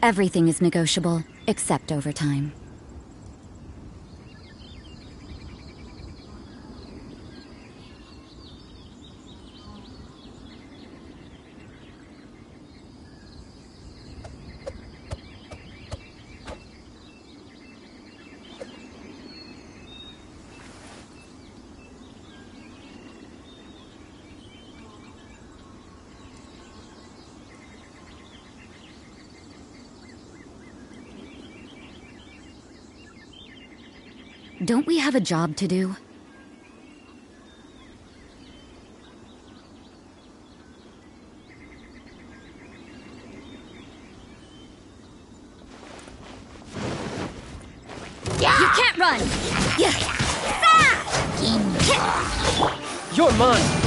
Everything is negotiable, except overtime. Don't we have a job to do? Yeah. You can't run! Yeah. You're mine!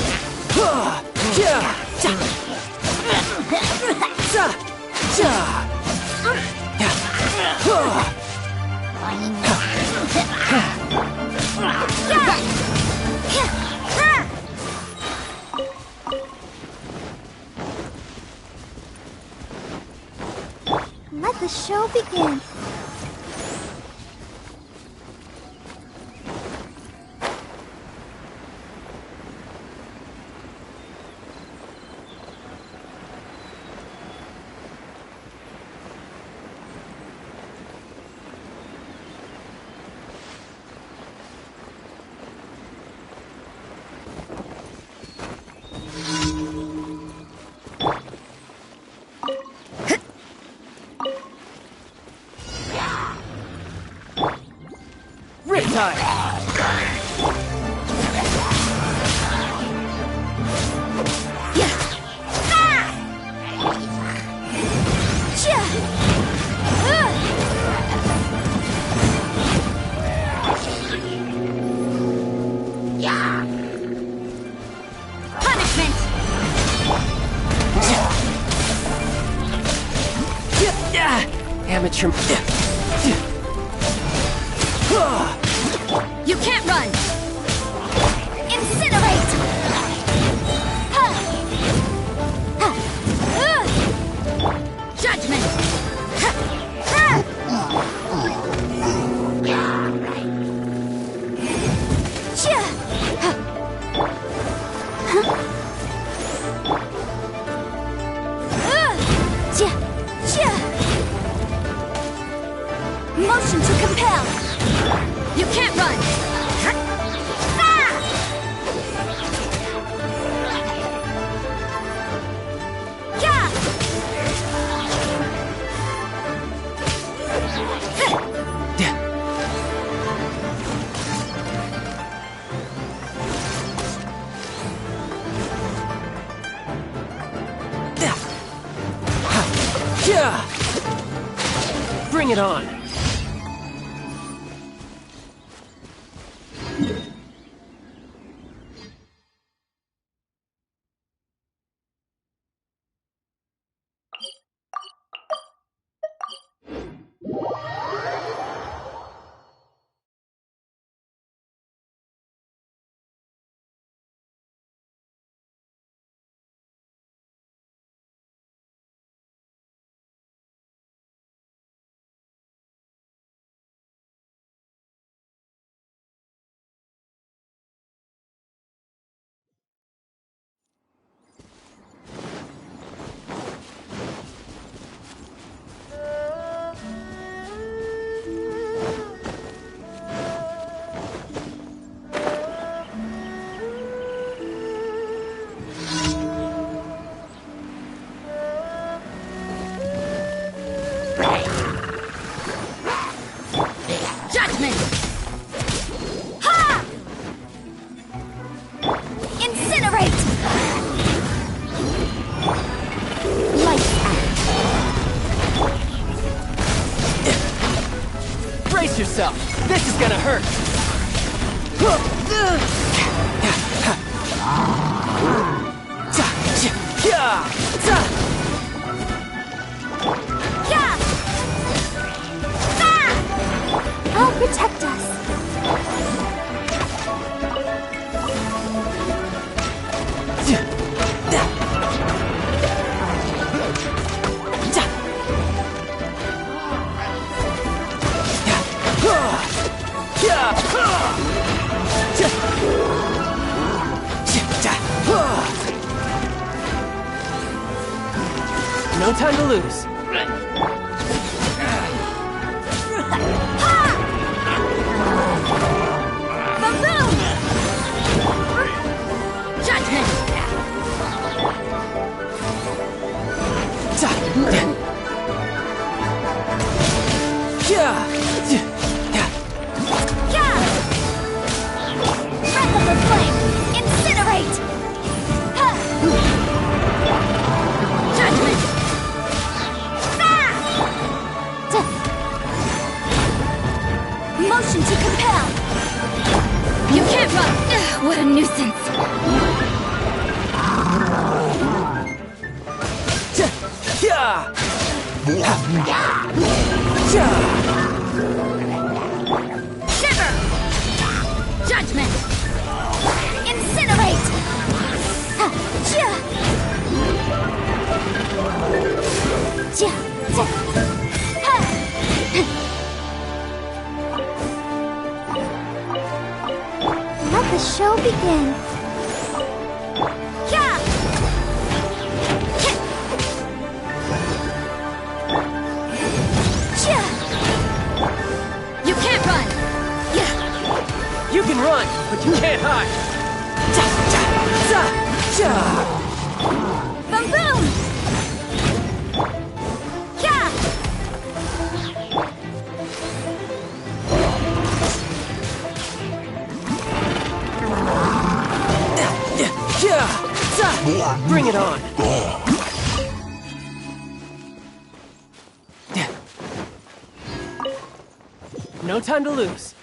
Let the show begin. Amateur. You can't run! Incinerate! Judgment! Motion to compel. You can't run! Bring it on! Judgment! Incinerate! Light out. Brace yourself! This is gonna hurt! I'll protect us. No time to lose. Baboom! Judgment! Yeah. Yeah! Breath of the flame! Incinerate! Ha! Judgment! Ah! Motion to compel! You can't run! Ugh, what a nuisance! Yeah. Shiver! Judgment! Incinerate! Ha! Chia! Chia! Chia! Ha! Let the show begin. Yeah! Chia! You can't run! Yeah! You can run, but you can't hide. Boom boom! Yeah! Bring it on. No time to lose.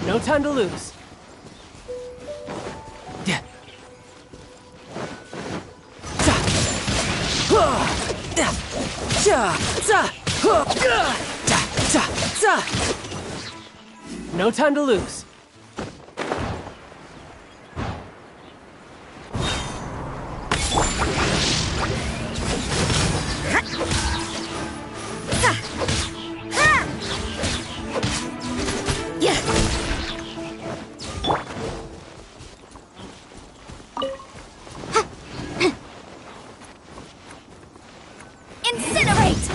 No time to lose. No time to lose. Yeah! Incinerate!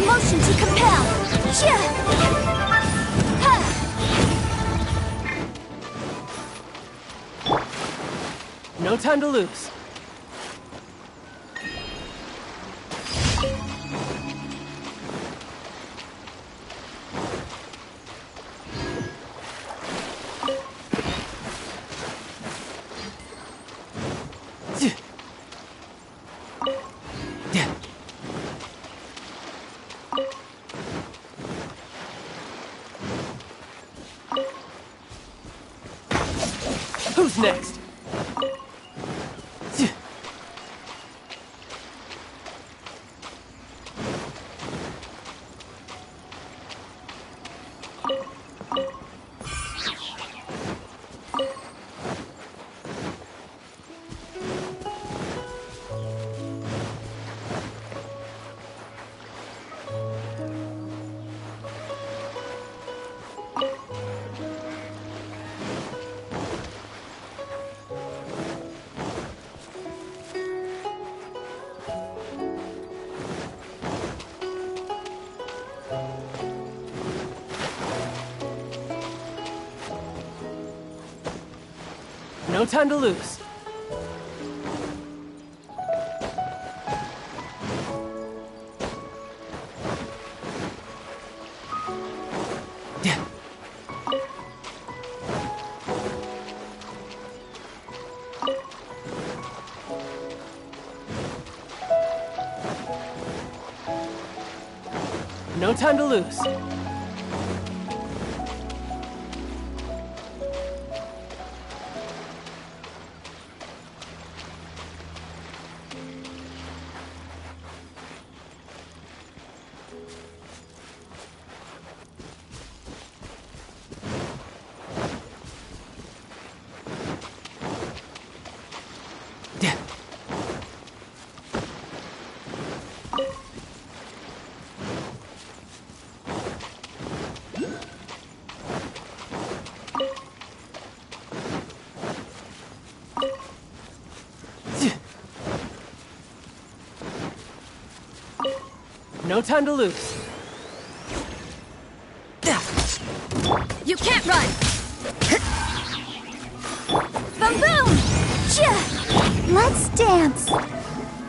Motion to compel! Chia! Ha! No time to lose. Who's next? No time to lose. No time to lose. No time to lose. You can't run! Boom boom! Chia! Let's dance!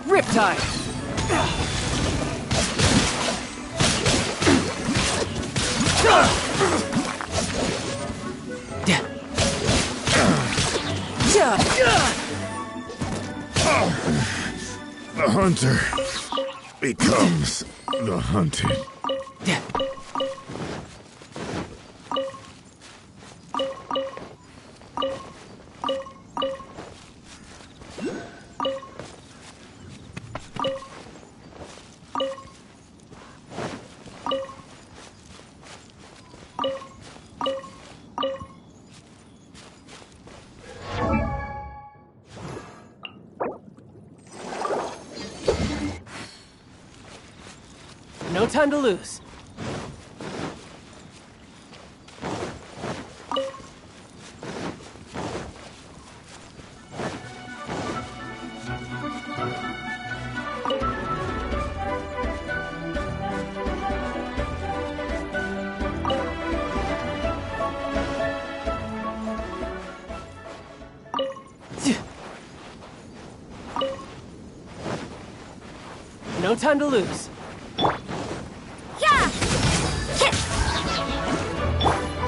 Riptide! The hunter becomes the hunted. No time to lose. No time to lose. Yeah! Hit!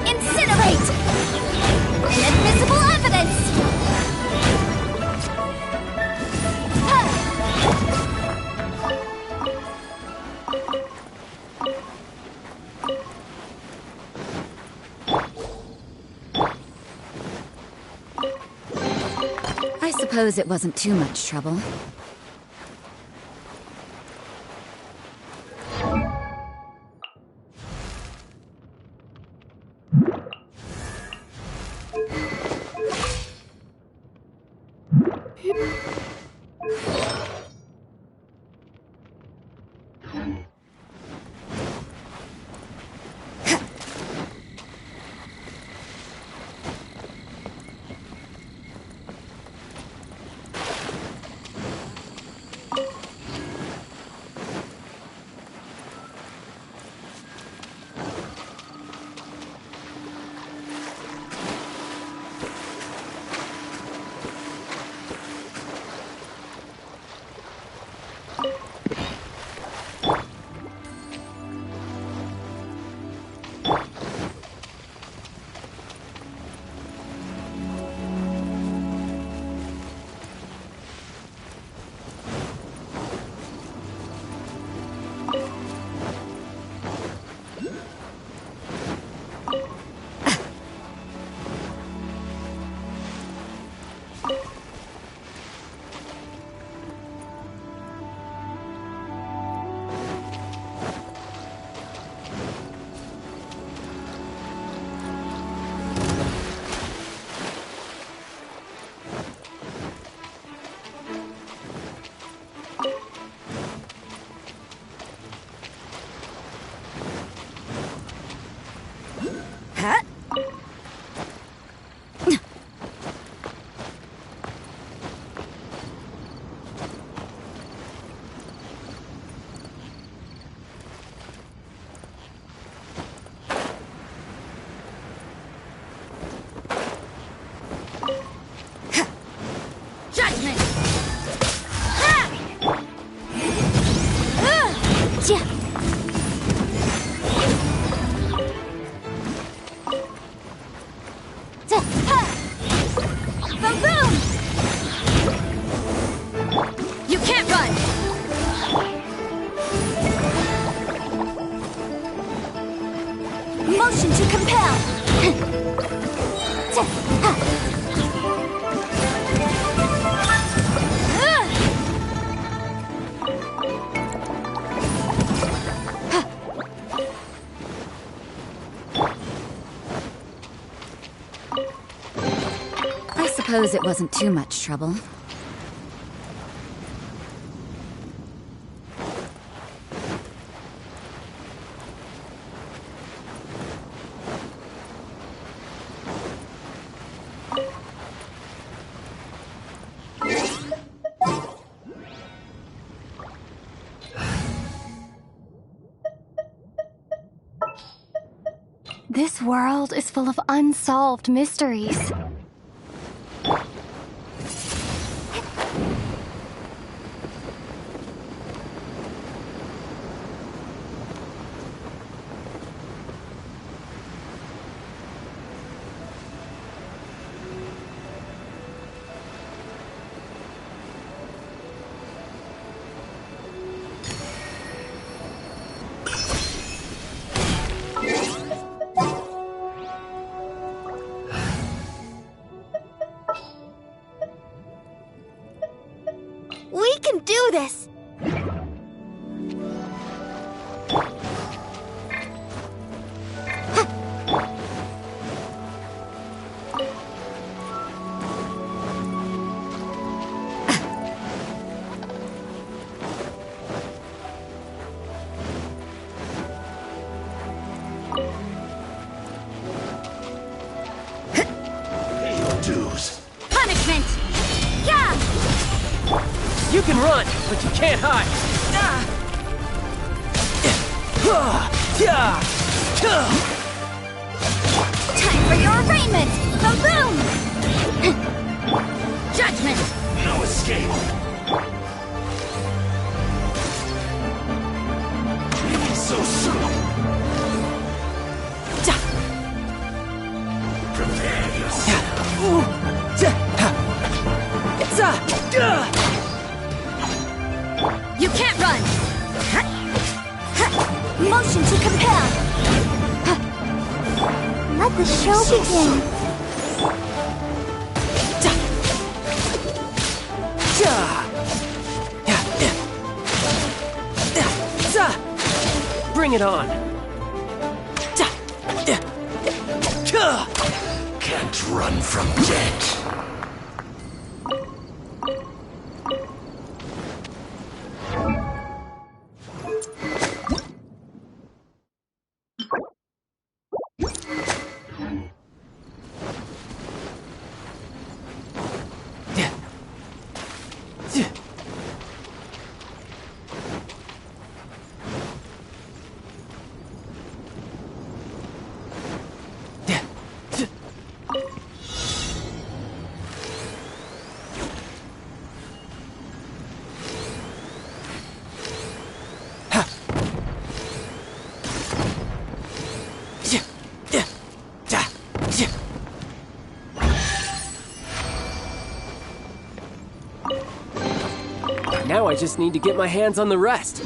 Incinerate! Inadmissible evidence! I suppose it wasn't too much trouble. Boom, boom! You can't run! Motion to compel! I suppose it wasn't too much trouble. This world is full of unsolved mysteries. We can do this! Dues. Punishment! Yeah! You can run, but you can't hide. Time for your arraignment! Boom, boom! Judgment! No escape. So soon. Prepare yourself. You can't run! Motion to compel! Let the show begin! Bring it on. Can't run from death. Now I just need to get my hands on the rest.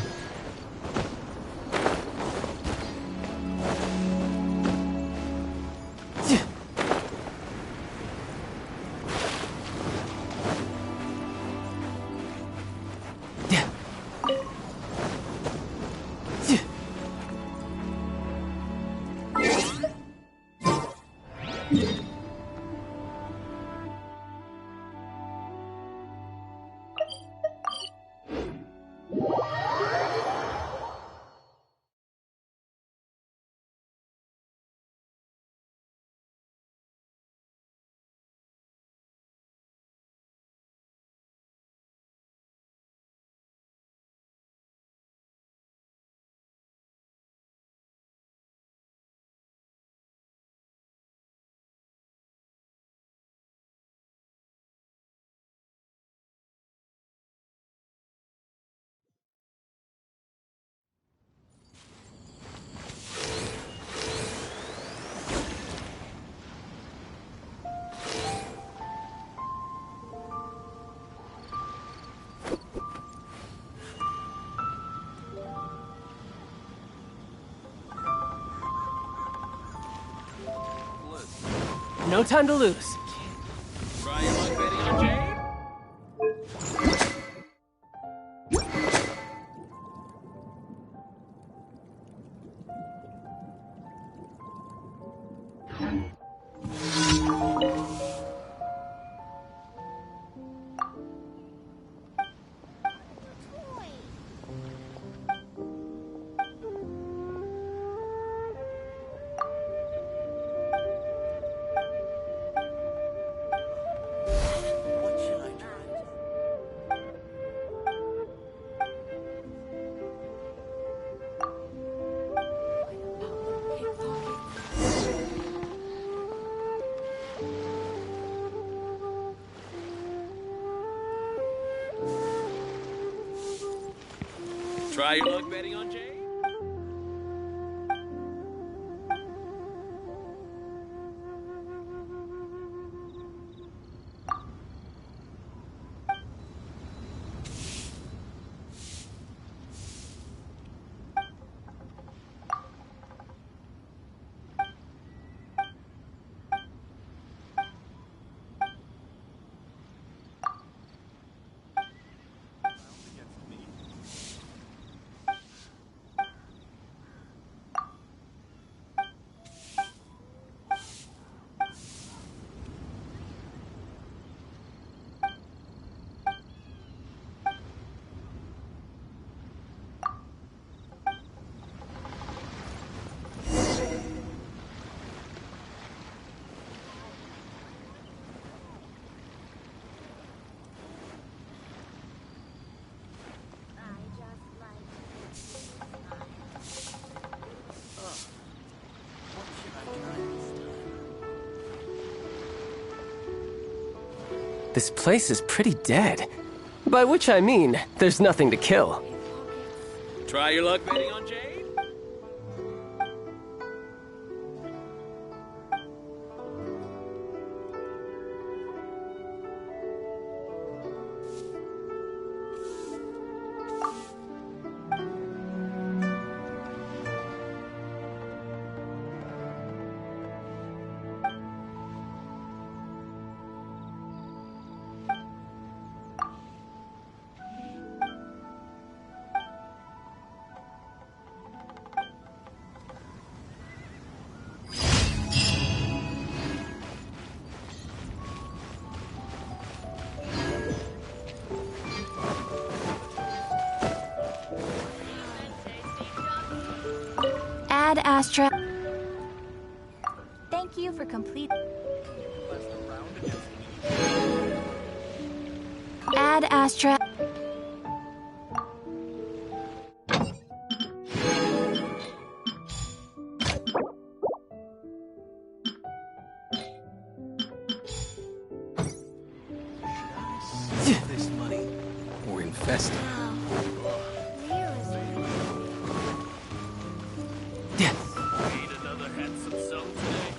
No time to lose. Try your luck betting on Jade? Try your luck betting on Jade? This place is pretty dead. By which I mean, there's nothing to kill. Try your luck betting on Jade? Add Astra. Thank you for complete. Add Astra. This money. We're infested. Need another handsome sum today?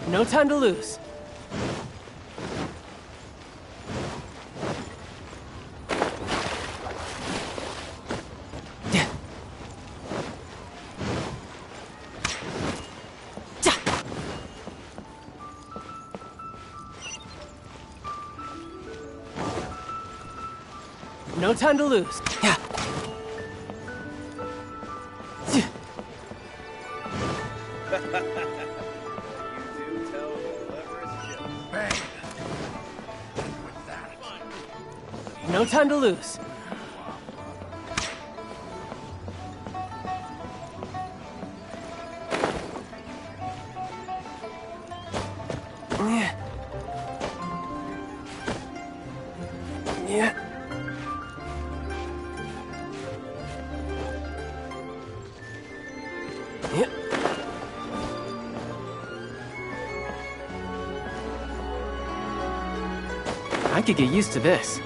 No time to lose. No time to lose. Yeah. No time to lose. Yeah. Yeah. I could get used to this.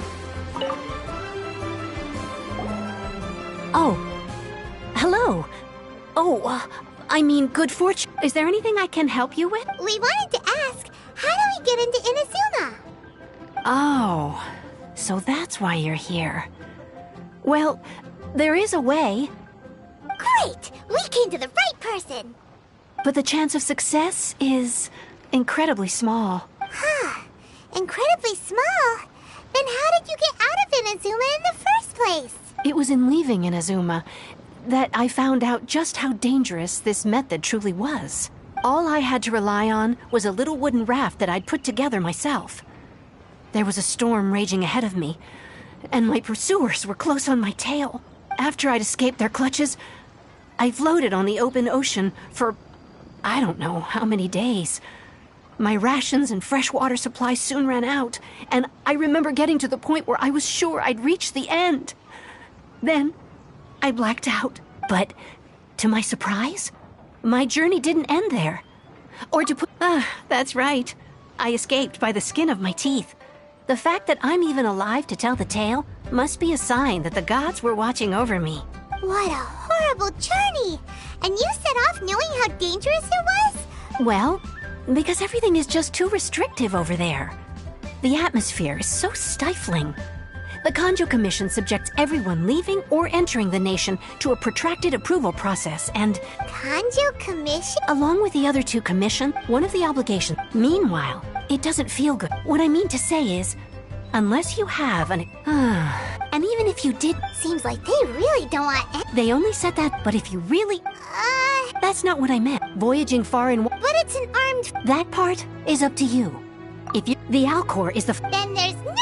Welcome to the Northern Lake. Oh. Hello. Oh, I mean, good fortune. Is there anything I can help you with? We wanted to ask, how do we get into Inazuma? Oh, so that's why you're here. Well, there is a way, Great! We came to the right person! but the chance of success is incredibly small. Huh. Incredibly small? Then how did you get out of Inazuma in the first place? It was in leaving Inazuma that I found out just how dangerous this method truly was. All I had to rely on was a little wooden raft that I'd put together myself. There was a storm raging ahead of me, and my pursuers were close on my tail. After I'd escaped their clutches, I floated on the open ocean for I don't know how many days. My rations and fresh water supply soon ran out, and I remember getting to the point where I was sure I'd reached the end. Then, I blacked out. But, to my surprise, my journey didn't end there. Or to put... that's right. I escaped by the skin of my teeth. The fact that I'm even alive to tell the tale must be a sign that the gods were watching over me. What a horrible journey! And you set off knowing how dangerous it was? Well, because everything is just too restrictive over there. The atmosphere is so stifling. The Kanjo Commission subjects everyone leaving or entering the nation to a protracted approval process, and... Kanjo Commission? Along with the other two commission, one of the obligations... Meanwhile, it doesn't feel good. What I mean to say is, unless you have an... and even if you did... Seems like they really don't want... They only said that, but if you really... That's not what I meant. Voyaging far and... But it's an armed... That part is up to you. If you... The Alcor is the... Then there's no...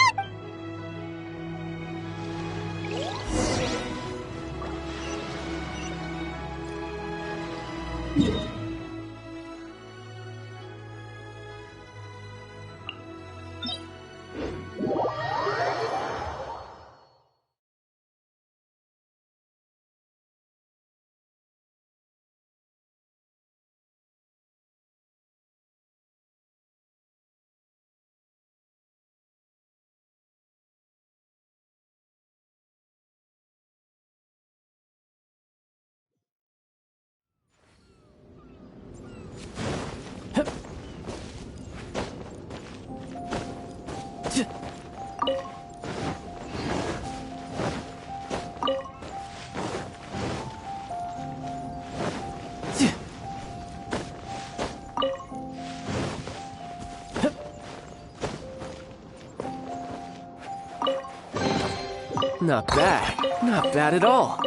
Not bad. Not bad at all.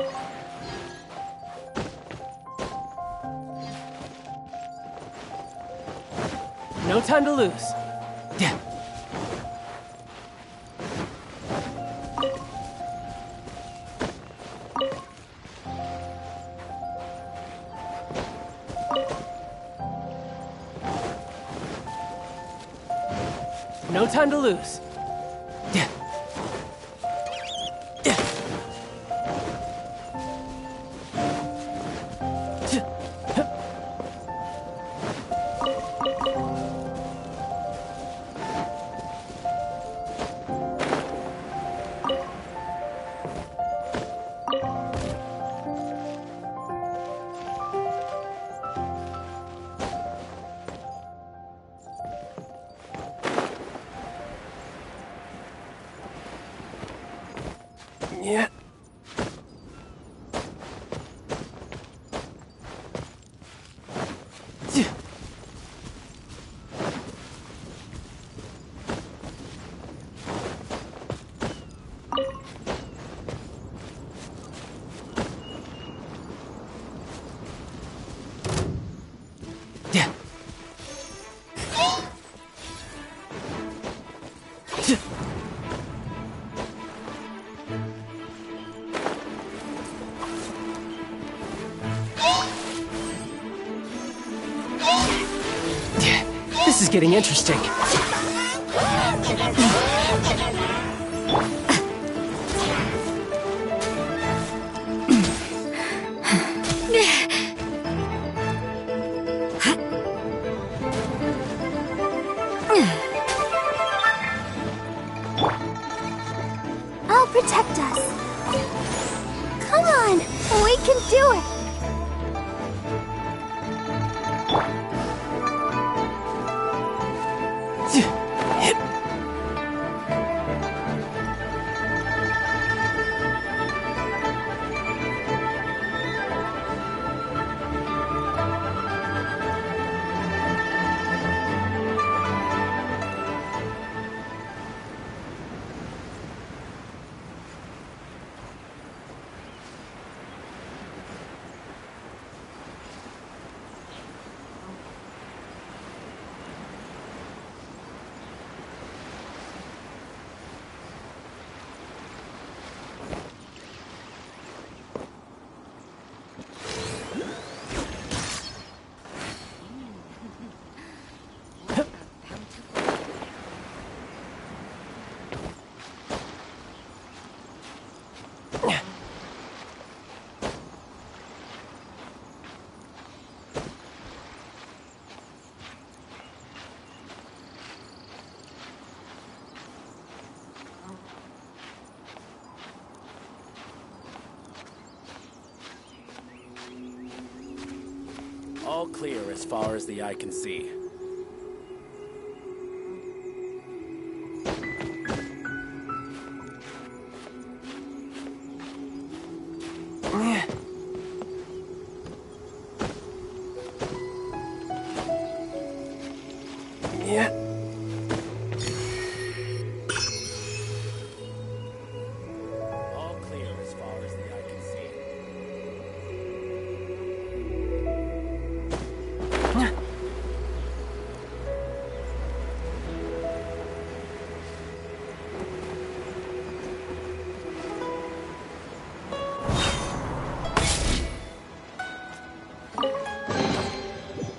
No time to lose. Yeah. No time to lose. Yeah. Yeah. Yeah. Yeah. This is getting interesting. I'll protect us. Come on, we can do it. All clear as far as the eye can see. Yeah. All clear as far as the eye can see.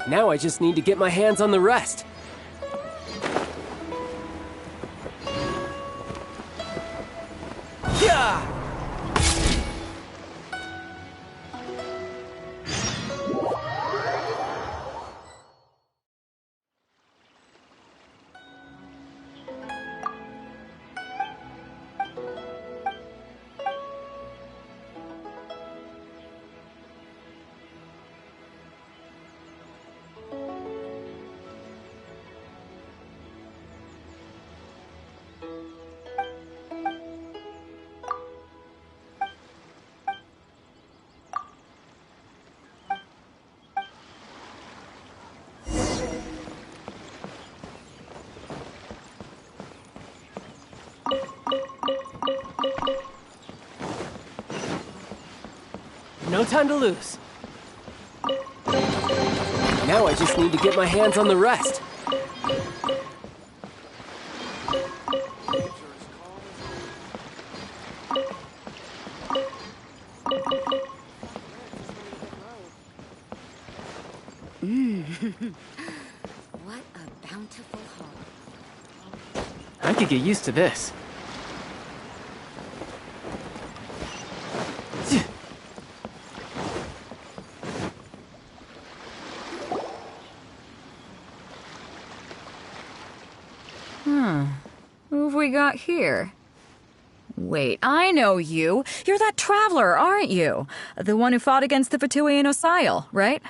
Now I just need to get my hands on the rest. Yeah! No time to lose. Now I just need to get my hands on the rest. What a bountiful haul. I could get used to this. Who have we got here? Wait, I know you. You're that traveler, aren't you? The one who fought against the Fatuian Osile, right?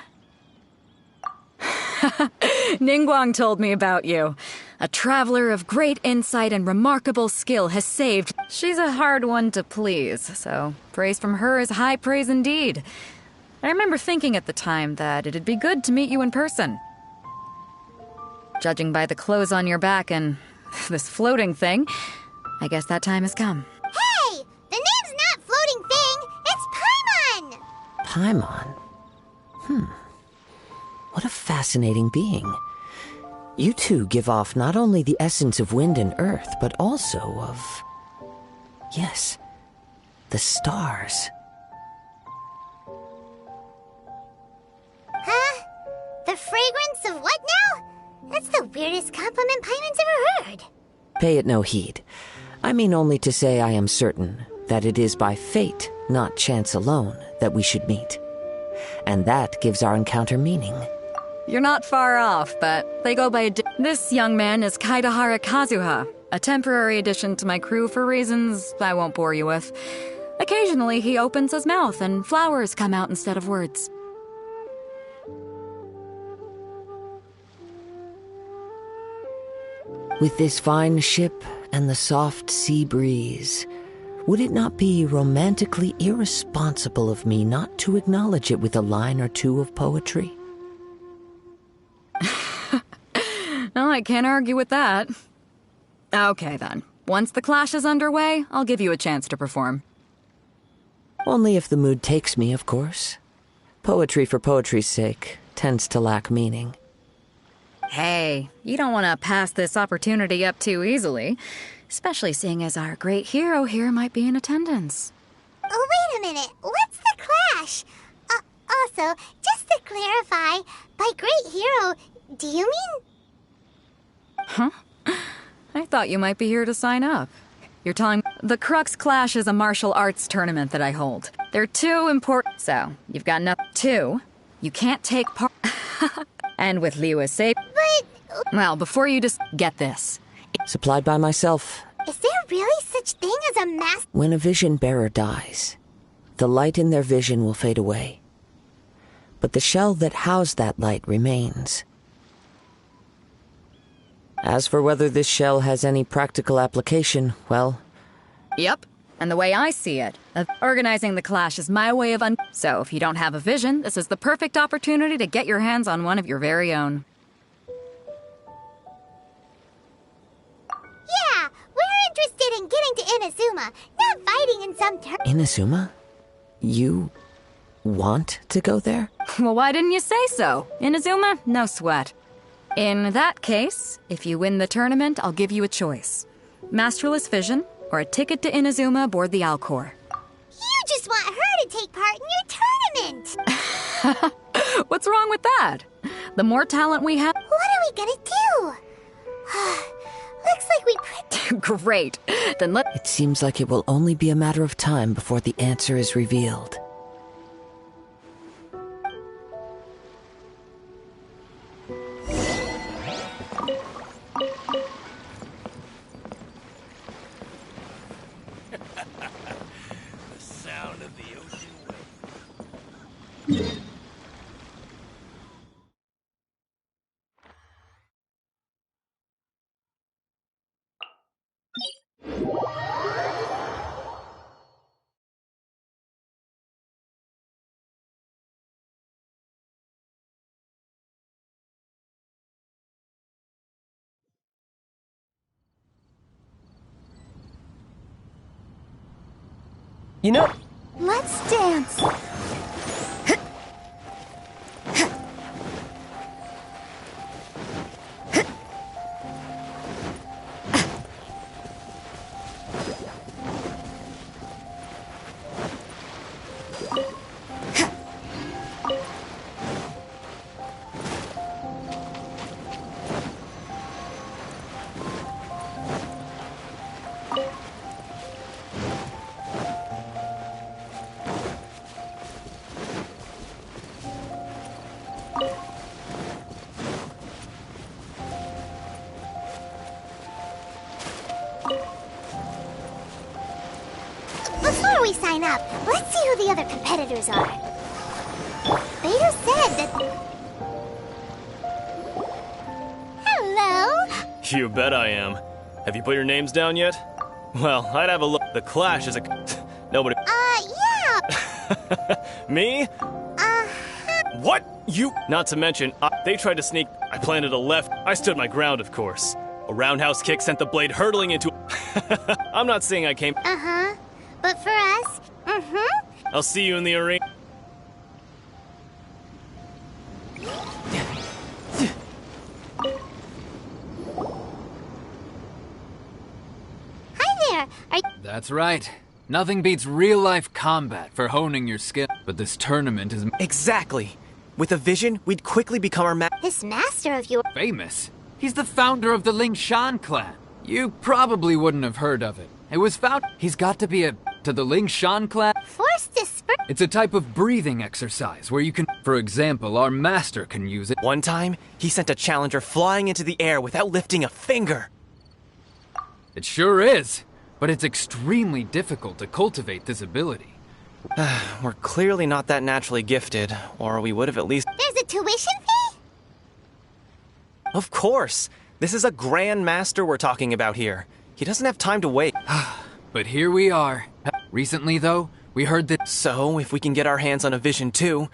Ningguang told me about you. A traveler of great insight and remarkable skill has saved. She's a hard one to please, so praise from her is high praise indeed. I remember thinking at the time that it'd be good to meet you in person. Judging by the clothes on your back and this floating thing, I guess that time has come. Hey! The name's not Floating Thing, it's Paimon! Paimon? What a fascinating being. You two give off not only the essence of wind and earth, but also of... yes, the stars. Huh? The fragrance of what now? That's the weirdest compliment Paimon's ever heard. Pay it no heed. I mean only to say I am certain that it is by fate, not chance alone, that we should meet. And that gives our encounter meaning. You're not far off, but they go by This young man is Kaidahara Kazuha, a temporary addition to my crew for reasons I won't bore you with. Occasionally, he opens his mouth and flowers come out instead of words. With this fine ship and the soft sea breeze, would it not be romantically irresponsible of me not to acknowledge it with a line or two of poetry? No, I can't argue with that. Okay, then. Once the clash is underway, I'll give you a chance to perform. Only if the mood takes me, of course. Poetry for poetry's sake tends to lack meaning. Hey, you don't want to pass this opportunity up too easily, especially seeing as our great hero here might be in attendance. Oh, wait a minute. What's the clash? Also, just to clarify, by great hero, do you mean... Huh? I thought you might be here to sign up. You're telling the Crux Clash is a martial arts tournament that I hold. They're too important. So, you've got enough. Two, you can't take part. And with Liu safe. But... Well, before you just get this. Supplied by myself. Is there really such thing as a master? When a vision bearer dies, the light in their vision will fade away. but the shell that housed that light remains. As for whether this shell has any practical application, well... Yep. And the way I see it, organizing the clash is my way of So if you don't have a vision, this is the perfect opportunity to get your hands on one of your very own. Yeah, we're interested in getting to Inazuma, not fighting in some Inazuma? You want to go there? Well, why didn't you say so? Inazuma? No sweat. In that case, if you win the tournament, I'll give you a choice. Masterless Vision, or a ticket to Inazuma aboard the Alcor. You just want her to take part in your tournament! What's wrong with that? The more talent we have... What are we gonna do? Looks like we put... Great. Then let... It seems like it will only be a matter of time before the answer is revealed. You know, Let's dance! Before we sign up, let's see who the other competitors are. Vader said that... Hello? You bet I am. Have you put your names down yet? Well, I'd have a look. The Clash is a... Nobody... Yeah! Me? What? You... Not to mention, they tried to sneak... I planted a left. I stood my ground, of course. A roundhouse kick sent the blade hurtling into... I'm not saying I came... Uh-huh. But for us, I'll see you in the arena. Hi there. That's right. Nothing beats real-life combat for honing your skill. But this tournament is exactly. With a vision, we'd quickly become our This master of yours... famous. He's the founder of the Ling Shan clan. You probably wouldn't have heard of it. It was found... He's got to be to the Ling Shan clan. Force disperse... It's a type of breathing exercise where you can... For example, our master can use it. One time, he sent a challenger flying into the air without lifting a finger. It sure is. But it's extremely difficult to cultivate this ability. We're clearly not that naturally gifted, or we would have at least... There's a tuition fee? Of course! This is a Grand Master we're talking about here. He doesn't have time to wait. But here we are. Recently, though, we heard that... So, if we can get our hands on a vision too...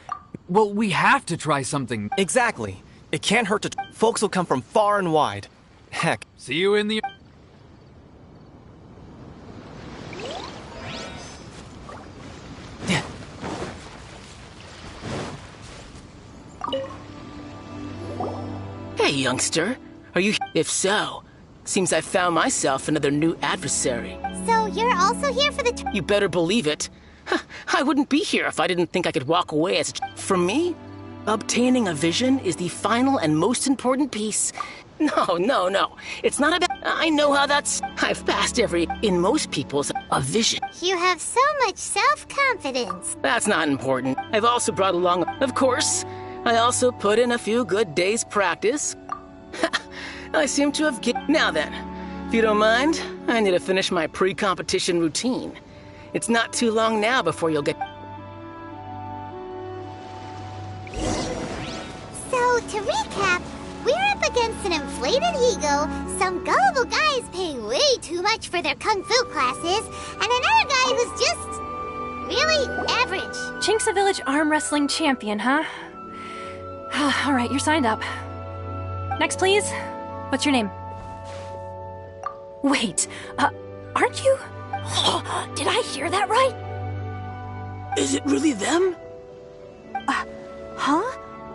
Well, we have to try something. Exactly. It can't hurt to... Folks will come from far and wide. Heck. See you in the... Hey, youngster. Are you... If so, seems I found myself another new adversary. So you're also here for the... You better believe it. I wouldn't be here if I didn't think I could walk away as a... For me, obtaining a vision is the final and most important piece. No. It's not about... I know how that's... I've passed every... In most people's... A vision. You have so much self-confidence. That's not important. I've also brought along... Of course, I also put in a few good days' practice. I seem to have... Now then, if you don't mind, I need to finish my pre-competition routine. It's not too long now before you'll get... to recap, we're up against an inflated ego, some gullible guys paying way too much for their kung fu classes, and another guy who's just really average. Chinxa Village arm wrestling champion, huh? All right, you're signed up. Next, please. What's your name? Wait, aren't you? Did I hear that right? Is it really them? Huh?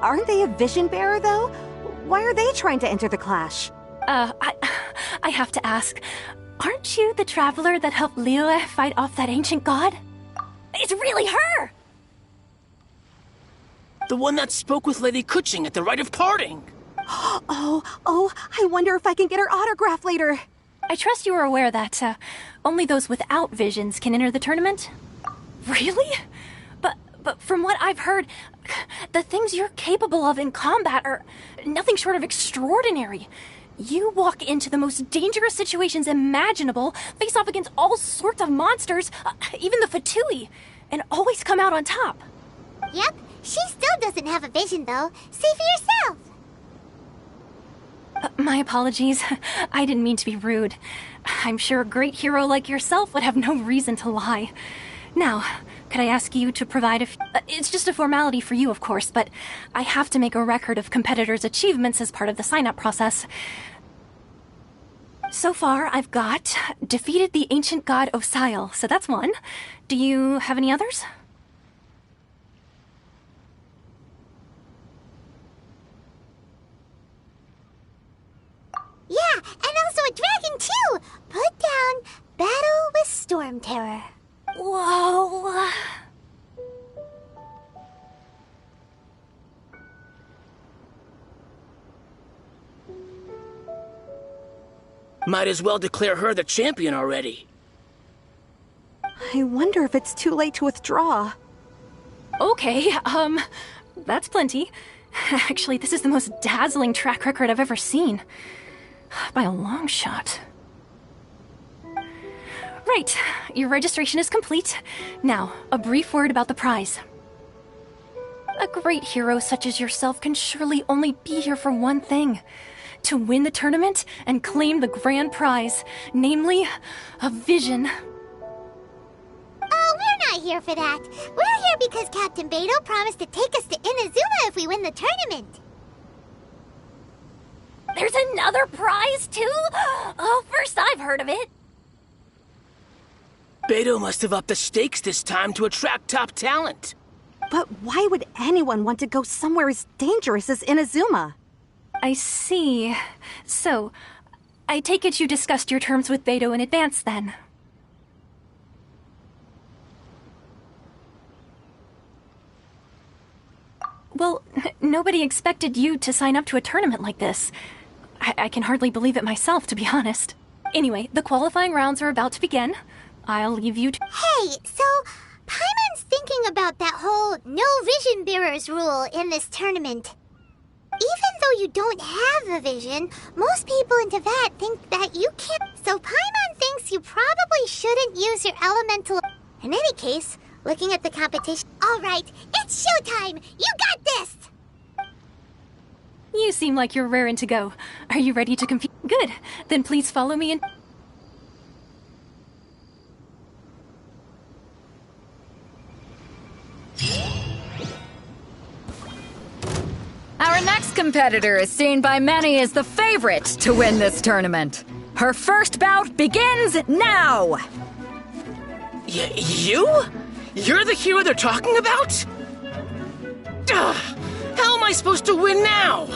Aren't they a vision bearer, though? Why are they trying to enter the clash? I have to ask, aren't you the traveler that helped Liyue fight off that ancient god? It's really her! The one that spoke with Lady Kuching at the rite of parting. Oh, I wonder if I can get her autograph later. I trust you are aware that only those without visions can enter the tournament? Really? But from what I've heard, the things you're capable of in combat are nothing short of extraordinary. You walk into the most dangerous situations imaginable, face off against all sorts of monsters, even the Fatui, and always come out on top. Yep, she still doesn't have a vision, though. See for yourself. My apologies. I didn't mean to be rude. I'm sure a great hero like yourself would have no reason to lie. Now, could I ask you to provide it's just a formality for you, of course, but I have to make a record of competitors' achievements as part of the sign-up process. So far, I've got defeated the ancient god Osail, so that's one. Do you have any others? Yeah, and also a dragon, too! Put down Battle with Storm Terror. Whoa! Might as well declare her the champion already. I wonder if it's too late to withdraw. Okay, that's plenty. Actually, this is the most dazzling track record I've ever seen. By a long shot. Right, your registration is complete. Now, a brief word about the prize. A great hero such as yourself can surely only be here for one thing. To win the tournament and claim the grand prize, namely, a vision. Oh, we're not here for that. We're here because Captain Beidou promised to take us to Inazuma if we win the tournament. There's another prize, too? Oh, first I've heard of it. Beidou must have upped the stakes this time to attract top talent. But why would anyone want to go somewhere as dangerous as Inazuma? I see. So, I take it you discussed your terms with Beidou in advance, then? Well, nobody expected you to sign up to a tournament like this. I can hardly believe it myself, to be honest. Anyway, the qualifying rounds are about to begin. I'll leave you to— Hey, so Paimon's thinking about that whole no vision bearers rule in this tournament. Even though you don't have a vision, most people in Teyvat think that you can't. So Paimon thinks you probably shouldn't use your elemental. In any case, looking at the competition. All right, it's showtime. You got this. You seem like you're raring to go. Are you ready to compete? Good. Then please follow me in. Our next competitor is seen by many as the favorite to win this tournament. Her first bout begins now! You? You're the hero they're talking about? Ugh, how am I supposed to win now?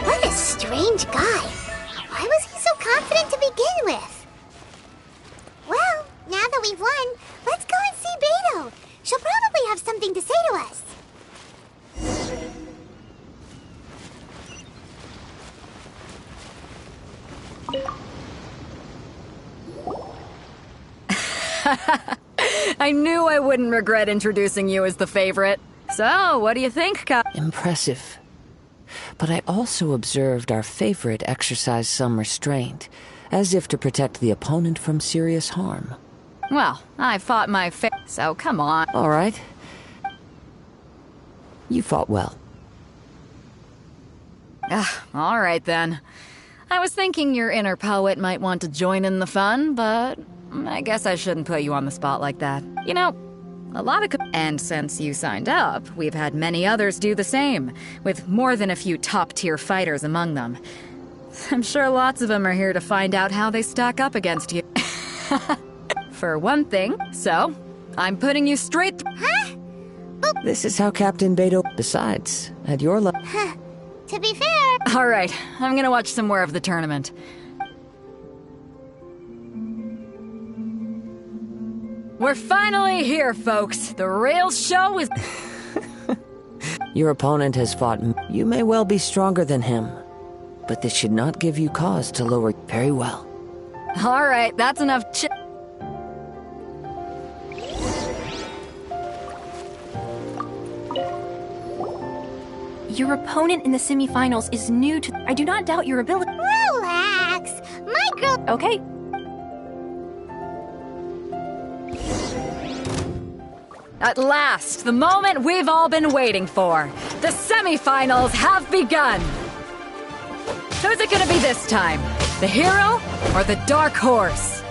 What a strange I knew I wouldn't regret introducing you as the favorite. So, what do you think, Impressive. But I also observed our favorite exercise some restraint, as if to protect the opponent from serious harm. Well, I fought my so come on. All right. You fought well. All right then. I was thinking your inner poet might want to join in the fun, but I guess I shouldn't put you on the spot like that. You know, a lot of and since you signed up, we've had many others do the same, with more than a few top-tier fighters among them. I'm sure lots of them are here to find out how they stack up against you. For one thing, so I'm putting you straight Huh? This is how Captain Beto. Besides, at your level. To be fair... All right, I'm gonna watch some more of the tournament. We're finally here, folks. The real show is... Your opponent has fought. You may well be stronger than him, but this should not give you cause to lower. Very well. All right, that's enough Your opponent in the semifinals is new to... I do not doubt your ability... Relax! My girl... Okay. At last, the moment we've all been waiting for. The semifinals have begun. Who's it gonna be this time? The hero or the dark horse?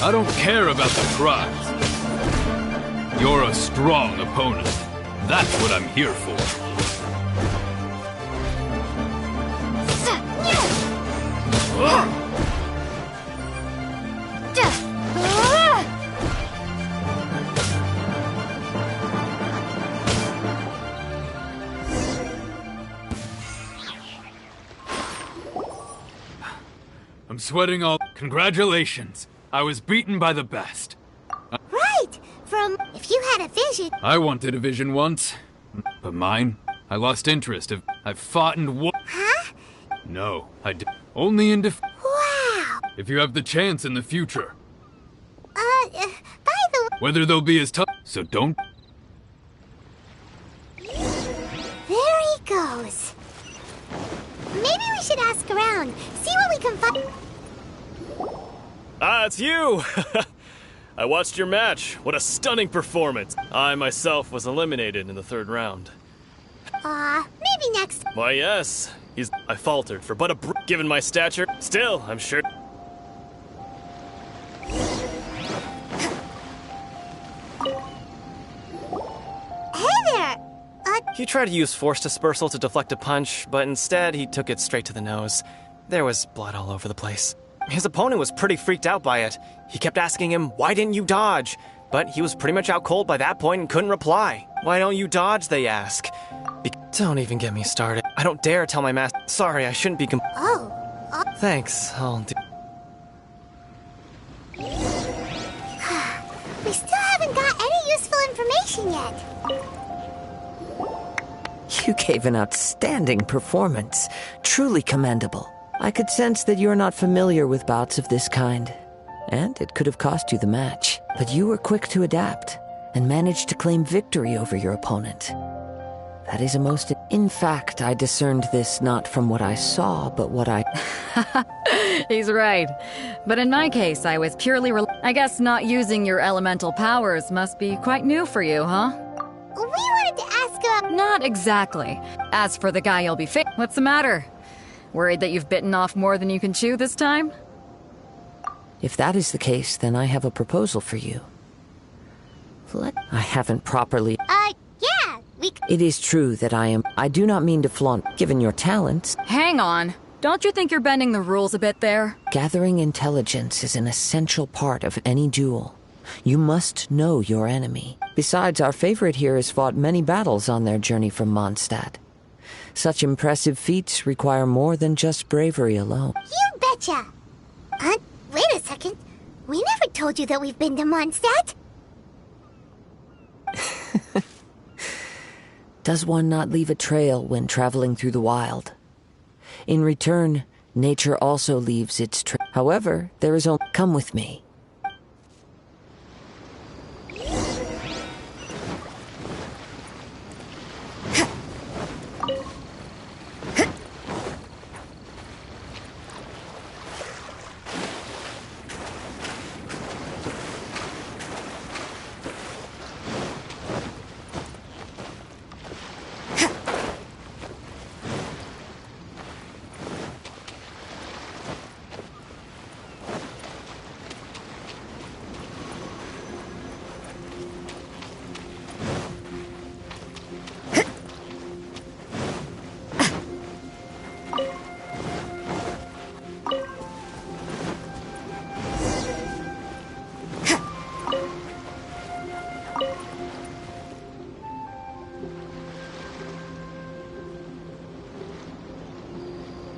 I don't care about the prize. You're a strong opponent. That's what I'm here for. I'm sweating all. Congratulations. I was beaten by the best. Right! From... If you had a vision... I wanted a vision once. But mine? I lost interest. I've fought and won. Huh? No, I did. Only in Wow! If you have the chance in the future. By the way... Whether they'll be as tough. So don't. There he goes. Maybe we should ask around, see what we can find. Ah, it's you! I watched your match. What a stunning performance. I myself was eliminated in the third round. Maybe next. Why, yes. I faltered for but given my stature. Still, I'm sure. Hey there! He tried to use force dispersal to deflect a punch, but instead he took it straight to the nose. There was blood all over the place. His opponent was pretty freaked out by it. He kept asking him, "Why didn't you dodge?" But he was pretty much out cold by that point and couldn't reply. "Why don't you dodge?" they ask. Don't even get me started. I don't dare tell my master. Sorry, I shouldn't be Thanks, I'll do. We still haven't got any useful information yet. You gave an outstanding performance. Truly commendable. I could sense that you're not familiar with bouts of this kind, and it could have cost you the match. But you were quick to adapt, and managed to claim victory over your opponent. That is a most... In fact, I discerned this not from what I saw, but what I... He's right. But in my case, I was purely... I guess not using your elemental powers must be quite new for you, huh? We wanted to ask about... Not exactly. As for the guy you'll be what's the matter? Worried that you've bitten off more than you can chew this time? If that is the case, then I have a proposal for you. I haven't properly... yeah, It is true that I do not mean to flaunt, given your talents. Hang on. Don't you think you're bending the rules a bit there? Gathering intelligence is an essential part of any duel. You must know your enemy. Besides, our favorite here has fought many battles on their journey from Mondstadt. Such impressive feats require more than just bravery alone. You betcha! Wait a second. We never told you that we've been to Mondstadt. Does one not leave a trail when traveling through the wild? In return, nature also leaves its trail. However, there is only... Come with me.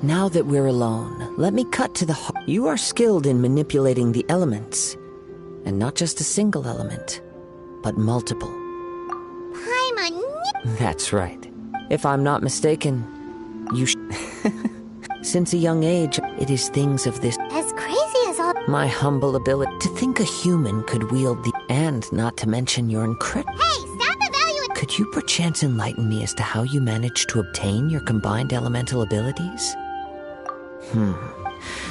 Now that we're alone, let me cut to the heart. You are skilled in manipulating the elements. And not just a single element, but multiple. Paimon. That's right. If I'm not mistaken, you Since a young age, it is things of this. As crazy as all. My humble ability to think a human could wield the. And not to mention your incredible. Hey, stop evaluating. Could you perchance enlighten me as to how you managed to obtain your combined elemental abilities?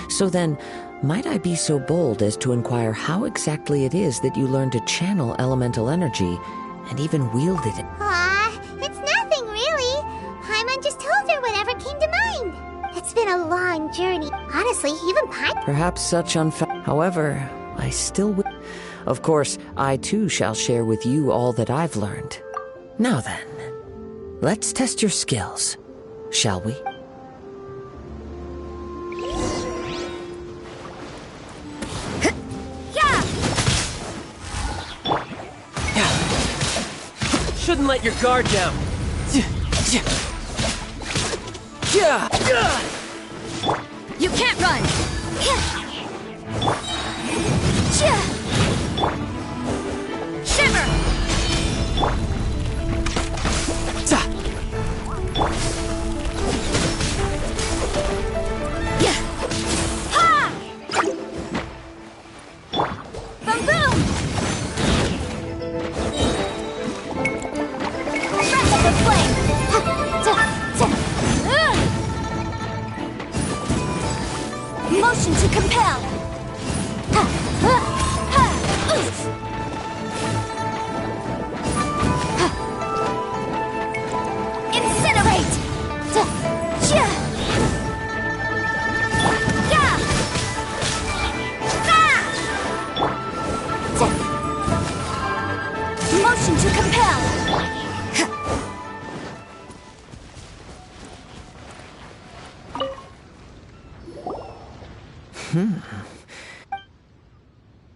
So then, might I be so bold as to inquire how exactly it is that you learned to channel elemental energy and even wielded it? It's nothing really. Paimon just told her whatever came to mind. It's been a long journey. Honestly, even Paimon. Perhaps such However, I still will. Of course, I too shall share with you all that I've learned. Now then, let's test your skills, shall we? Shouldn't let your guard down. You can't run! Shiver! Ha! Boom boom! Rapid flame! Motion to compel! Incinerate! Motion to compel!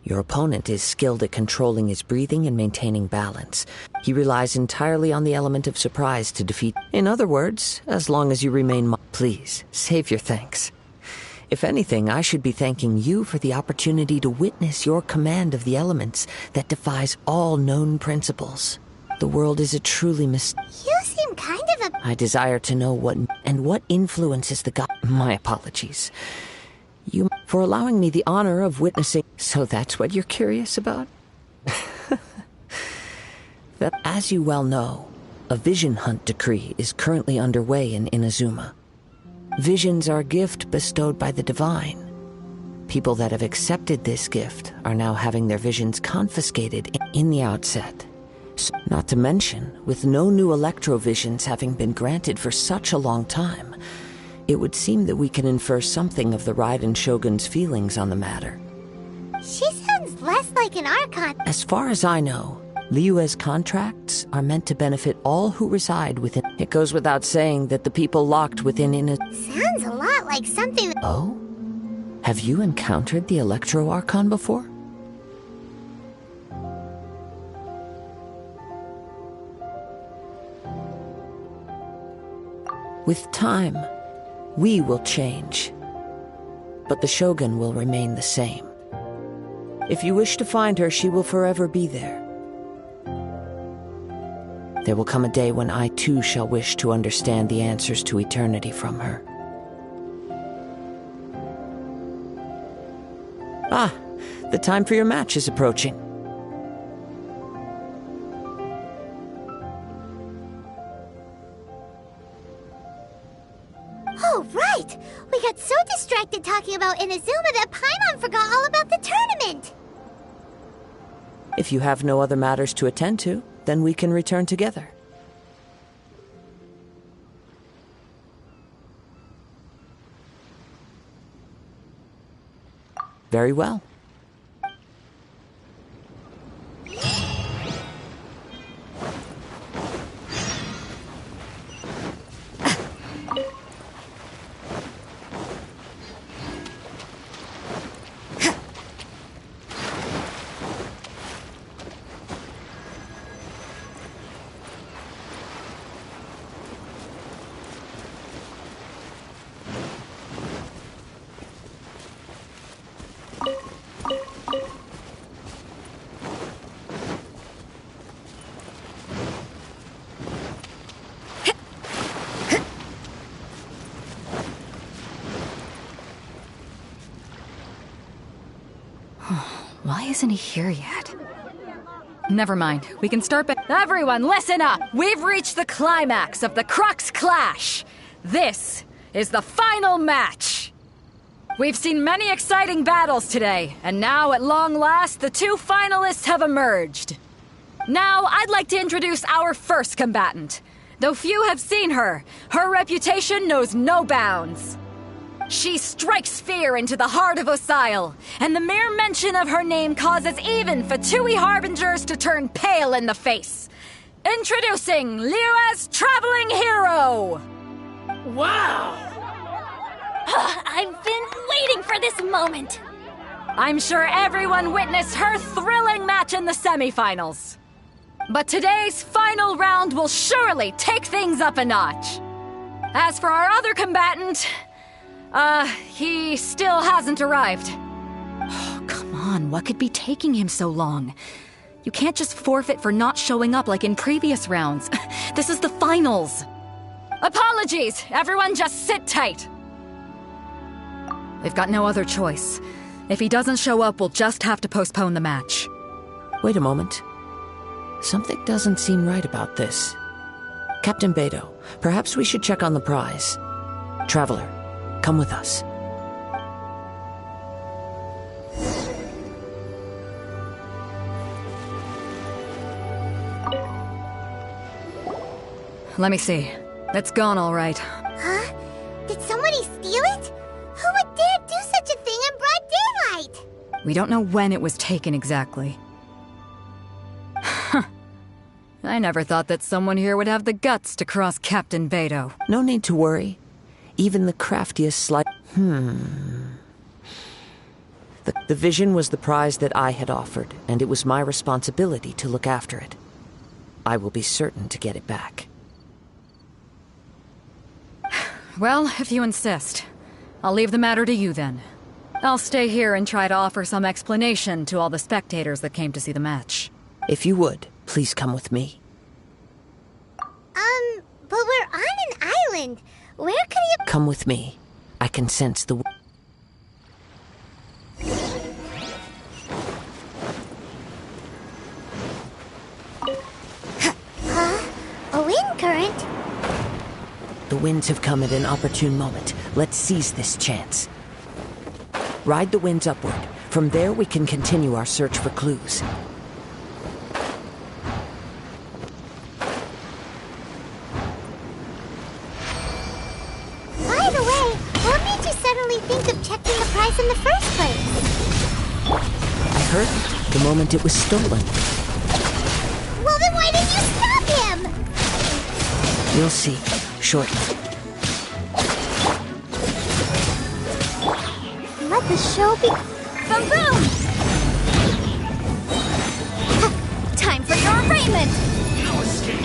Your opponent is skilled at controlling his breathing and maintaining balance. He relies entirely on the element of surprise to defeat. In other words, as long as you remain please, save your thanks. If anything, I should be thanking you for the opportunity to witness your command of the elements that defies all known principles. The world is a truly You seem kind of a. I desire to know what influences the god. My apologies. You for allowing me the honor of witnessing. So that's what you're curious about? That, as you well know, a vision hunt decree is currently underway in Inazuma. Visions are a gift bestowed by the divine. People that have accepted this gift are now having their visions confiscated in the outset. Not to mention, with no new electrovisions having been granted for such a long time, it would seem that we can infer something of the Raiden Shogun's feelings on the matter. She sounds less like an Archon. As far as I know, Liyue's contracts are meant to benefit all who reside within. It goes without saying that the people locked within Sounds a lot like something. Oh? Have you encountered the Electro Archon before? With time, we will change, but the Shogun will remain the same. If you wish to find her, she will forever be there. There will come a day when I too shall wish to understand the answers to eternity from her. Ah, the time for your match is approaching. Oh, right! We got so distracted talking about Inazuma that Paimon forgot all about the tournament! If you have no other matters to attend to, then we can return together. Very well. Why isn't he here yet? Never mind. We can start back. Everyone, listen up! We've reached the climax of the Crux Clash! This is the final match! We've seen many exciting battles today, and now, at long last, the two finalists have emerged. Now, I'd like to introduce our first combatant. Though few have seen her, her reputation knows no bounds. She strikes fear into the heart of Osile, and the mere mention of her name causes even Fatui Harbingers to turn pale in the face. Introducing Liyue's Traveling Hero! Wow! I've been waiting for this moment! I'm sure everyone witnessed her thrilling match in the semifinals. But today's final round will surely take things up a notch. As for our other combatant, he still hasn't arrived. Oh, come on, what could be taking him so long? You can't just forfeit for not showing up like in previous rounds. This is the finals. Apologies, everyone just sit tight. We've got no other choice. If he doesn't show up, we'll just have to postpone the match. Wait a moment. Something doesn't seem right about this. Captain Beto, perhaps we should check on the prize. Traveler, come with us. Let me see. It's gone all right. Huh? Did somebody steal it? Who would dare do such a thing in broad daylight? We don't know when it was taken exactly. I never thought that someone here would have the guts to cross Captain Beto. No need to worry. Even the craftiest The vision was the prize that I had offered, and it was my responsibility to look after it. I will be certain to get it back. Well, if you insist. I'll leave the matter to you then. I'll stay here and try to offer some explanation to all the spectators that came to see the match. If you would, please come with me. But we're on an island. Where could he... Come with me. I can sense the... Huh? A wind current? The winds have come at an opportune moment. Let's seize this chance. Ride the winds upward. From there, we can continue our search for clues. By the way, what made you suddenly think of checking the prize in the first place? I heard it the moment it was stolen. Well, then why didn't you stop him? You'll see, shortly. Let the show be... Boom! Time for your arraignment! No escape.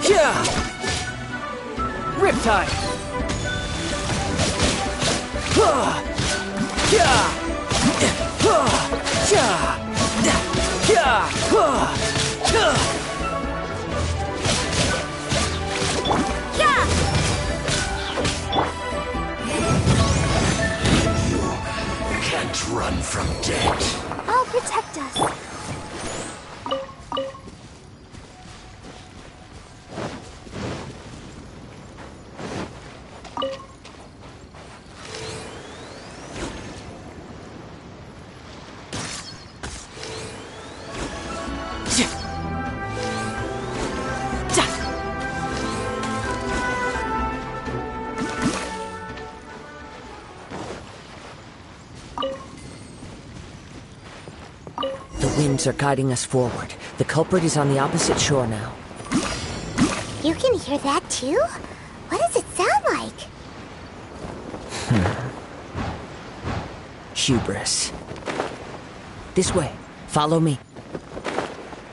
Yeah! Riptide! Can't run from death. I'll protect us. The winds are guiding us forward. The culprit is on the opposite shore now. You can hear that too? What does it sound like? Hubris. This way. Follow me.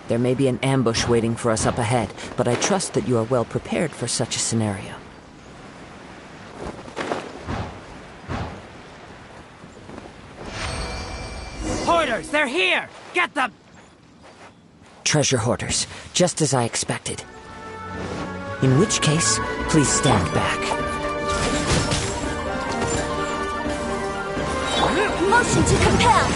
There may be an ambush waiting for us up ahead, but I trust that you are well prepared for such a scenario. Hoarders, they're here! Get them! Treasure hoarders, just as I expected. In which case, please stand back. Motion to compel!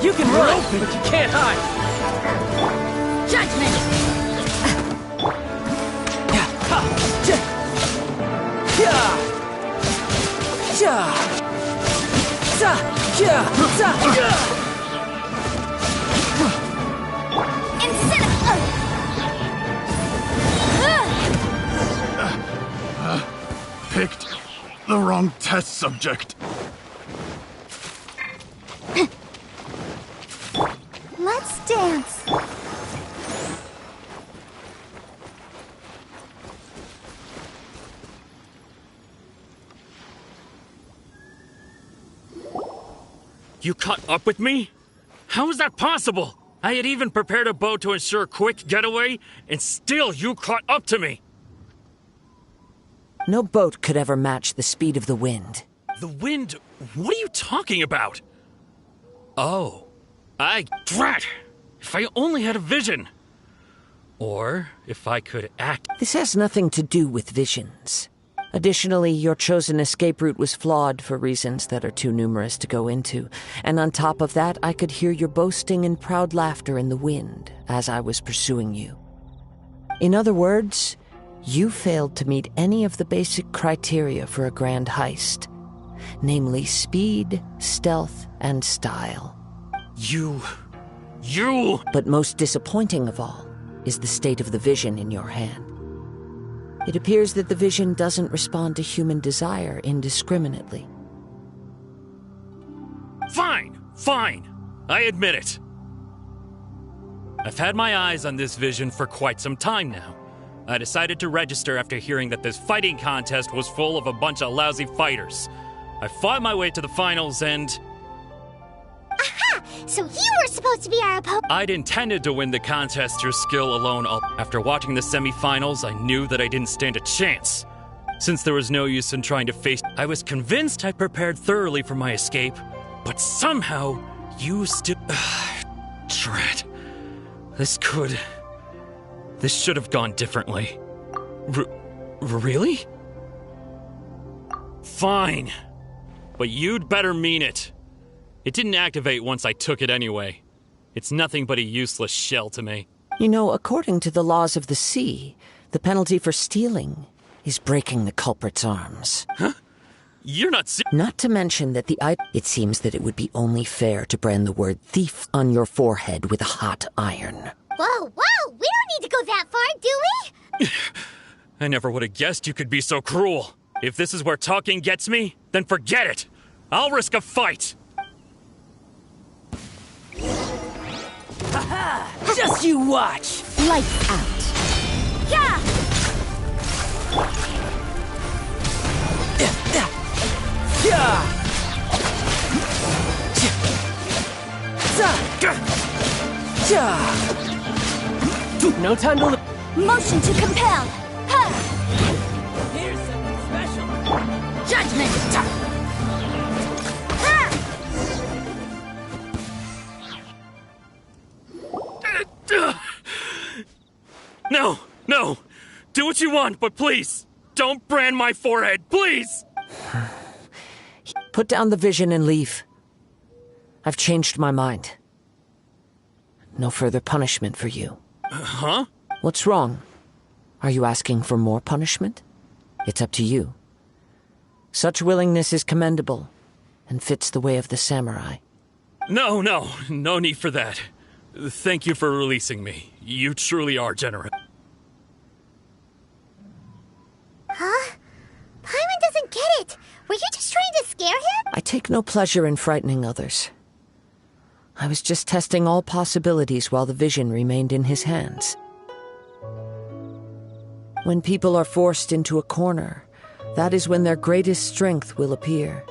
You can run, but you can't hide. Judgment! Picked the wrong test subject. Let's dance. You caught up with me? How is that possible? I had even prepared a boat to ensure a quick getaway, and still you caught up to me. No boat could ever match the speed of the wind. The wind? What are you talking about? Oh, drat! If I only had a vision. Or if I could act. This has nothing to do with visions. Additionally, your chosen escape route was flawed for reasons that are too numerous to go into. And on top of that, I could hear your boasting and proud laughter in the wind as I was pursuing you. In other words, you failed to meet any of the basic criteria for a grand heist. Namely, speed, stealth, and style. You... But most disappointing of all is the state of the vision in your hand. It appears that the vision doesn't respond to human desire indiscriminately. Fine. I admit it. I've had my eyes on this vision for quite some time now. I decided to register after hearing that this fighting contest was full of a bunch of lousy fighters. I fought my way to the finals and... Aha! So you were supposed to be our opponent. I'd intended to win the contest through skill alone. After watching the semifinals, I knew that I didn't stand a chance. Since there was no use in trying to face... I was convinced I prepared thoroughly for my escape, but somehow you still... Drat. This should have gone differently. Really? Fine. But you'd better mean it. It didn't activate once I took it anyway. It's nothing but a useless shell to me. You know, according to the laws of the sea, the penalty for stealing is breaking the culprit's arms. Huh? You're not Not to mention that it seems that it would be only fair to brand the word thief on your forehead with a hot iron. Whoa! We don't need to go that far, do we? I never would have guessed you could be so cruel. If this is where talking gets me, then forget it. I'll risk a fight. Aha! Just you watch! Lights out. Yeah! No time to look. Motion to compel! Ha! Here's something special. Judgment! No! Do what you want, but please, don't brand my forehead, please! Put down the vision and leave. I've changed my mind. No further punishment for you. Huh? What's wrong? Are you asking for more punishment? It's up to you. Such willingness is commendable and fits the way of the samurai. No need for that. Thank you for releasing me. You truly are generous. Huh? Paimon doesn't get it. Were you just trying to scare him? I take no pleasure in frightening others. I was just testing all possibilities while the vision remained in his hands. When people are forced into a corner, that is when their greatest strength will appear.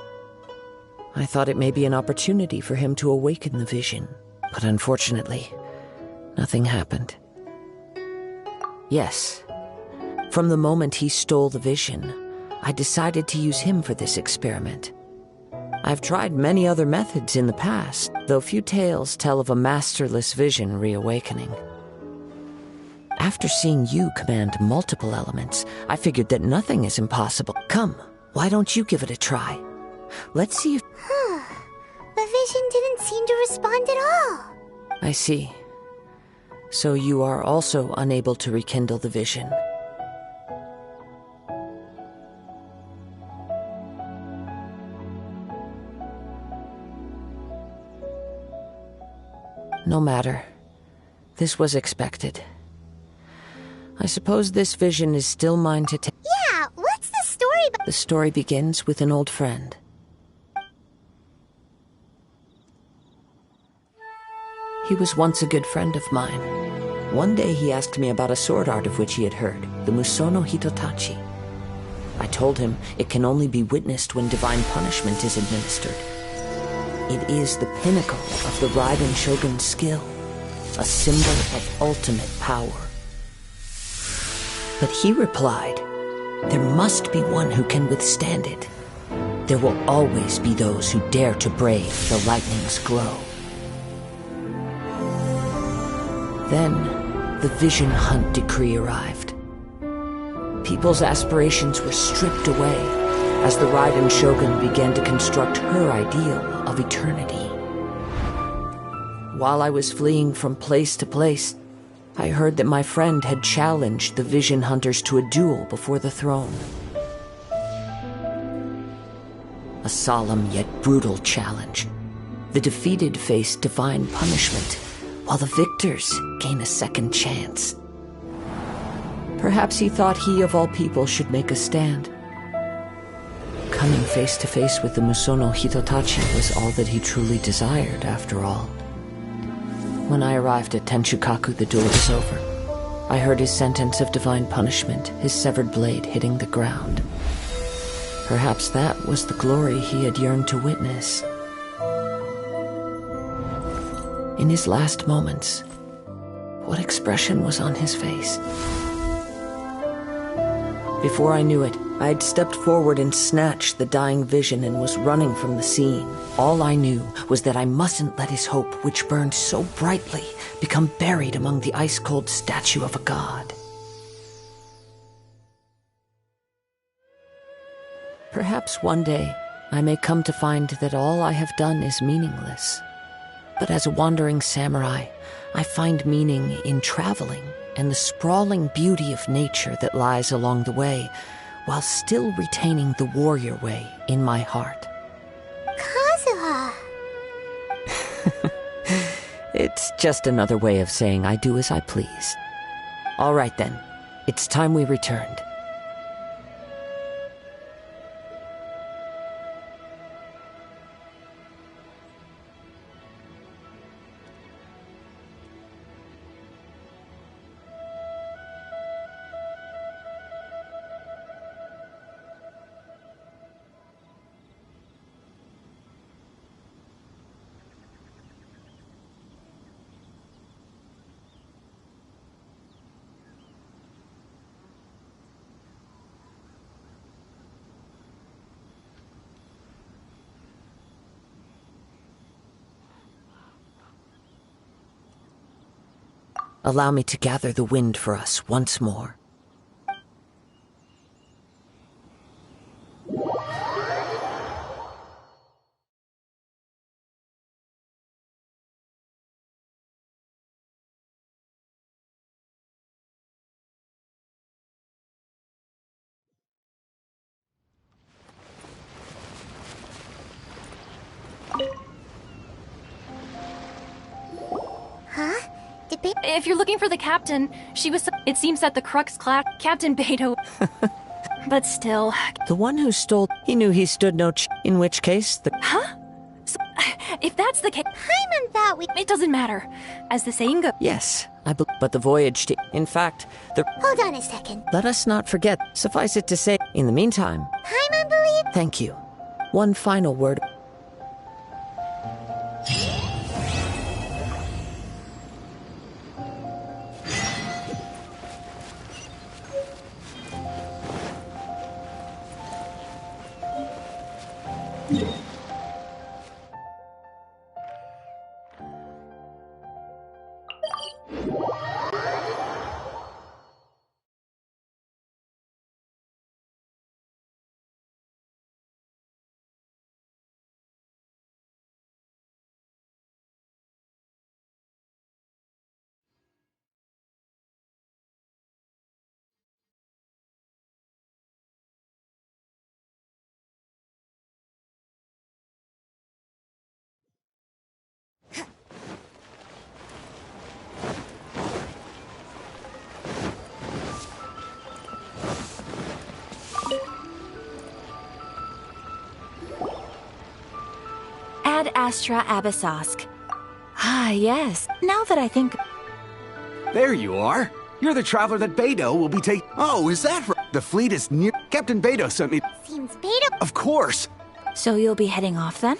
I thought it may be an opportunity for him to awaken the vision, but unfortunately, nothing happened. Yes, from the moment he stole the vision, I decided to use him for this experiment. I've tried many other methods in the past, though few tales tell of a masterless vision reawakening. After seeing you command multiple elements, I figured that nothing is impossible. Come, why don't you give it a try? Let's see if... The vision didn't seem to respond at all. I see. So you are also unable to rekindle the vision. No matter. This was expected. I suppose this vision is still mine to take. Yeah, what's the story? The story begins with an old friend. He was once a good friend of mine. One day he asked me about a sword art of which he had heard, the Musono Hitotachi. I told him it can only be witnessed when divine punishment is administered. It is the pinnacle of the Raiden Shogun's skill, a symbol of ultimate power. But he replied, there must be one who can withstand it. There will always be those who dare to brave the lightning's glow. Then, the Vision Hunt decree arrived. People's aspirations were stripped away as the Raiden Shogun began to construct her ideal of eternity. While I was fleeing from place to place, I heard that my friend had challenged the Vision Hunters to a duel before the throne. A solemn yet brutal challenge. The defeated face divine punishment, while the victors gain a second chance. Perhaps he thought he of all people should make a stand. Coming face to face with the Musono Hitotachi was all that he truly desired, after all. When I arrived at Tenshukaku, the duel was over. I heard his sentence of divine punishment, his severed blade hitting the ground. Perhaps that was the glory he had yearned to witness. In his last moments, what expression was on his face? Before I knew it, I had stepped forward and snatched the dying vision and was running from the scene. All I knew was that I mustn't let his hope, which burned so brightly, become buried among the ice-cold statue of a god. Perhaps one day I may come to find that all I have done is meaningless. But as a wandering samurai, I find meaning in traveling and the sprawling beauty of nature that lies along the way, while still retaining the warrior way in my heart. Kazuha! It's just another way of saying I do as I please. All right then, it's time we returned. Allow me to gather the wind for us once more. Huh? If you're looking for the captain, she was... It seems that the Crux class... Captain Beto... But still... The one who stole... He knew he stood no in which case the... Huh? So, if that's the case... Paimon thought we... It doesn't matter. As the saying goes... Yes, but the voyage to... In fact, the... Hold on a second. Let us not forget. Suffice it to say, in the meantime... Paimon believed... Thank you. One final word... Ad Astra Abyssosk. Ah, yes. Now that I think... There you are. You're the traveler that Beto will be taking. Oh, is that right? The fleet is near. Captain Beto sent me. Seems Beto. Of course. So you'll be heading off then?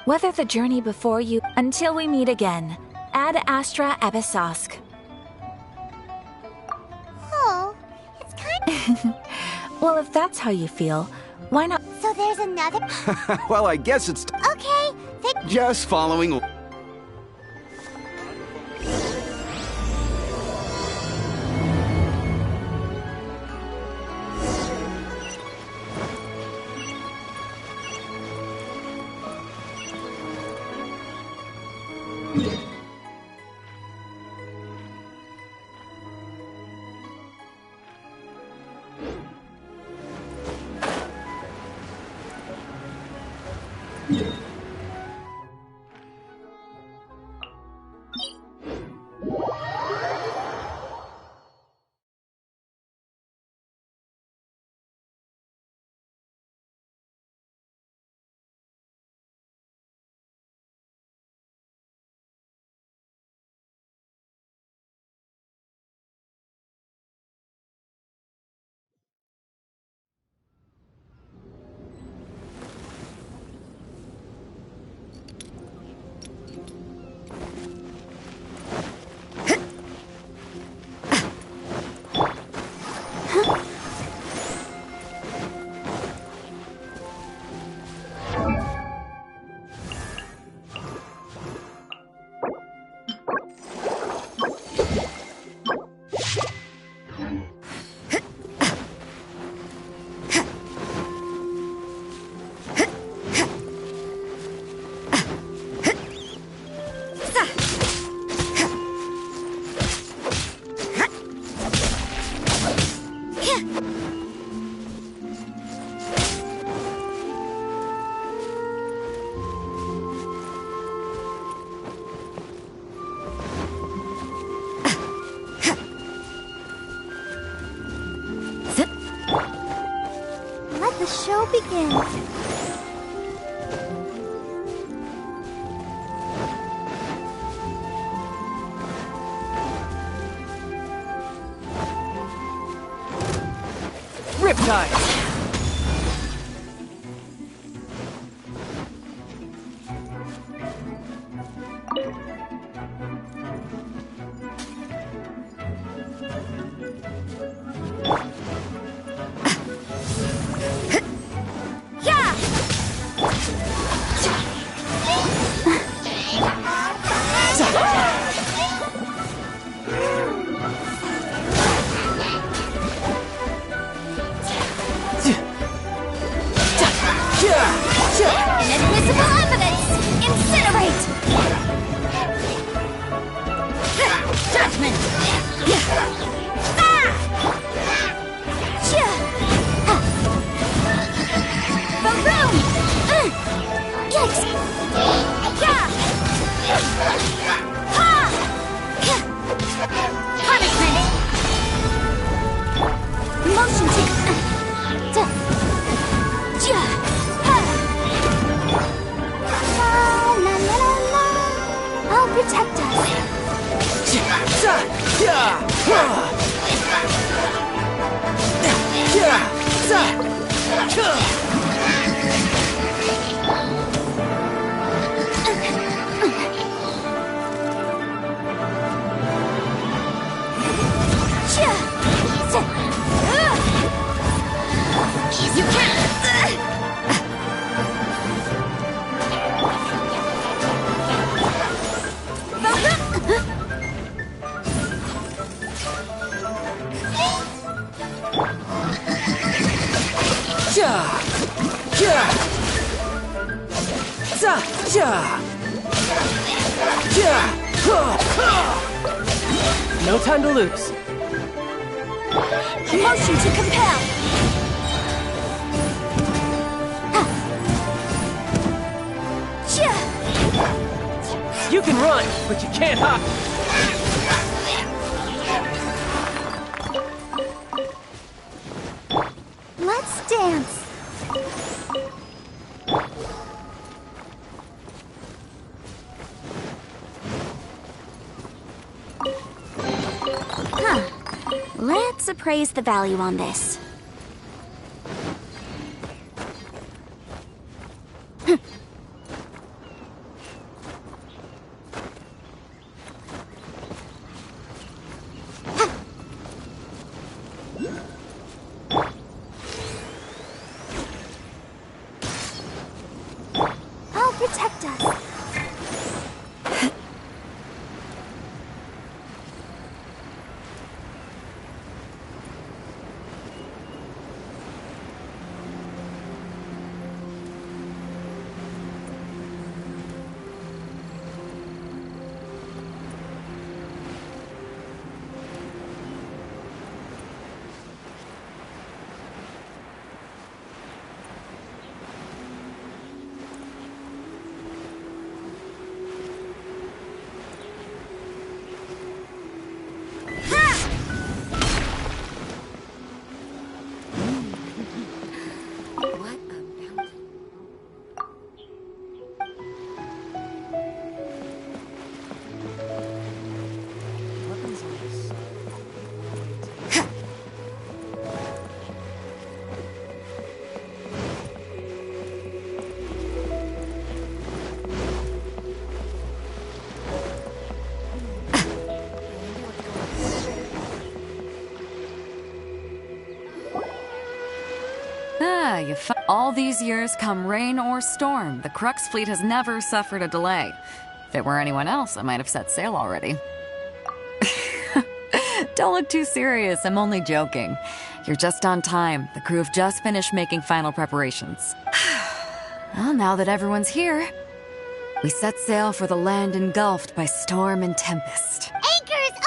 Weather the journey before you until we meet again. Ad Astra Abyssosk. Oh, it's kind Well, if that's how you feel, why not? So there's another. Well, I guess it's Okay, just following. Let the show begin. Riptide! Inadmissible evidence! Incinerate! Judgment! The room! Yikes! Punishment! Motion I'll protect You can't! No time to lose. Motion to compel! You can run, but you can't hop. Let's dance! let's appraise the value on this. I'll protect us. All these years, come rain or storm, the Crux fleet has never suffered a delay. If it were anyone else, I might have set sail already. Don't look too serious, I'm only joking. You're just on time. The crew have just finished making final preparations. Well, now that everyone's here, we set sail for the land engulfed by storm and tempest. Anchors away!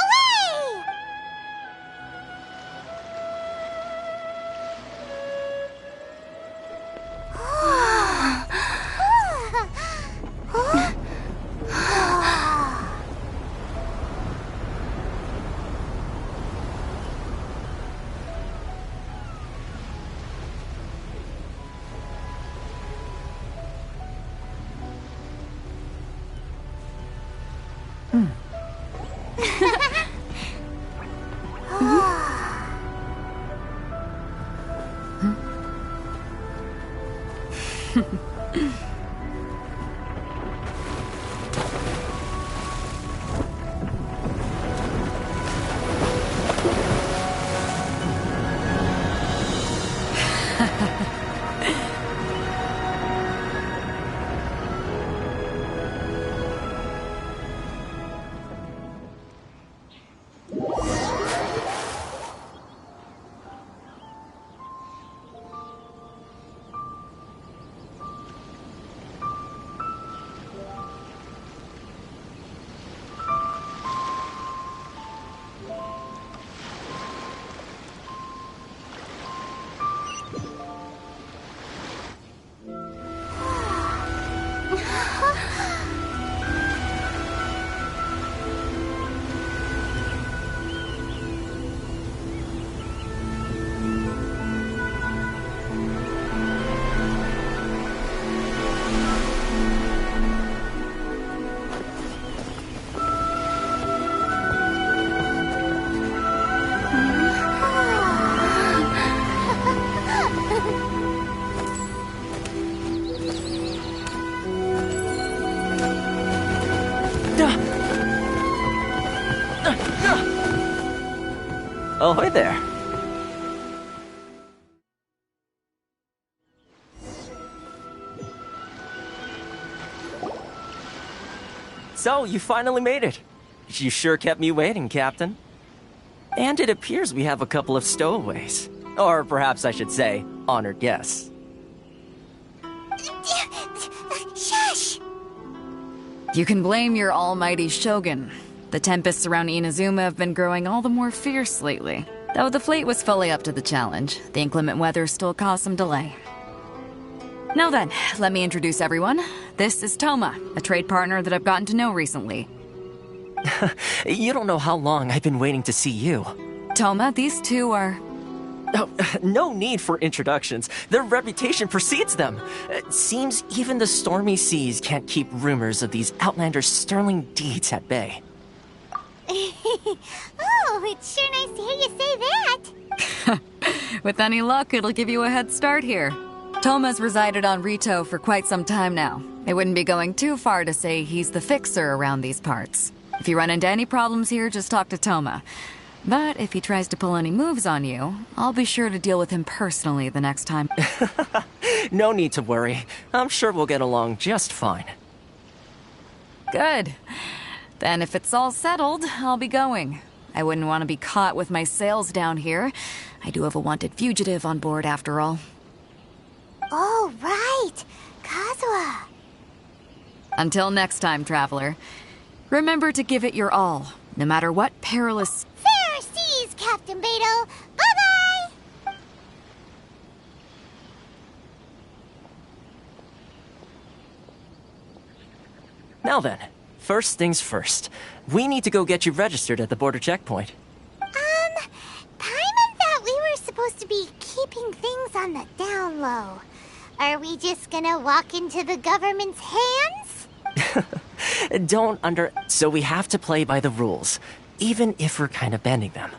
Ahoy there. So, you finally made it. You sure kept me waiting, Captain. And it appears we have a couple of stowaways. Or perhaps I should say, honored guests. Shush! You can blame your almighty Shogun. The tempests around Inazuma have been growing all the more fierce lately. Though the fleet was fully up to the challenge, the inclement weather still caused some delay. Now then, let me introduce everyone. This is Toma, a trade partner that I've gotten to know recently. You don't know how long I've been waiting to see you. Toma, these two are... Oh, no need for introductions. Their reputation precedes them. It seems even the stormy seas can't keep rumors of these outlanders' sterling deeds at bay. Oh, Oh, it's sure nice to hear you say that. With any luck, it'll give you a head start here. Toma's resided on Rito for quite some time now. It wouldn't be going too far to say he's the fixer around these parts. If you run into any problems here, just talk to Toma. But if he tries to pull any moves on you, I'll be sure to deal with him personally the next time. No need to worry. I'm sure we'll get along just fine. Good. Then if it's all settled, I'll be going. I wouldn't want to be caught with my sails down here. I do have a wanted fugitive on board after all. Oh, right. Kazuha. Until next time, traveler. Remember to give it your all, no matter what perilous... Fair seas, Captain Beto. Bye-bye! Now then, first things first. We need to go get you registered at the border checkpoint. Paimon thought we were supposed to be keeping things on the down low. Are we just gonna walk into the government's hands? So we have to play by the rules, even if we're kind of bending them.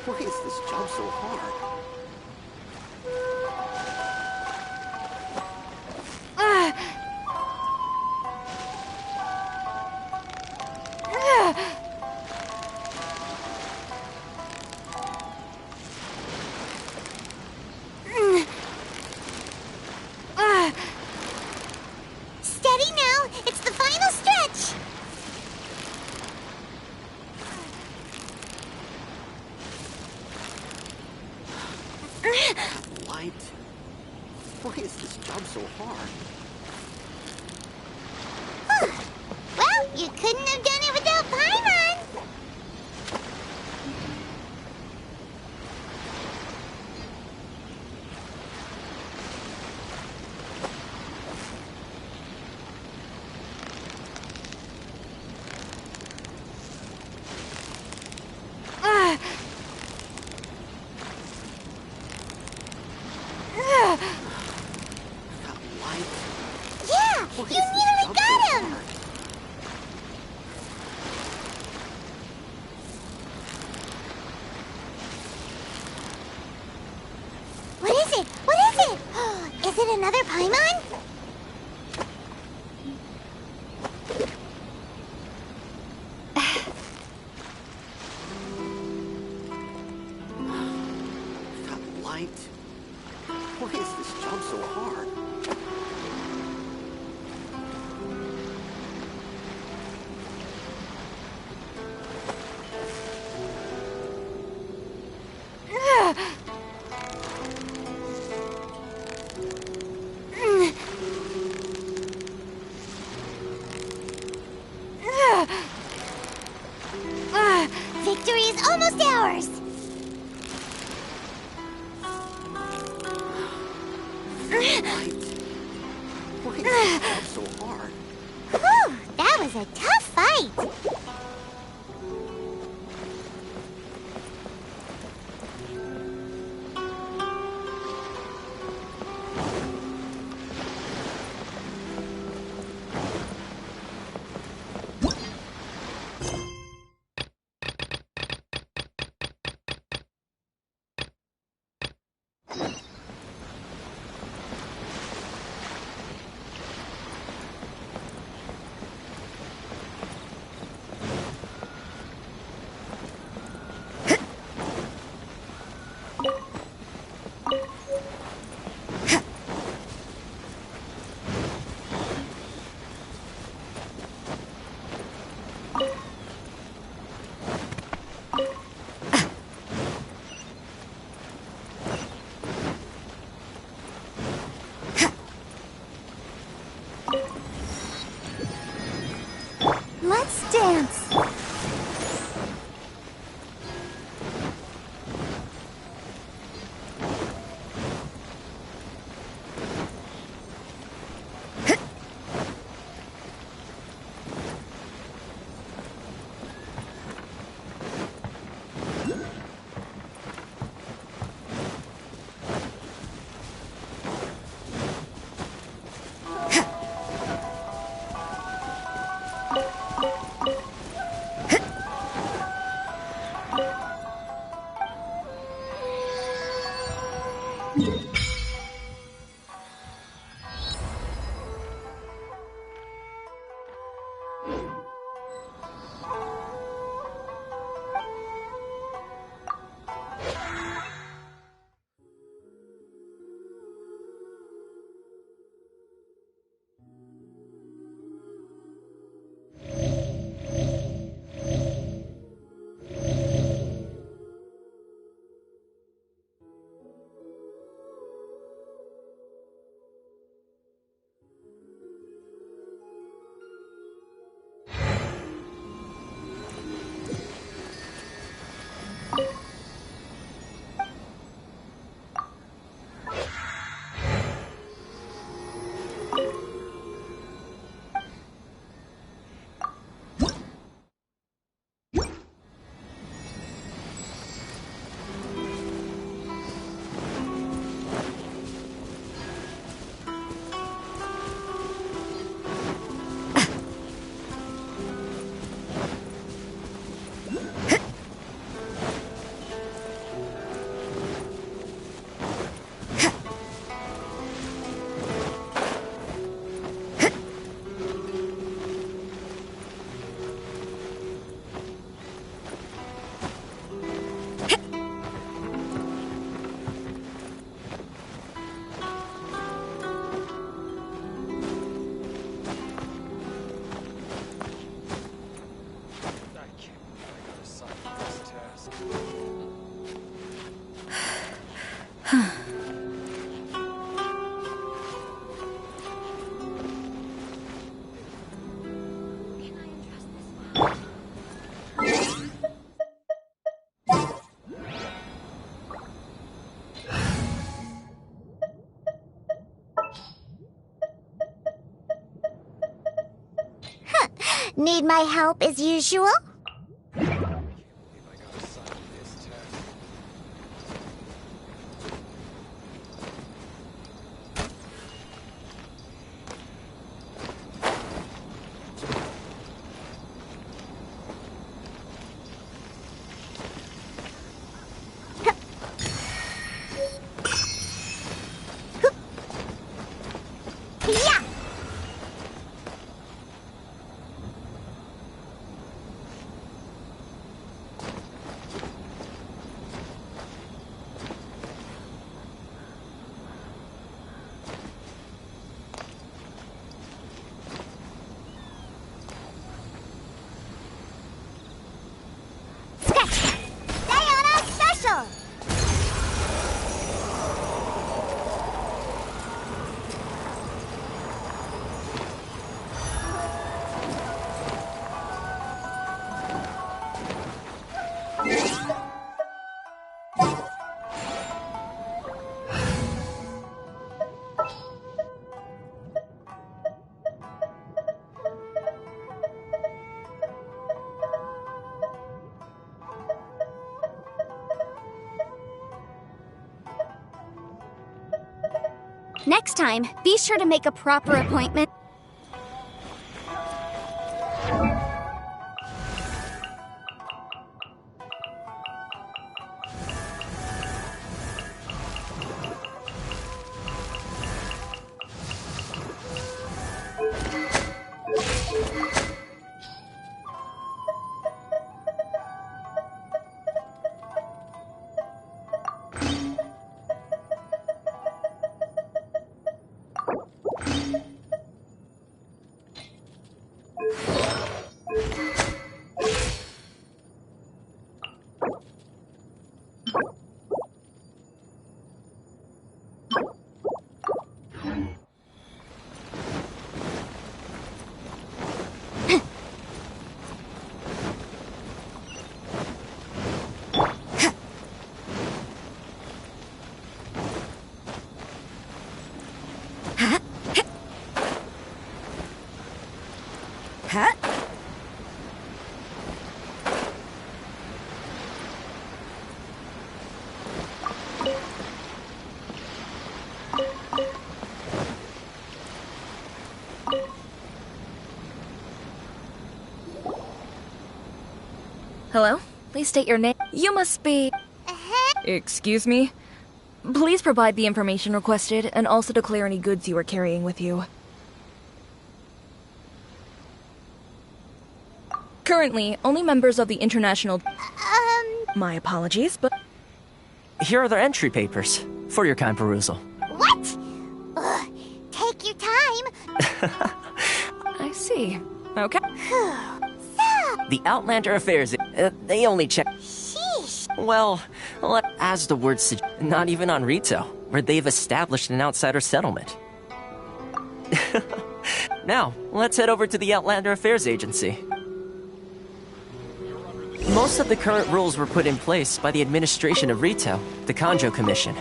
Why is this job so hard? Steady now. It's the final stretch. Light. Why is this job so hard? Well, you couldn't have done it without Paimon. Yeah, you nearly got him. What is it? What is it? Is it another Paimon? Light. Why is this job so hard? Victory is almost ours. Why is this job so hard? Whew, that was a tough fight. Need my help as usual? Next time, be sure to make a proper appointment. Hello? Please state your name. You must be... Excuse me? Please provide the information requested, and also declare any goods you are carrying with you. Currently, only members of the International... My apologies, but... Here are their entry papers, for your kind perusal. What? Ugh, take your time. I see. Okay. The Outlander Affairs... they only check... Sheesh. Well, as the word suggests, not even on Rito, where they've established an outsider settlement. Now, let's head over to the Outlander Affairs Agency. Most of the current rules were put in place by the administration of Rito, the Kanjo Commission.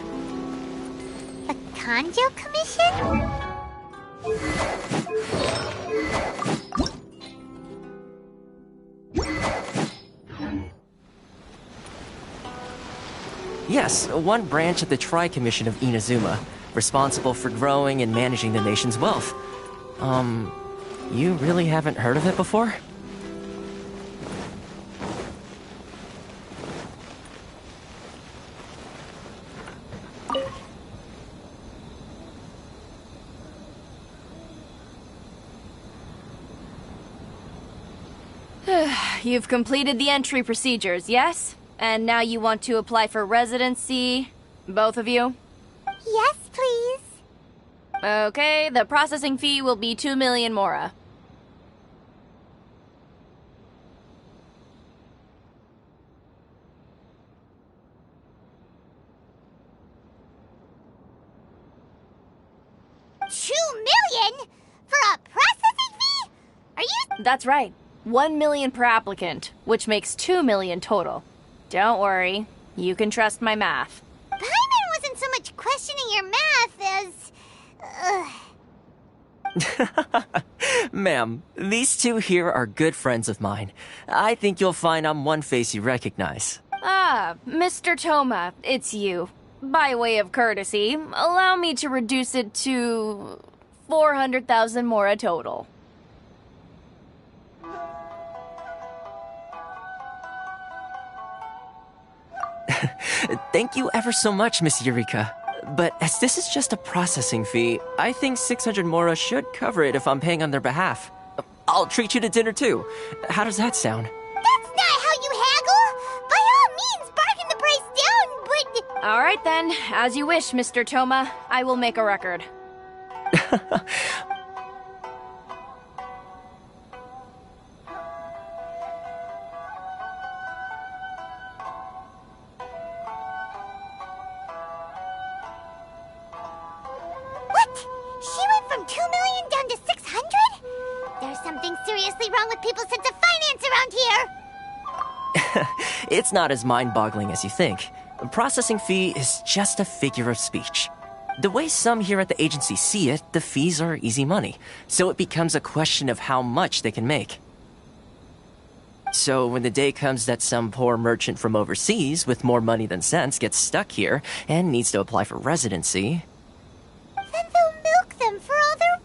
The Kanjo Commission? Yes, one branch of the Tri-Commission of Inazuma, responsible for growing and managing the nation's wealth. You really haven't heard of it before? You've completed the entry procedures, yes? And now you want to apply for residency? Both of you? Yes, please. Okay, the processing fee will be 2 million mora. $2 million? For a processing fee? Are you... That's right. 1 million per applicant, which makes 2 million total. Don't worry, you can trust my math. Paimon wasn't so much questioning your math as... Ma'am, these two here are good friends of mine. I think you'll find I'm one face you recognize. Ah, Mr. Toma, it's you. By way of courtesy, allow me to reduce it to 400,000 mora total. Thank you ever so much, Miss Eureka. But as this is just a processing fee, I think 600 mora should cover it if I'm paying on their behalf. I'll treat you to dinner too. How does that sound? That's not how you haggle! By all means, bargain the price down, but... Alright then, as you wish, Mr. Toma. I will make a record. Seriously wrong with people's sense of finance around here? It's not as mind-boggling as you think. A processing fee is just a figure of speech. The way some here at the agency see it, the fees are easy money, so it becomes a question of how much they can make. So when the day comes that some poor merchant from overseas with more money than sense gets stuck here and needs to apply for residency... Then they'll milk them for all they're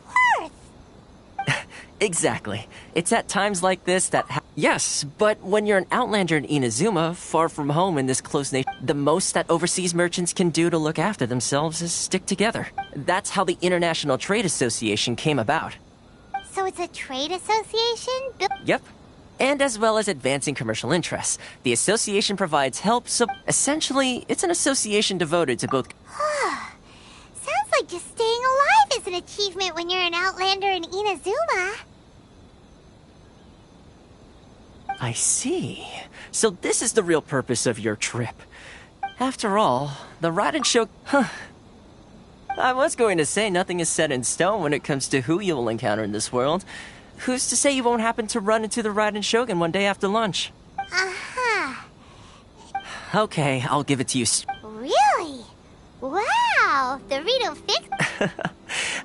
worth. Exactly. It's at times like this that yes, but when you're an outlander in Inazuma, far from home in this close nation, the most that overseas merchants can do to look after themselves is stick together. That's how the International Trade Association came about. So it's a trade association? Yep. And as well as advancing commercial interests. The association provides help, so essentially, it's an association devoted to both... Sounds like just staying alive is an achievement when you're an outlander in Inazuma. I see. So this is the real purpose of your trip. After all, the Raiden Show... I was going to say nothing is set in stone when it comes to who you will encounter in this world. Who's to say you won't happen to run into the Raiden Shogun one day after lunch? Uh-huh. Okay, I'll give it to you. Really? Wow, the Rito fix...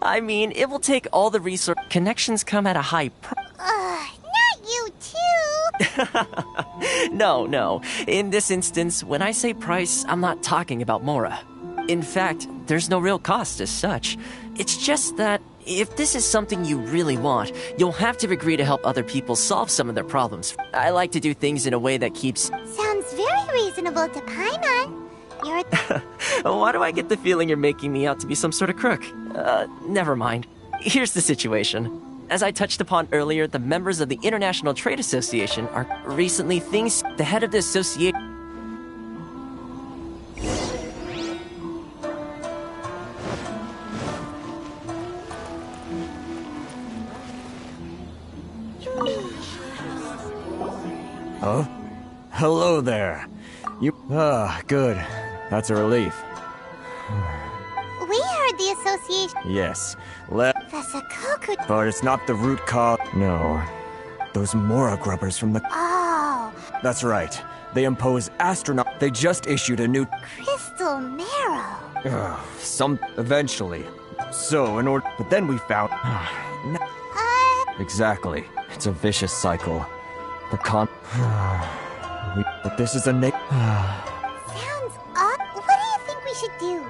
I mean, it will take all the resource... Connections come at a high price. Not you too! No. In this instance, when I say price, I'm not talking about Mora. In fact, there's no real cost as such. It's just that if this is something you really want, you'll have to agree to help other people solve some of their problems. I like to do things in a way that keeps... Sounds very reasonable to Paimon. You're... Why do I get the feeling you're making me out to be some sort of crook? Never mind. Here's the situation. As I touched upon earlier, the members of the International Trade Association are recently things. The head of the association. Huh? Hello there. Good. That's a relief. We heard the association. Yes. The Sakoku. But it's not the root cause. No. Those Mora grubbers from the. Oh. That's right. They impose astronaut. They just issued a new. Crystal marrow. Eventually. So, in order. But then we found. Exactly. It's a vicious cycle. But this is a Sounds odd. What do you think we should do?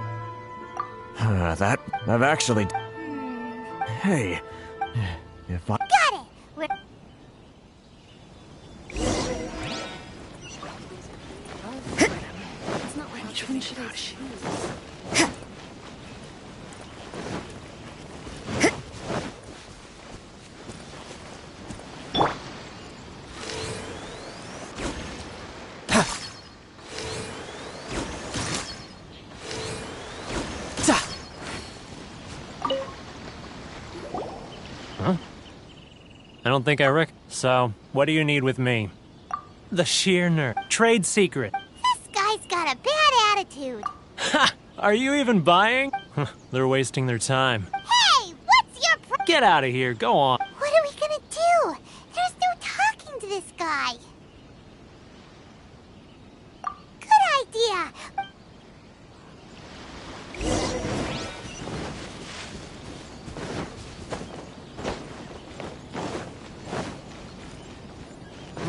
I've actually. Hey. If I. Got it! It's not like which one should I choose? I don't think I So, what do you need with me? The sheer nerve. Trade secret. This guy's got a bad attitude. Ha! Are you even buying? They're wasting their time. Hey, what's your Get out of here. Go on. What are we gonna do? There's no talking to this guy. Good idea.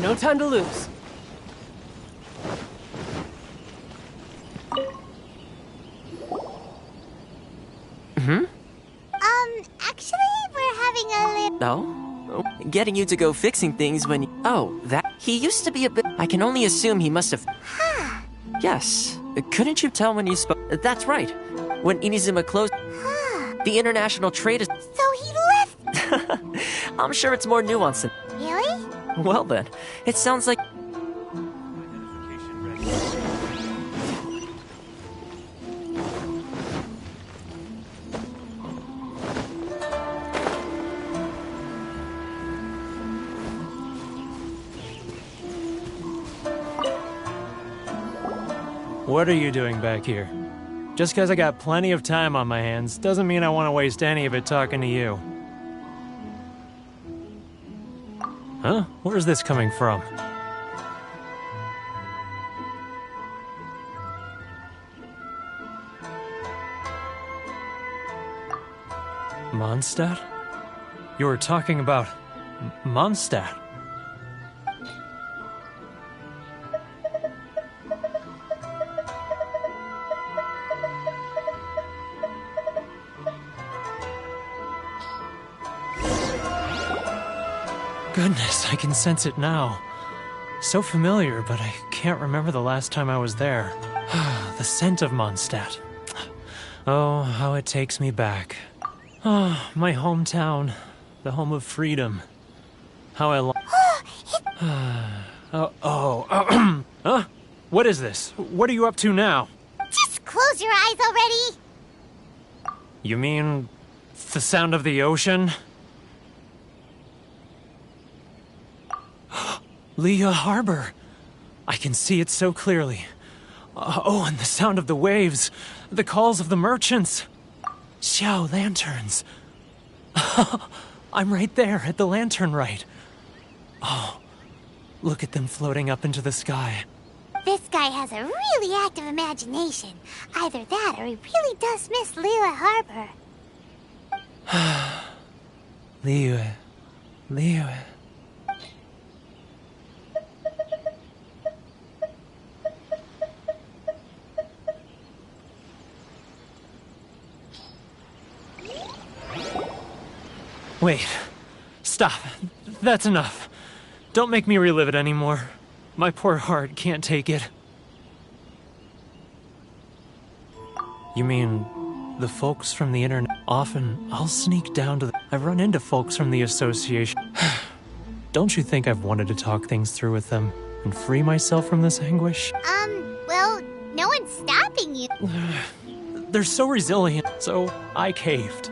No time to lose. Actually, we're having a little... No? Getting you to go fixing things when. Oh, that. He used to be a bit. I can only assume he must have. Huh. Yes. Couldn't you tell when you spoke? That's right. When Inizuma closed. The International Trade. So he left. I'm sure it's more nuanced than. Really? Well then, it sounds like. What are you doing back here? Just because I got plenty of time on my hands doesn't mean I want to waste any of it talking to you. Huh? Where's this coming from? Mondstadt? You were talking about Mondstadt. Goodness, I can sense it now. So familiar, but I can't remember the last time I was there. The scent of Mondstadt. Oh, how it takes me back. Oh, my hometown. The home of freedom. How I Huh? What is this? What are you up to now? Just close your eyes already. You mean the sound of the ocean? Leah Harbor. I can see it so clearly. And the sound of the waves. The calls of the merchants. Xiao lanterns. I'm right there at the lantern right. Oh, look at them floating up into the sky. This guy has a really active imagination. Either that or he really does miss Liyue Harbor. Liyue. Wait. Stop. That's enough. Don't make me relive it anymore. My poor heart can't take it. You mean the folks from the internet? Often, I'll sneak down to the... I've run into folks from the association. Don't you think I've wanted to talk things through with them and free myself from this anguish? Well, no one's stopping you. They're so resilient, so I caved.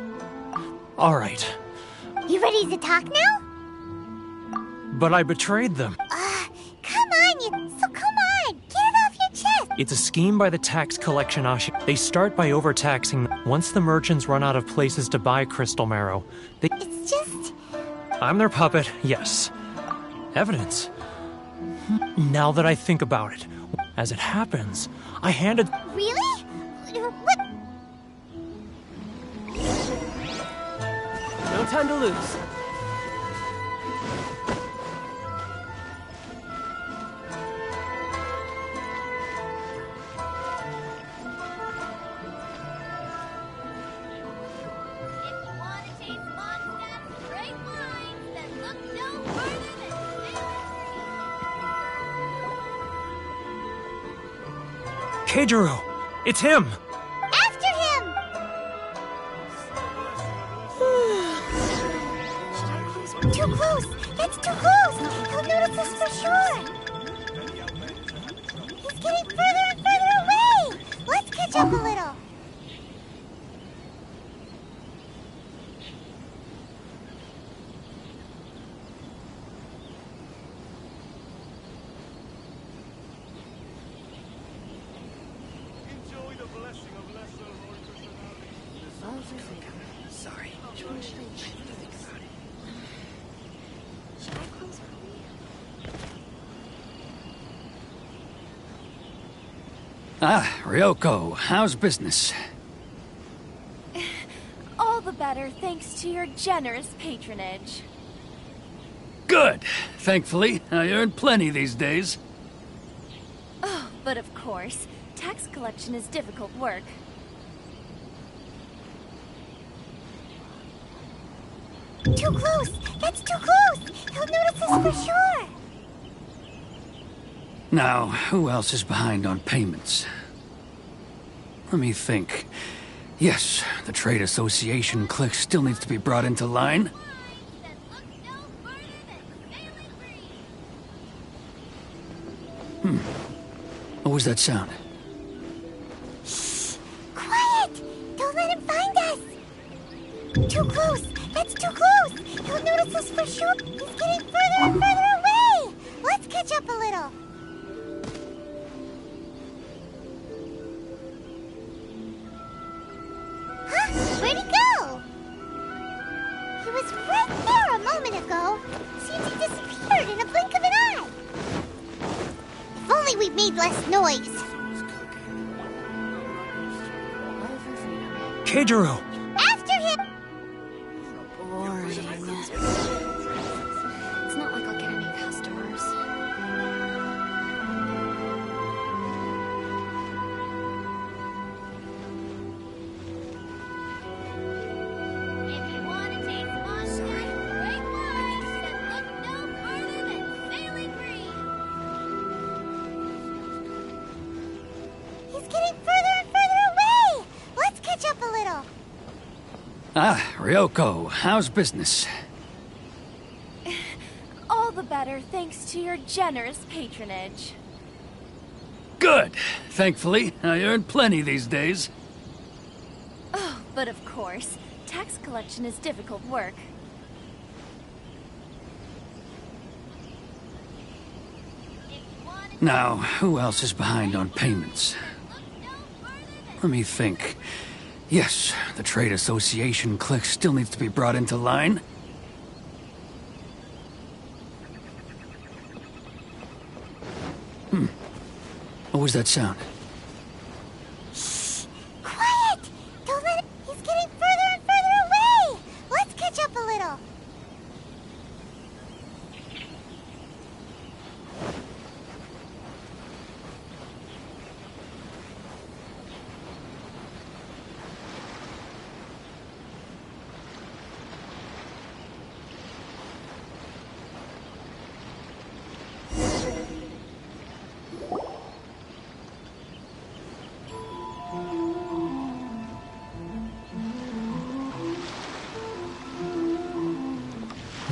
All right. You ready to talk now? But I betrayed them. Come on, get it off your chest. It's a scheme by the tax collection Ashi. They start by overtaxing. Once the merchants run out of places to buy crystal marrow, they... It's just... I'm their puppet, yes. Evidence. Now that I think about it, as it happens, I handed... Really? What? No time to lose. Keijiro! It's him! After him! Too close! That's too close! He'll notice us for sure! He's getting further and further away! Let's catch up a little! Sorry. Ryoko, how's business? All the better thanks to your generous patronage. Good! Thankfully, I earn plenty these days. Oh, but of course, tax collection is difficult work. Too close! That's too close! He'll notice us for sure! Now, who else is behind on payments? Let me think. Yes, the Trade Association clique still needs to be brought into line. What was that sound? Shh! Quiet! Don't let him find us! Too close! That's too close! He'll notice us for sure! He's getting further and further away! Let's catch up a little! Huh? Where'd he go? He was right there a moment ago. Seems he disappeared in a blink of an eye. If only we made less noise. Keijiro! After him! Boring. It's not like I'll get any customers. He's getting further and further away! Let's catch up a little. Ryoko, how's business? All the better thanks to your generous patronage. Good! Thankfully, I earn plenty these days. Oh, but of course, tax collection is difficult work. Now, who else is behind on payments? Let me think. Yes, the Trade Association clique still needs to be brought into line. What was that sound? Shh! Quiet! Don't let him... He's getting further and further away! Let's catch up a little.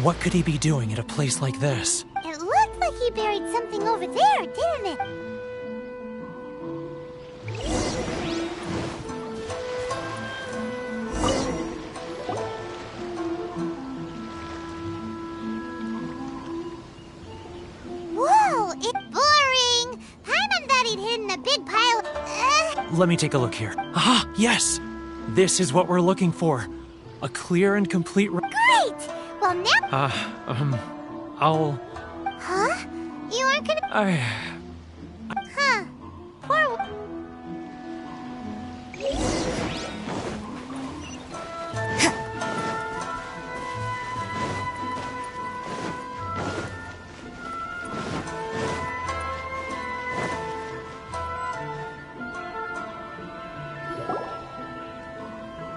What could he be doing at a place like this? It looked like he buried something over there, didn't it? Whoa, it's boring! Paimon thought he'd hidden a big pile of... Let me take a look here. Ah, yes! This is what we're looking for. A clear and complete... Great! Well, now... I'll... Huh? You aren't gonna... Huh. Poor...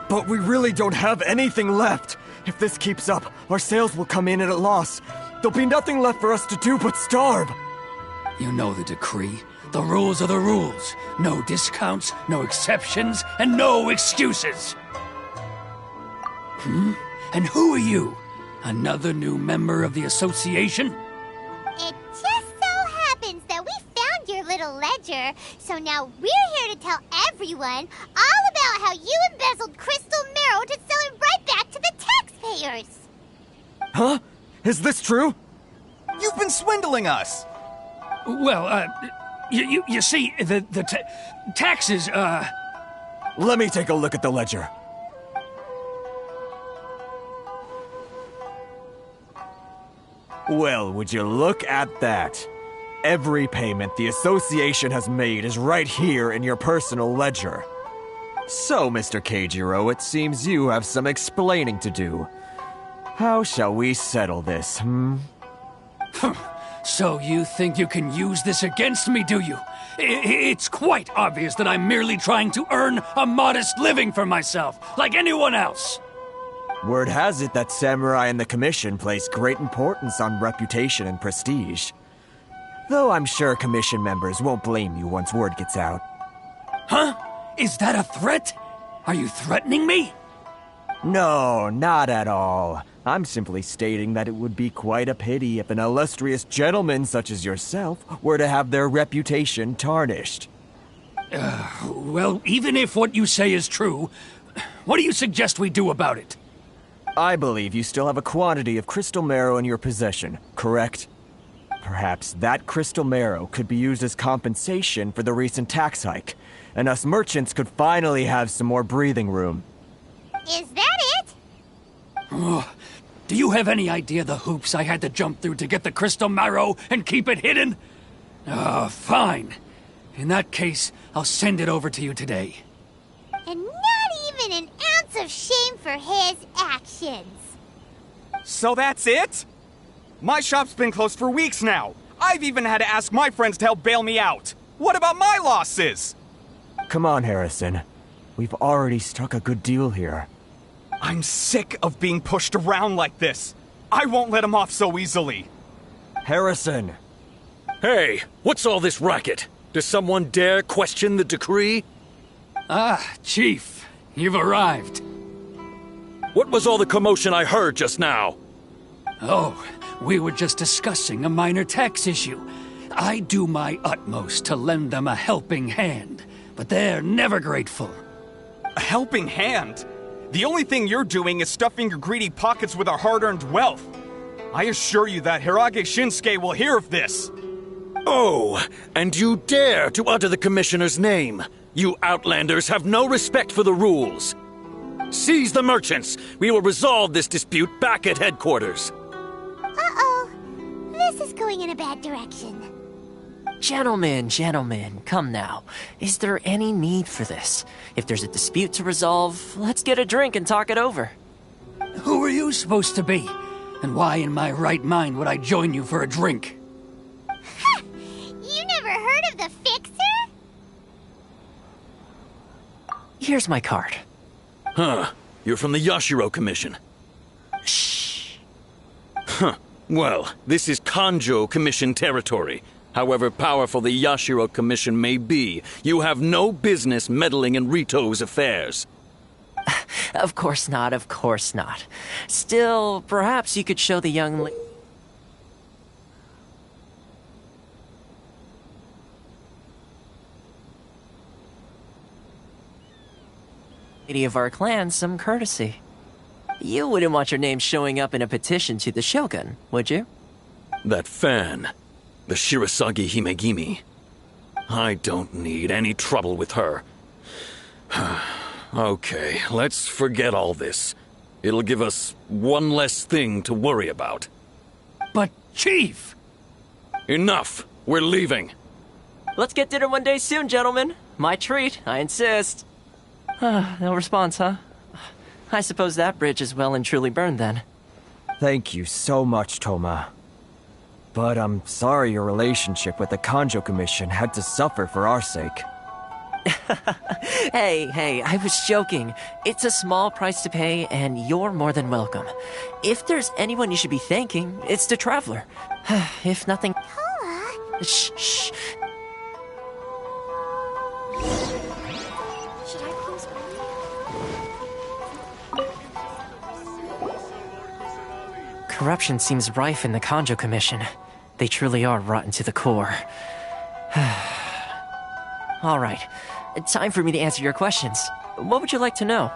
But we really don't have anything left. If this keeps up, our sales will come in at a loss. There'll be nothing left for us to do but starve. You know the decree. The rules are the rules. No discounts, no exceptions, and no excuses. And who are you? Another new member of the association? It just so happens that we found your little ledger, so now we're here to tell everyone all about how you embezzled crystal marrow to sell it right back to the taxpayers. Huh? Is this true? You've been swindling us! Well, you see, the taxes, Let me take a look at the ledger. Well, would you look at that? Every payment the association has made is right here in your personal ledger. So, Mr. Keijiro, it seems you have some explaining to do. How shall we settle this, So you think you can use this against me, do you? It's quite obvious that I'm merely trying to earn a modest living for myself, like anyone else. Word has it that Samurai and the Commission place great importance on reputation and prestige. Though I'm sure Commission members won't blame you once word gets out. Huh? Is that a threat? Are you threatening me? No, not at all. I'm simply stating that it would be quite a pity if an illustrious gentleman such as yourself were to have their reputation tarnished. Well, even if what you say is true, what do you suggest we do about it? I believe you still have a quantity of crystal marrow in your possession, correct? Perhaps that crystal marrow could be used as compensation for the recent tax hike, and us merchants could finally have some more breathing room. Is that it? Oh, do you have any idea the hoops I had to jump through to get the crystal marrow and keep it hidden? Fine. In that case, I'll send it over to you today. And not even an ounce of shame for his actions. So that's it? My shop's been closed for weeks now. I've even had to ask my friends to help bail me out. What about my losses? Come on, Harrison. We've already struck a good deal here. I'm sick of being pushed around like this. I won't let him off so easily. Harrison! Hey, what's all this racket? Does someone dare question the decree? Ah, Chief, you've arrived. What was all the commotion I heard just now? Oh, we were just discussing a minor tax issue. I do my utmost to lend them a helping hand, but they're never grateful. A helping hand? The only thing you're doing is stuffing your greedy pockets with our hard-earned wealth. I assure you that Hirage Shinsuke will hear of this. Oh, and you dare to utter the Commissioner's name. You Outlanders have no respect for the rules. Seize the merchants. We will resolve this dispute back at headquarters. Uh-oh. This is going in a bad direction. Gentlemen, come now. Is there any need for this? If there's a dispute to resolve, let's get a drink and talk it over. Who are you supposed to be? And why in my right mind would I join you for a drink? You never heard of the Fixer? Here's my card. Huh. You're from the Yashiro Commission. Shh. Huh. Well, this is Kanjo Commission territory. However powerful the Yashiro Commission may be, you have no business meddling in Rito's affairs. Of course not, of course not. Still, perhaps you could show the young lady of our clan some courtesy. You wouldn't want your name showing up in a petition to the Shogun, would you? That fan, the Shirasagi Himegimi. I don't need any trouble with her. Okay, let's forget all this. It'll give us one less thing to worry about. But, Chief! Enough! We're leaving. Let's get dinner one day soon, gentlemen. My treat, I insist. No response, huh? I suppose that bridge is well and truly burned then. Thank you so much, Toma. But I'm sorry your relationship with the Kanjo Commission had to suffer for our sake. Hey, I was joking. It's a small price to pay, and you're more than welcome. If there's anyone you should be thanking, it's the Traveler. If nothing... Toma? Shh. Corruption seems rife in the Kanjo Commission. They truly are rotten to the core. All right, time for me to answer your questions. What would you like to know?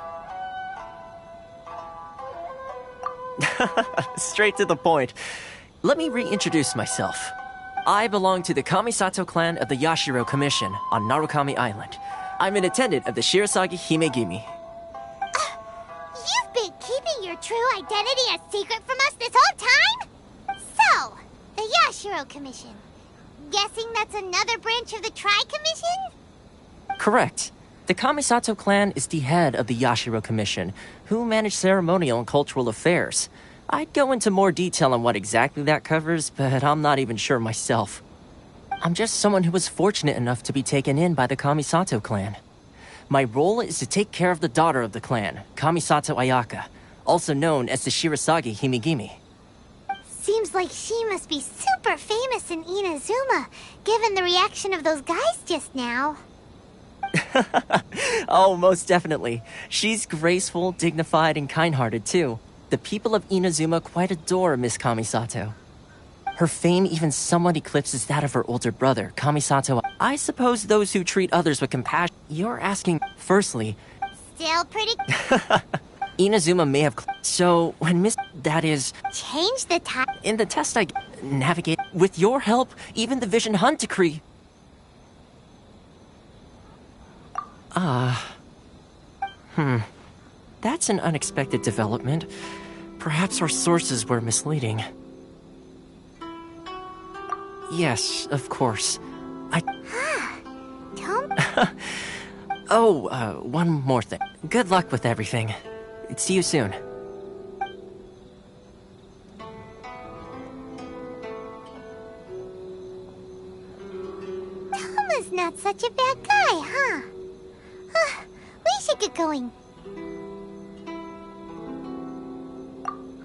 Straight to the point. Let me reintroduce myself. I belong to the Kamisato clan of the Yashiro Commission on Narukami Island. I'm an attendant of the Shirasagi Himegimi. You've been keeping your true identity a secret from us this whole time? So, the Yashiro Commission. Guessing that's another branch of the Tri-Commission? Correct. The Kamisato clan is the head of the Yashiro Commission, who manage ceremonial and cultural affairs. I'd go into more detail on what exactly that covers, but I'm not even sure myself. I'm just someone who was fortunate enough to be taken in by the Kamisato clan. My role is to take care of the daughter of the clan, Kamisato Ayaka, also known as the Shirasagi Himegimi. Seems like she must be super famous in Inazuma, given the reaction of those guys just now. Oh, most definitely. She's graceful, dignified, and kind-hearted, too. The people of Inazuma quite adore Miss Kamisato. Her fame even somewhat eclipses that of her older brother, Kamisato. I suppose those who treat others with compassion... You're asking, firstly... Still pretty... Inazuma may have... So, when Miss... That is... Change the time... In the test I... Navigate... With your help, even the Vision Hunt Decree... That's an unexpected development. Perhaps our sources were misleading. Yes, of course. Tom? One more thing. Good luck with everything. See you soon. Toma's not such a bad guy, huh? We should get going.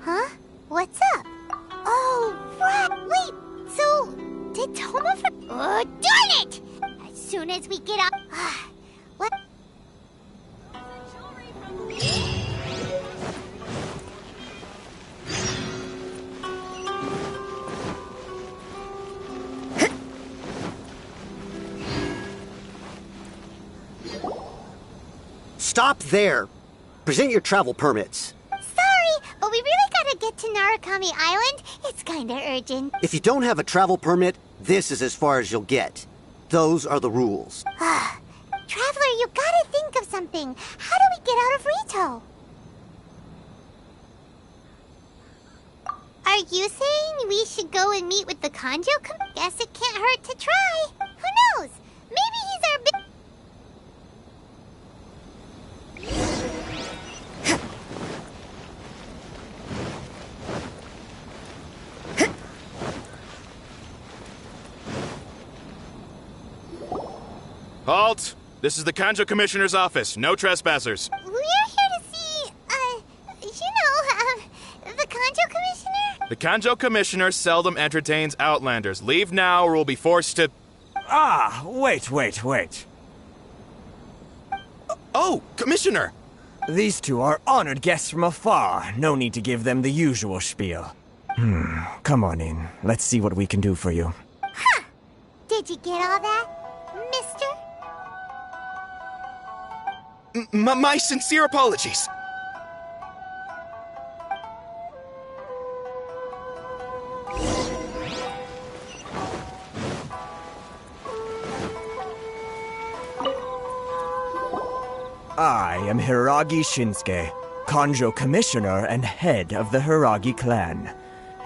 Huh? What's up? Oh, right. Wait, so did Toma Oh, darn it! As soon as we get out... what? Stop there! Present your travel permits. Sorry, but we really gotta get to Narukami Island. It's kinda urgent. If you don't have a travel permit, this is as far as you'll get. Those are the rules. Traveler, you gotta think of something. How do we get out of Rito? Are you saying we should go and meet with the Kanjo? Guess it can't hurt to try. Who knows? Maybe he's our big... Halt! This is the Kanjo Commissioner's office. No trespassers. We're here to see, the Kanjo Commissioner? The Kanjo Commissioner seldom entertains Outlanders. Leave now or we'll be forced to... Wait. Oh, Commissioner! These two are honored guests from afar. No need to give them the usual spiel. Come on in. Let's see what we can do for you. Huh! Did you get all that, mister? My sincere apologies. I am Hiragi Shinsuke, Kanjo Commissioner and head of the Hiragi clan.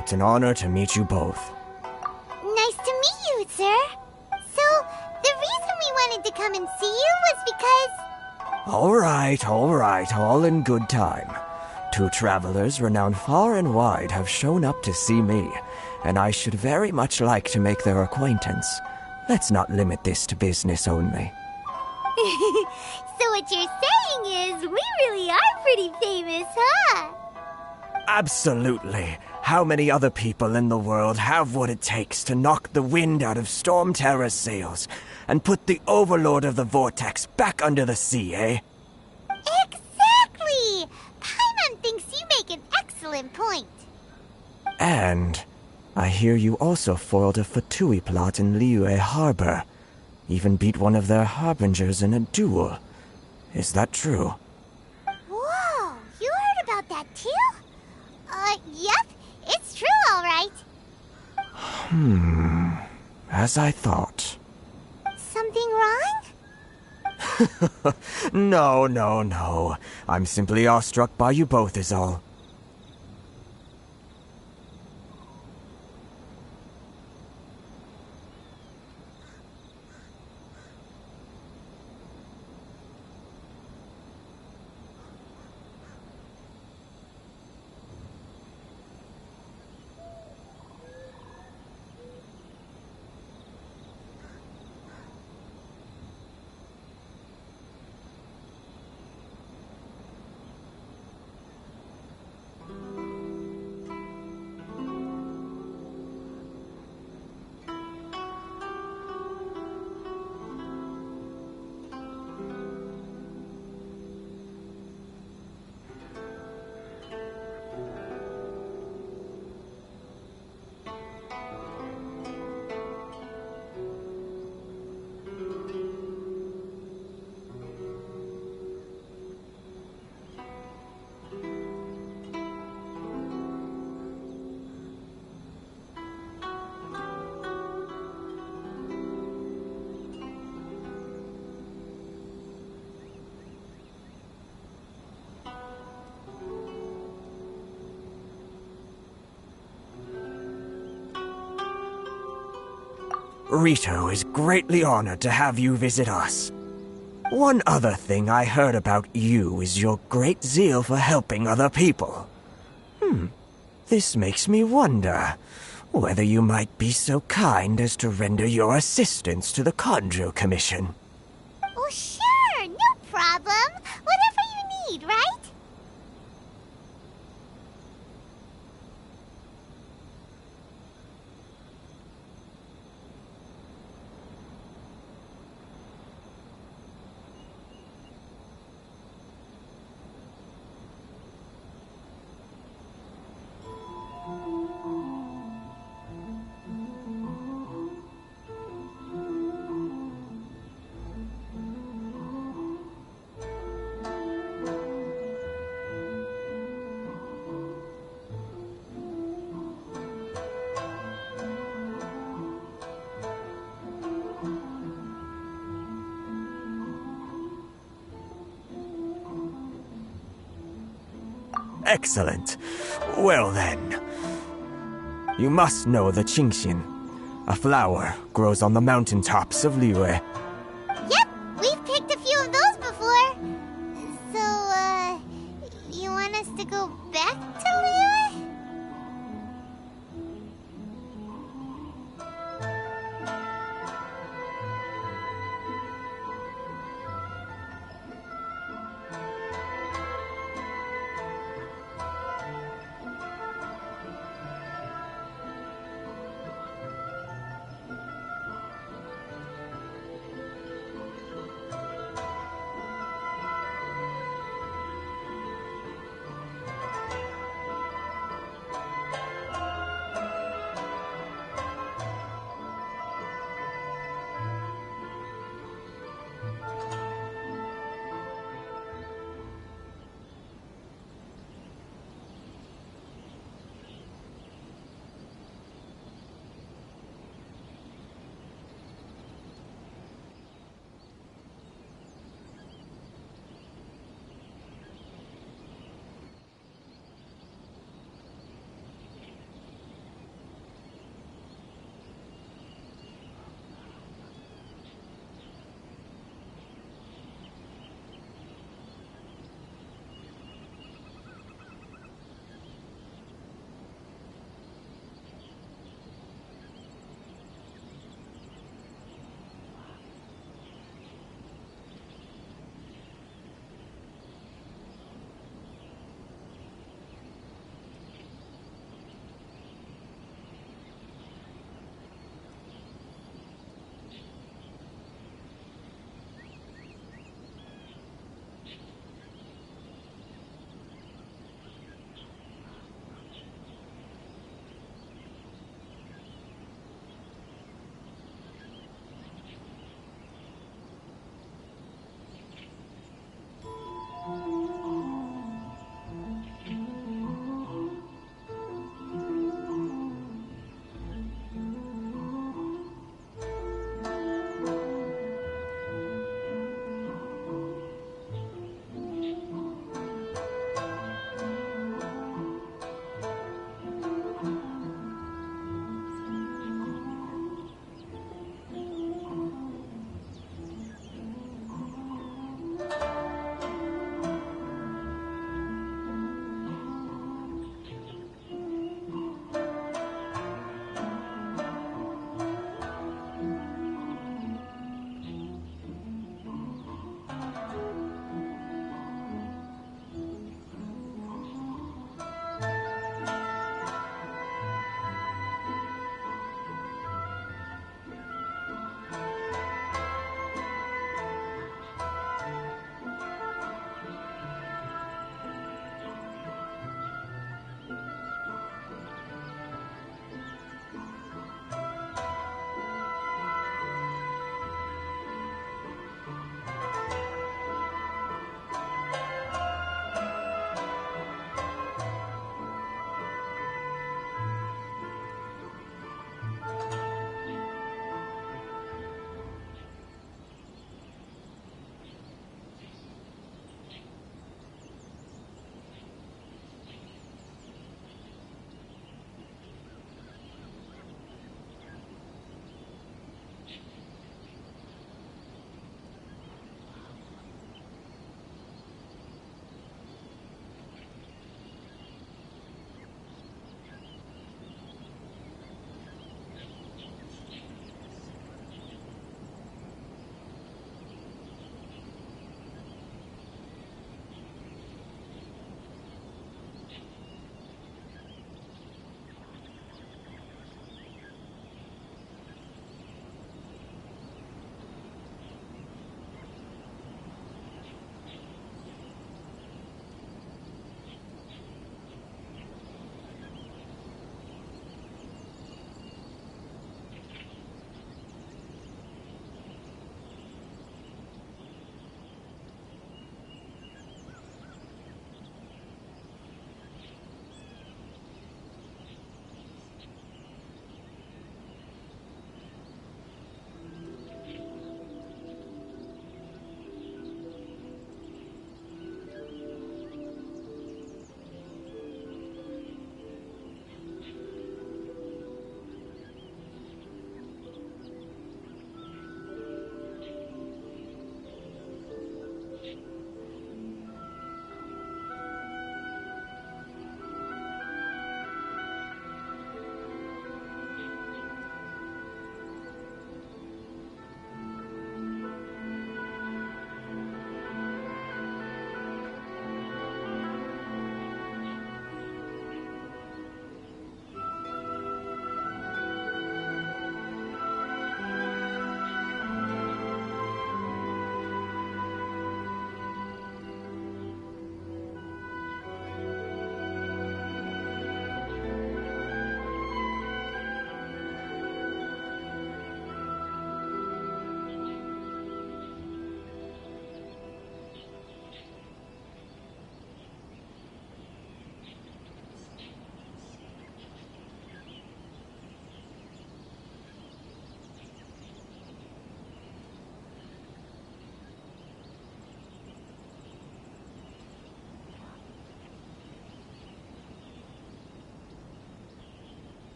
It's an honor to meet you both. Nice to meet you, sir. So, the reason we wanted to come and see you was because... All right, all in good time. Two travelers renowned far and wide have shown up to see me, and I should very much like to make their acquaintance. Let's not limit this to business only. So what you're saying is, we really are pretty famous, huh? Absolutely. How many other people in the world have what it takes to knock the wind out of Storm Terror's sails and put the Overlord of the Vortex back under the sea, eh? Exactly! Paimon thinks you make an excellent point. And I hear you also foiled a Fatui plot in Liyue Harbor. Even beat one of their harbingers in a duel. Is that true? Whoa, you heard about that too? Yep, it's true, all right. As I thought. Something wrong? No. I'm simply awestruck by you both is all. Rito is greatly honored to have you visit us. One other thing I heard about you is your great zeal for helping other people. This makes me wonder whether you might be so kind as to render your assistance to the Kanjo Commission. Oh, sure, no problem. Whatever you need, right? Excellent. Well then. You must know the Qingxian. A flower grows on the mountaintops of Liyue. Yep, we've picked a few of those before. So, you want us to go back to Liyue?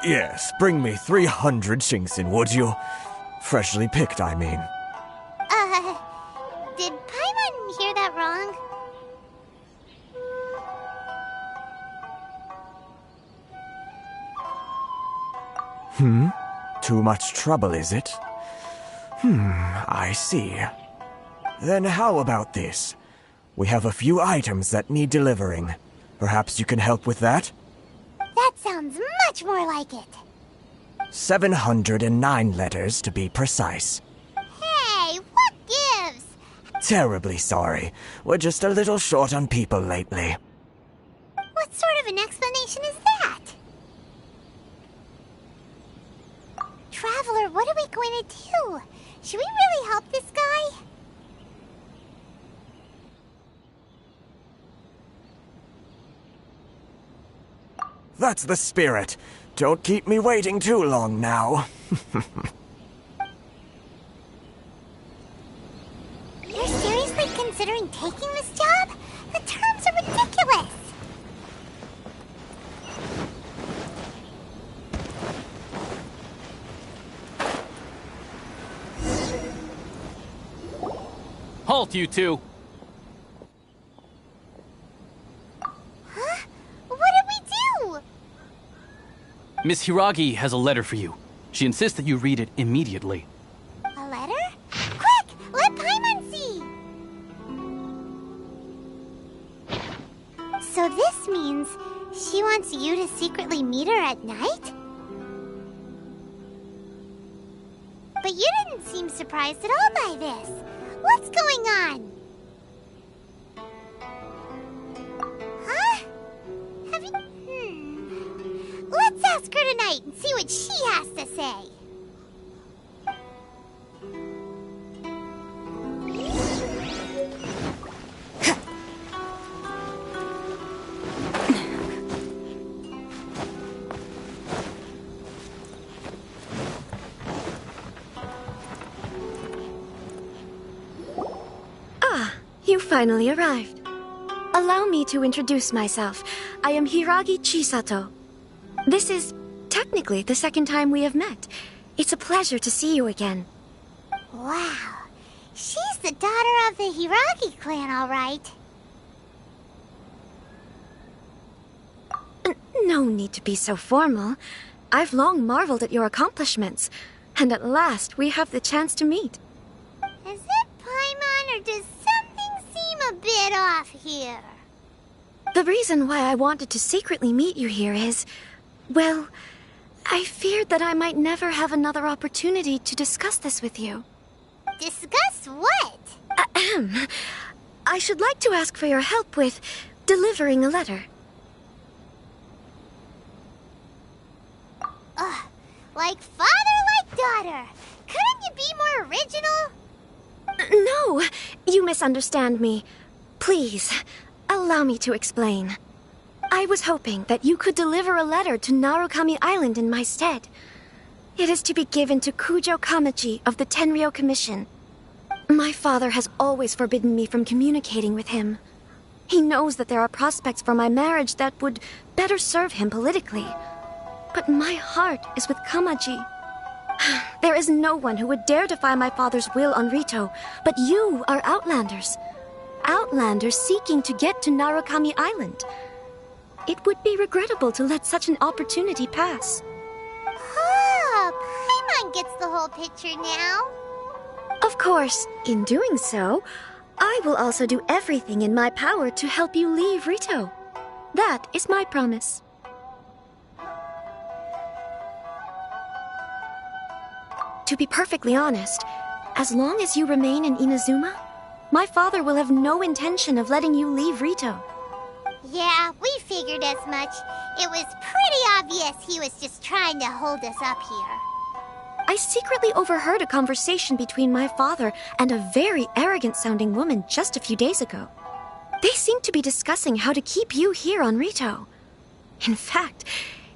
Yes, bring me 300 Shinxin, would you? Freshly picked, I mean. Did Paimon hear that wrong? Too much trouble, is it? I see. Then how about this? We have a few items that need delivering. Perhaps you can help with that? That sounds much more like it. 709 letters, to be precise. Hey, what gives? Terribly sorry. We're just a little short on people lately. What sort of an explanation is that? Traveler, what are we going to do? Should we really help this guy? That's the spirit. Don't keep me waiting too long now. You're seriously considering taking this job? The terms are ridiculous! Halt, you two! Huh? What did we do? Miss Hiragi has a letter for you. She insists that you read it immediately. A letter? Quick! Let Paimon see! So this means she wants you to secretly meet her at night? But you didn't seem surprised at all by this. What's going on? Huh? Have you... Let's ask her tonight and see what she has to say. You finally arrived. Allow me to introduce myself. I am Hiragi Chisato. This is technically the second time we have met. It's a pleasure to see you again. Wow. She's the daughter of the Hiragi clan, all right. No need to be so formal. I've long marveled at your accomplishments, and at last we have the chance to meet. Is it Paimon, or does something seem a bit off here? The reason why I wanted to secretly meet you here is, well, I feared that I might never have another opportunity to discuss this with you. Discuss what? Ahem. I should like to ask for your help with delivering a letter. Like father, like daughter. Couldn't you be more original? No, you misunderstand me. Please, allow me to explain. I was hoping that you could deliver a letter to Narukami Island in my stead. It is to be given to Kujo Kamachi of the Tenryou Commission. My father has always forbidden me from communicating with him. He knows that there are prospects for my marriage that would better serve him politically. But my heart is with Kamaji. There is no one who would dare defy my father's will on Rito, but you are Outlanders. Outlanders seeking to get to Narukami Island. It would be regrettable to let such an opportunity pass. Oh, Paimon gets the whole picture now. Of course, in doing so, I will also do everything in my power to help you leave Rito. That is my promise. To be perfectly honest, as long as you remain in Inazuma, my father will have no intention of letting you leave Rito. Yeah, we figured as much. It was pretty obvious he was just trying to hold us up here. I secretly overheard a conversation between my father and a very arrogant-sounding woman just a few days ago. They seemed to be discussing how to keep you here on Rito. In fact,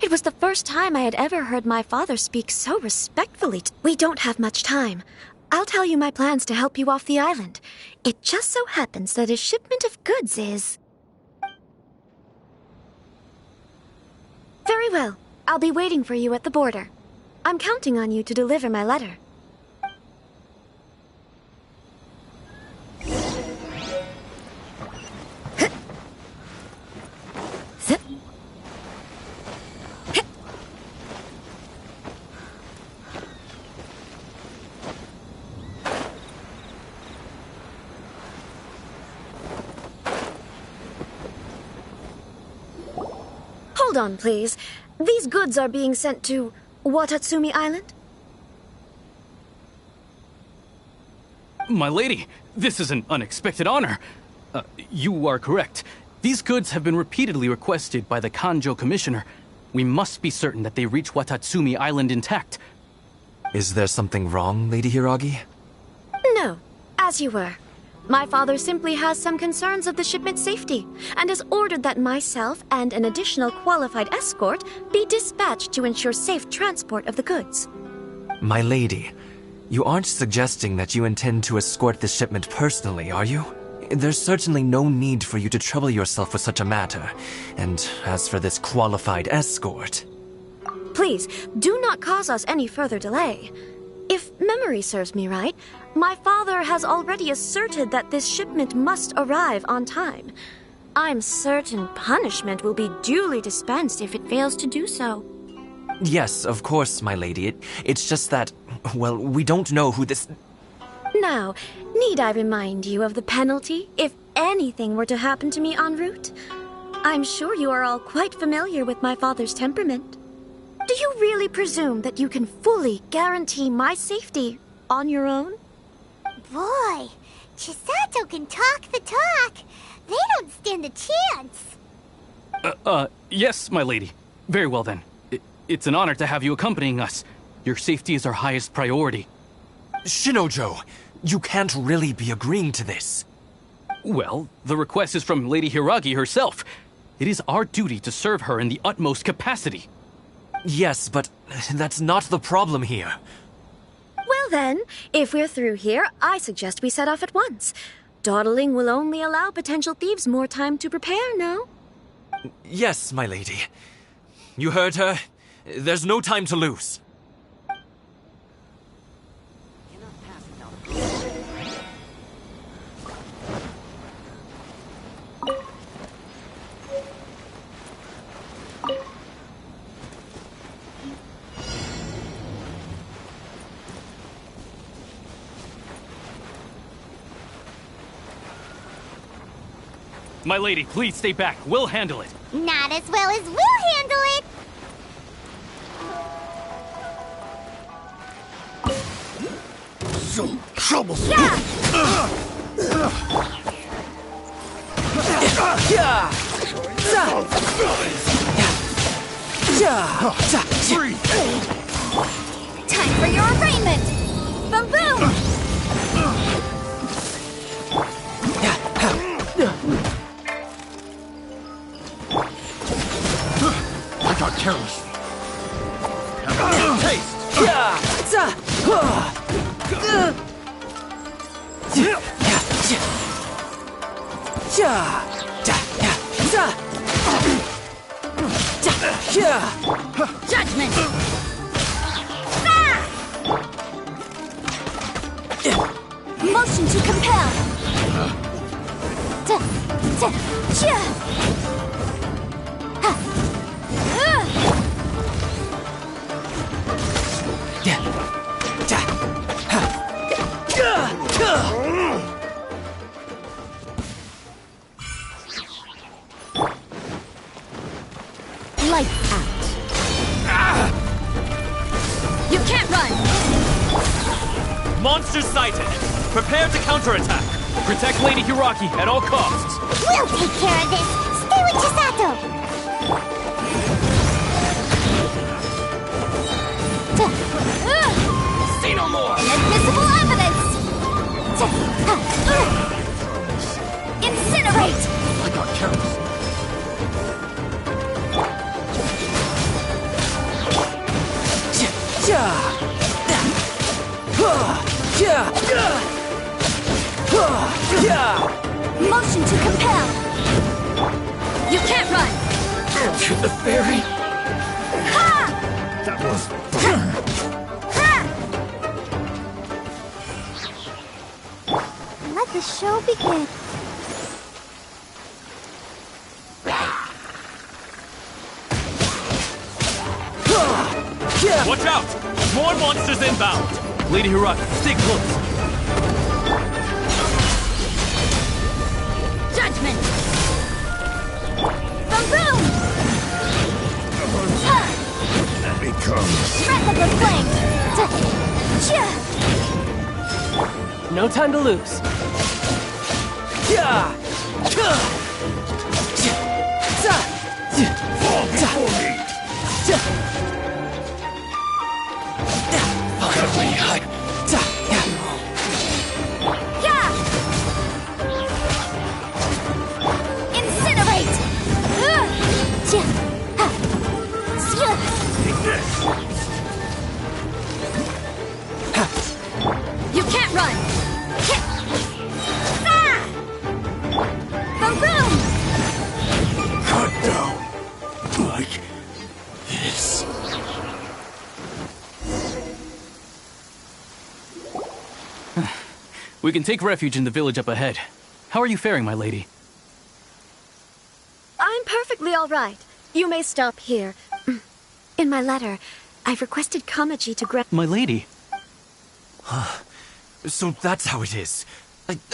it was the first time I had ever heard my father speak so respectfully. We don't have much time. I'll tell you my plans to help you off the island. It just so happens that a shipment of goods is... Very well. I'll be waiting for you at the border. I'm counting on you to deliver my letter. Hold on, please. These goods are being sent to Watatsumi Island? My lady, this is an unexpected honor. You are correct. These goods have been repeatedly requested by the Kanjo Commissioner. We must be certain that they reach Watatsumi Island intact. Is there something wrong, Lady Hiragi? No, as you were. My father simply has some concerns of the shipment's safety, and has ordered that myself and an additional qualified escort be dispatched to ensure safe transport of the goods. My lady, you aren't suggesting that you intend to escort this shipment personally, are you? There's certainly no need for you to trouble yourself with such a matter. And as for this qualified escort... Please, do not cause us any further delay. If memory serves me right, my father has already asserted that this shipment must arrive on time. I'm certain punishment will be duly dispensed if it fails to do so. Yes, of course, my lady. It's just that, well, we don't know who this... Now, need I remind you of the penalty if anything were to happen to me en route? I'm sure you are all quite familiar with my father's temperament. Do you really presume that you can fully guarantee my safety on your own? Boy, Chisato can talk the talk. They don't stand a chance. Yes, my lady. Very well then. It's an honor to have you accompanying us. Your safety is our highest priority. Shinojo, you can't really be agreeing to this. Well, the request is from Lady Hiragi herself. It is our duty to serve her in the utmost capacity. Yes, but that's not the problem here. Well then, if we're through here, I suggest we set off at once. Dawdling will only allow potential thieves more time to prepare, no? Yes, my lady. You heard her. There's no time to lose. My lady, please stay back. We'll handle it. Not as well as we'll handle it. So troublesome. Yeah. Time for your arraignment! Boom boom! I got careless. Have a taste. Judgment! Motion to compel! Lights out. You can't run! Monsters sighted! Prepare to counterattack! Protect Lady Hiragi at all costs! We'll take care of this. Stay with Chisato. Say no more! Inadmissible evidence! Incinerate! I got careless. Motion to compel! You can't run! To the ferry! Ha! That was... Let the show begin. Watch out! More monsters inbound! Lady Hiraki, stay close. Judgment! Boom boom! That becomes... Breath of the flame! No time to lose. Fall before me! Incinerate! You can't run! Boom boom! Cut down. Like this. We can take refuge in the village up ahead. How are you faring, my lady? I'm perfectly all right. You may stop here. In my letter, I've requested Kamaji to grant... My lady? So that's how it is.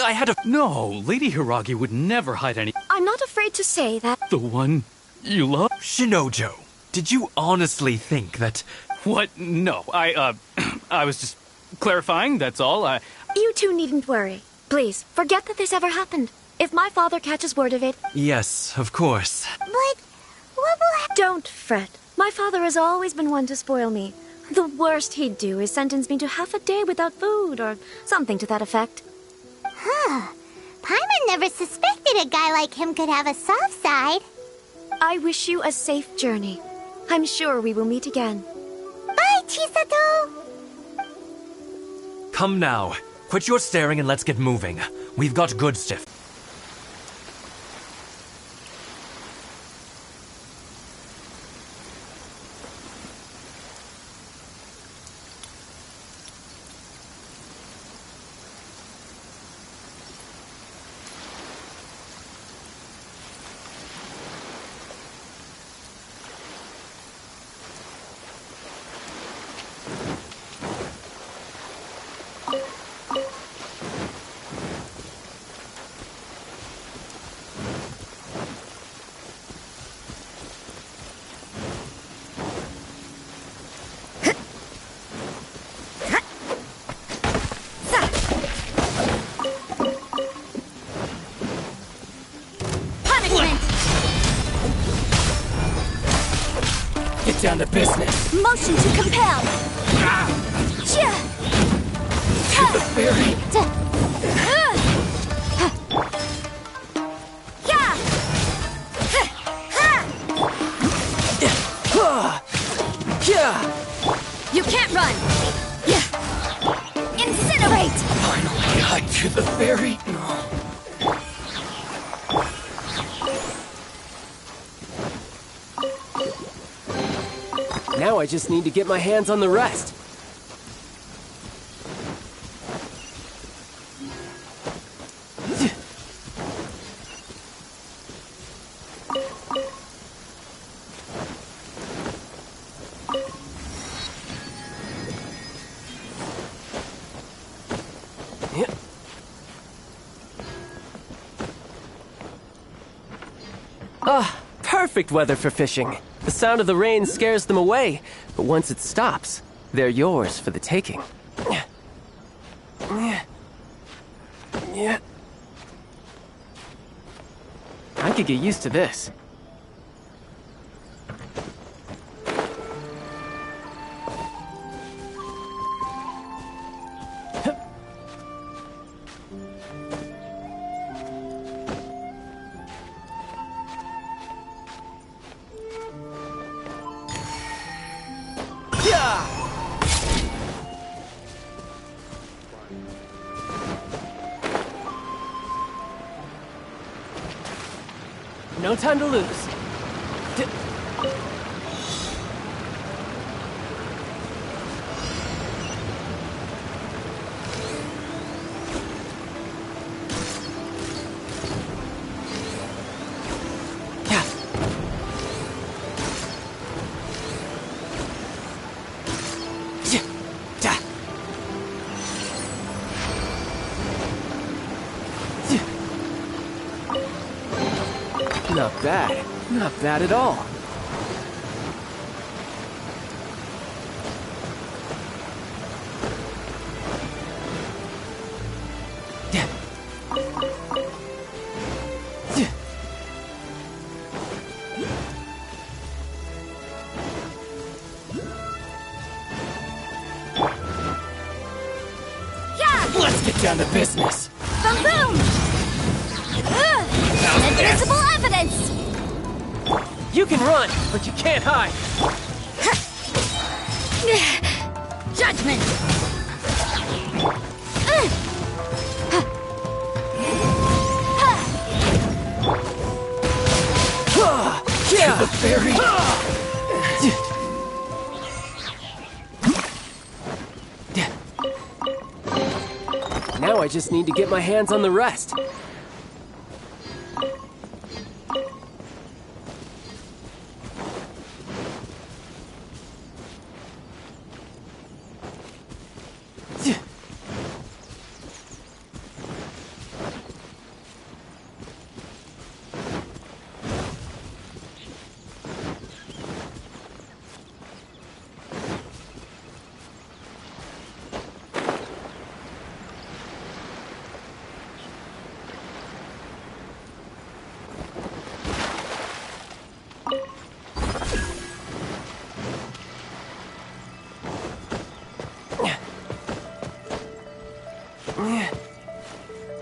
I had a... No, Lady Hiragi would never hide any... I'm not afraid to say that... The one you love? Shinojo, did you honestly think that... What? No, I was just clarifying, that's all. You two needn't worry. Please, forget that this ever happened. If my father catches word of it... Yes, of course. But what will happen? Don't fret. My father has always been one to spoil me. The worst he'd do is sentence me to half a day without food, or something to that effect. Huh. Paimon never suspected a guy like him could have a soft side. I wish you a safe journey. I'm sure we will meet again. Bye, Chisato! Come now. Quit your staring and let's get moving. We've got good stuff. Get down to business. Motion to compel! To the ferry. You can't run! Incinerate! Finally, hike to the ferry. Now I just need to get my hands on the rest. Ah, perfect weather for fishing. The sound of the rain scares them away, but once it stops, they're yours for the taking. I could get used to this. No time to lose. bad. Not bad at all. Let's get down to business. Boom boom! Invisible evidence! You can run, but you can't hide. Judgment! Yeah! The fairy! Now I just need to get my hands on the rest.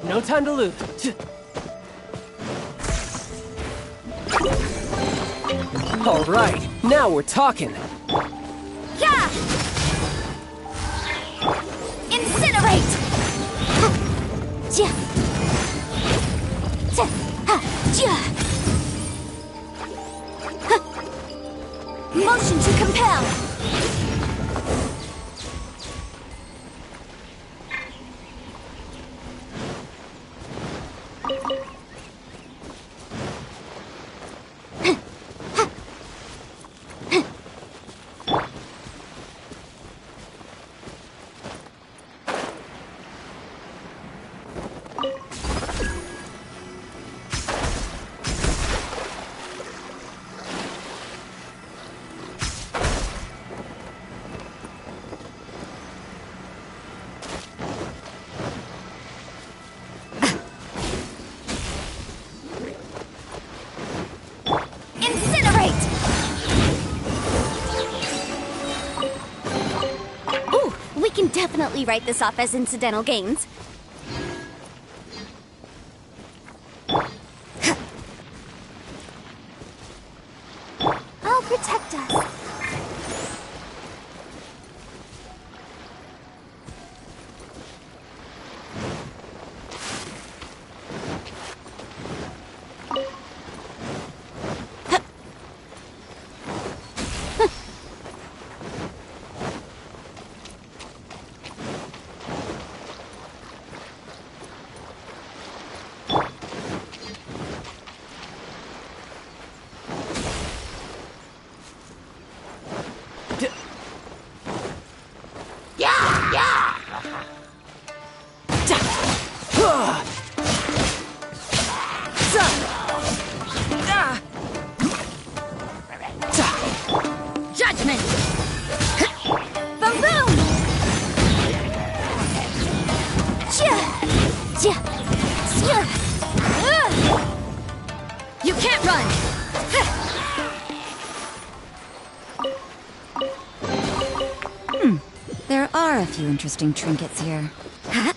No time to lose. All right, now we're talking. Yeah! Incinerate! Motion to compel! Definitely write this off as incidental gains. I'll protect us. Judgment! Boom boom! You can't run! There are a few interesting trinkets here. Huh?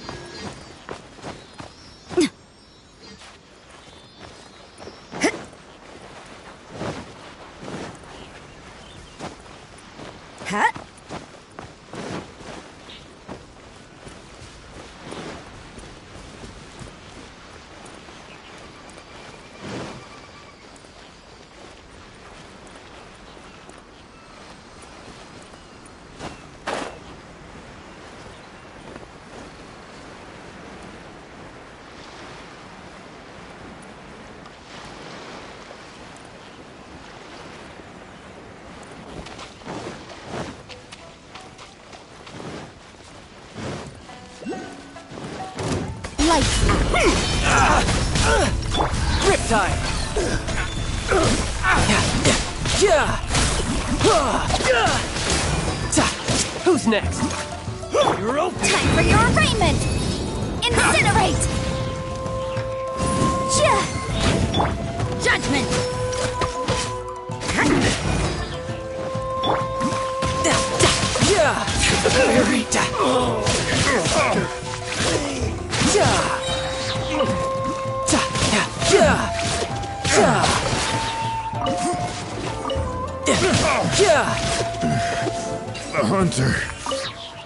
Riptide! Who's next? You're open. Time for your arraignment! Incinerate! Judgment! The hunter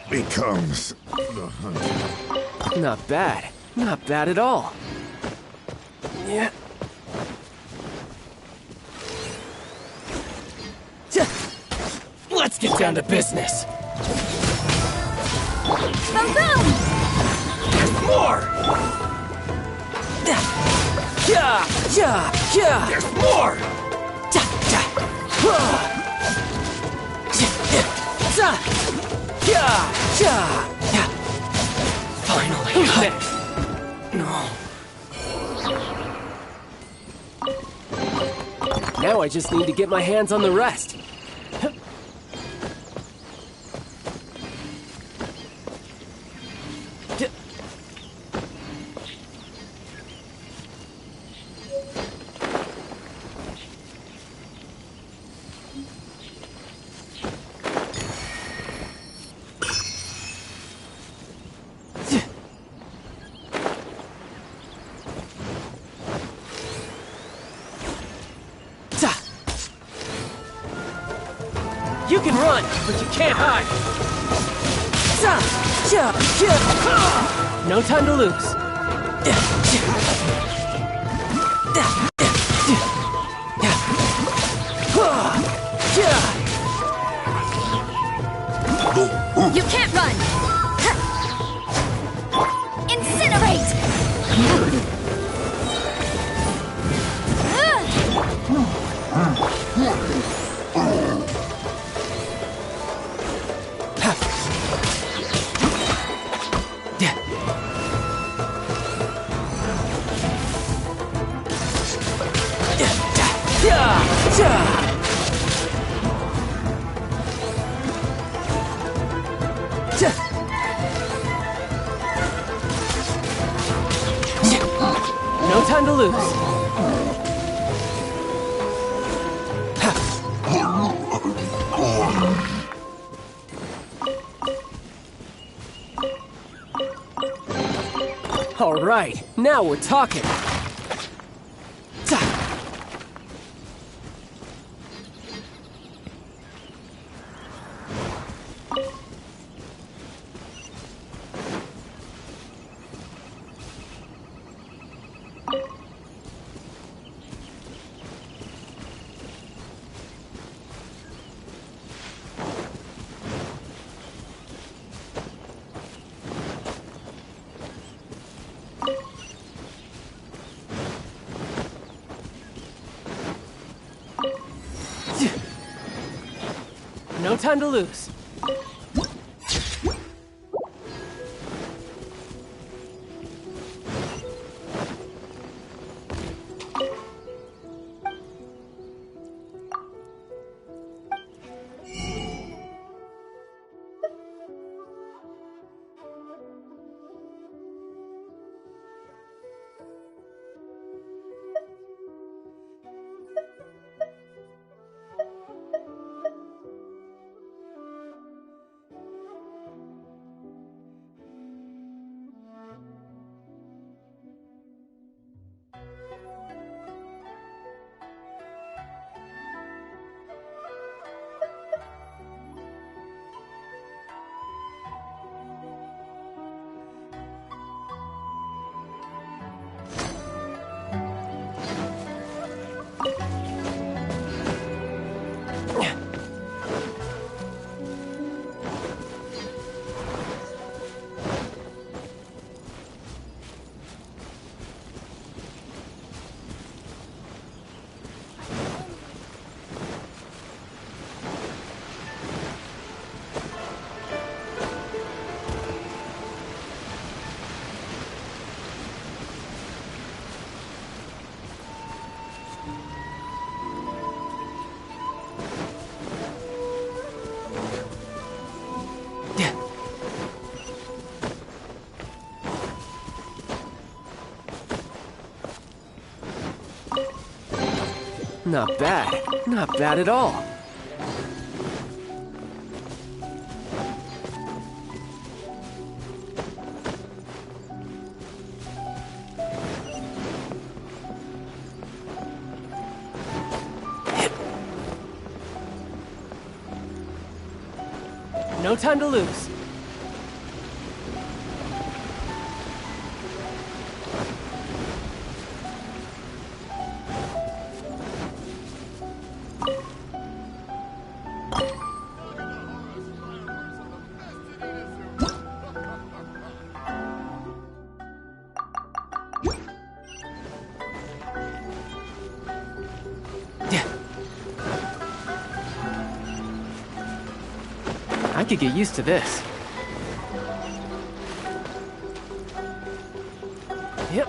becomes the hunter. Not bad. Not bad at all. Yeah. Let's get down to business. Boom boom! There's more! There's more! Finally. Who's next? No. Now I just need to get my hands on the rest. You can run, but you can't hide. No time to lose. You can't run! Incinerate! No time to lose. All right, now we're talking. No time to lose. Not bad. Not bad at all. No time to lose. I could get used to this. Yep.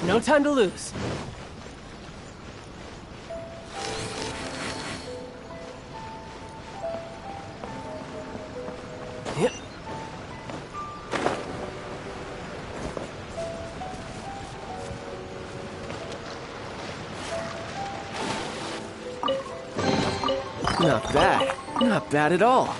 No time to lose. Yep. Not bad. Not bad at all.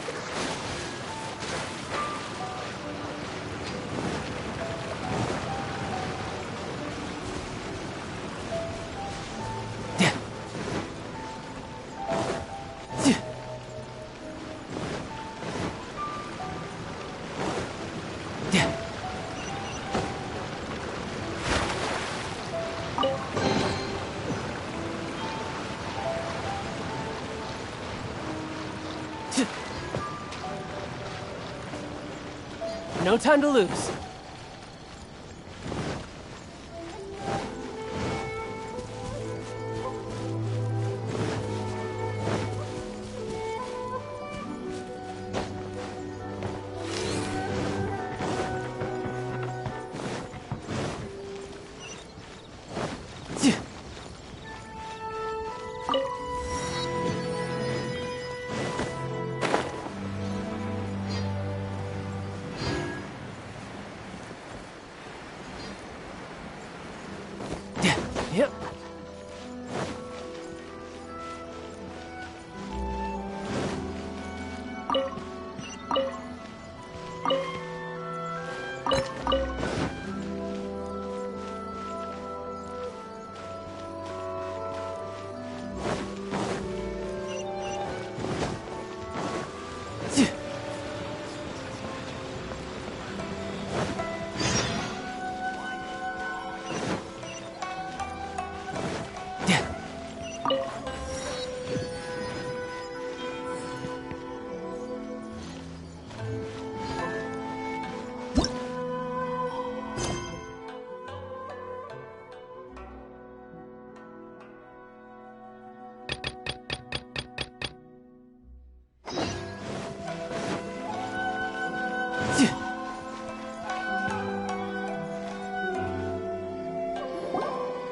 No time to lose. Yep.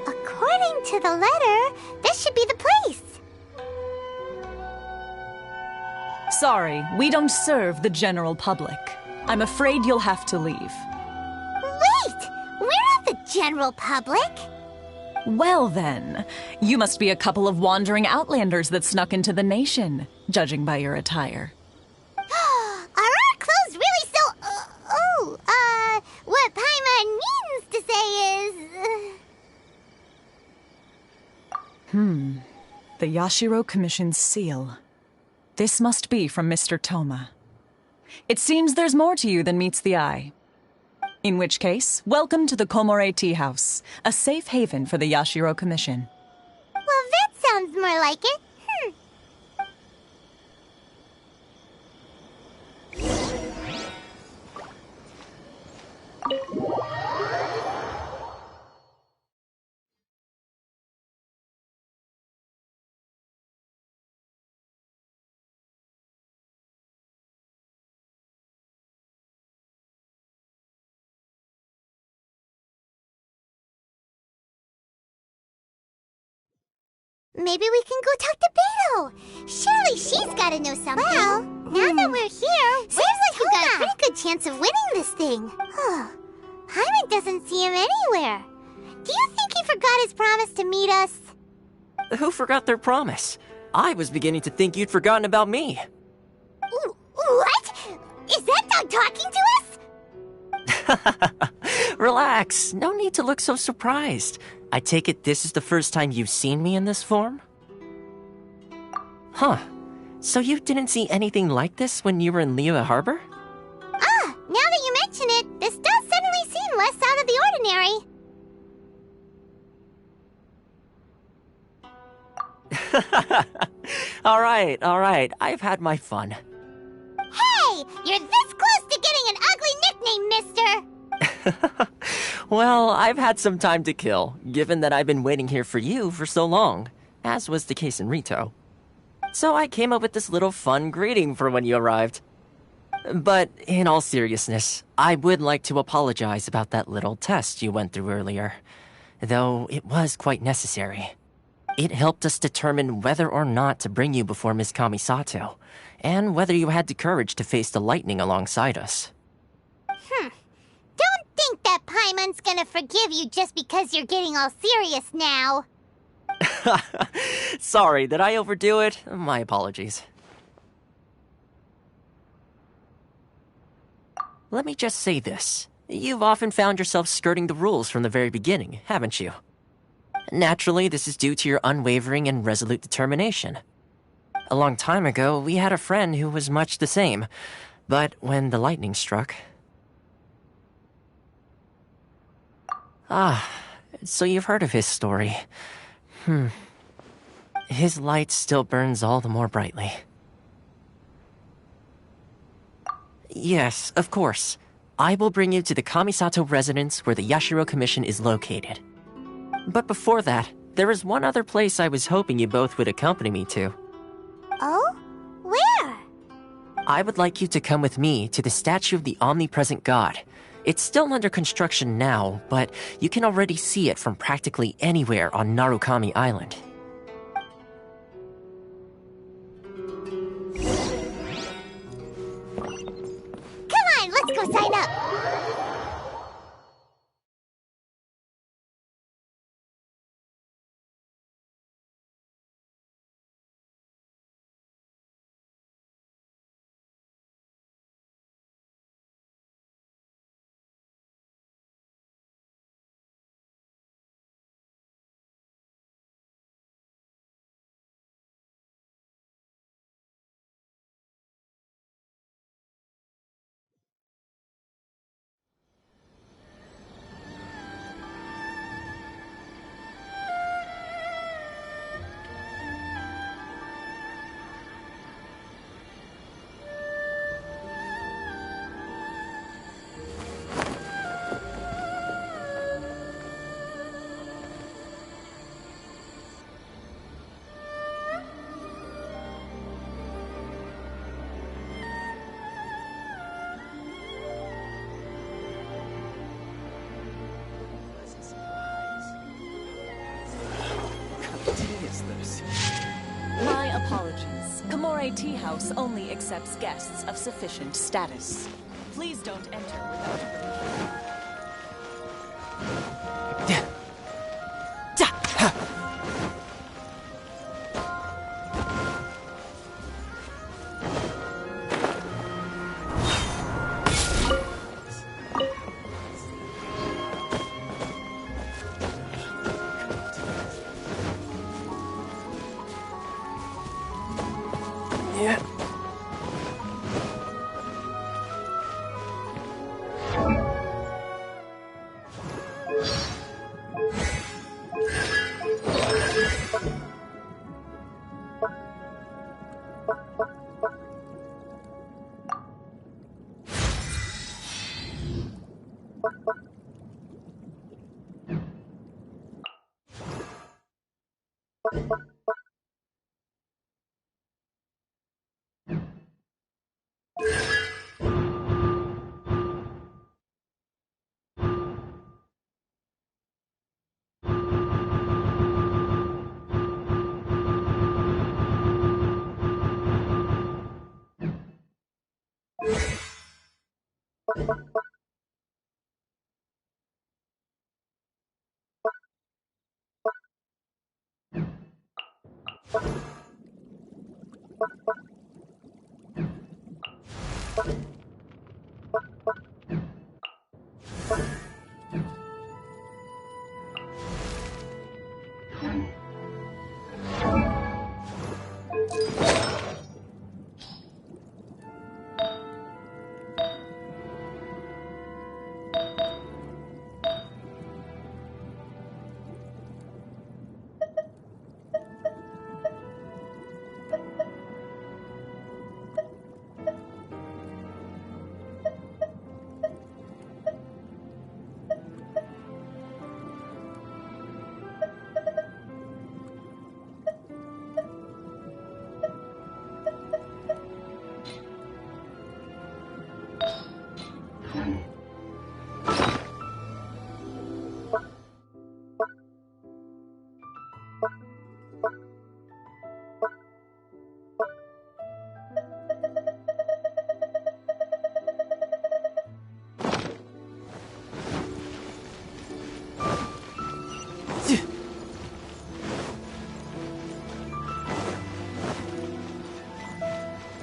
According to the letter, this should be the place. Sorry, we don't serve the general public. I'm afraid you'll have to leave. Wait! We're not the general public! Well then, you must be a couple of wandering outlanders that snuck into the nation, judging by your attire. Are our clothes really so... what Paimon means to say is... The Yashiro Commission's seal. This must be from Mr. Toma. It seems there's more to you than meets the eye. In which case, welcome to the Komore Tea House, a safe haven for the Yashiro Commission. Well, that sounds more like it. maybe we can go talk to Beto. Surely she's gotta know something. Well, now that we're here, seems like you got a pretty good chance of winning this thing. Paimon doesn't see him anywhere. Do you think he forgot his promise to meet us? Who forgot their promise? I was beginning to think you'd forgotten about me. What? Is that dog talking to us? Relax, no need to look so surprised. I take it this is the first time you've seen me in this form? Huh. So you didn't see anything like this when you were in Liyue Harbor? Now that you mention it, this does suddenly seem less out of the ordinary. All right. I've had my fun. Hey! You're this close to getting an ugly nickname, mister! Well, I've had some time to kill, given that I've been waiting here for you for so long, as was the case in Rito. So I came up with this little fun greeting for when you arrived. But in all seriousness, I would like to apologize about that little test you went through earlier, though it was quite necessary. It helped us determine whether or not to bring you before Miss Kamisato, and whether you had the courage to face the lightning alongside us. Don't think that Paimon's gonna forgive you just because you're getting all serious now. Sorry, did I overdo it? My apologies. Let me just say this. You've often found yourself skirting the rules from the very beginning, haven't you? Naturally, this is due to your unwavering and resolute determination. A long time ago, we had a friend who was much the same, but when the lightning struck... so you've heard of his story. His light still burns all the more brightly. Yes, of course. I will bring you to the Kamisato residence where the Yashiro Commission is located. But before that, there is one other place I was hoping you both would accompany me to. Oh? Where? I would like you to come with me to the statue of the omnipresent god. It's still under construction now, but you can already see it from practically anywhere on Narukami Island. Come on, let's go sign up! My apologies. Komore Tea House only accepts guests of sufficient status. Please don't enter without permission.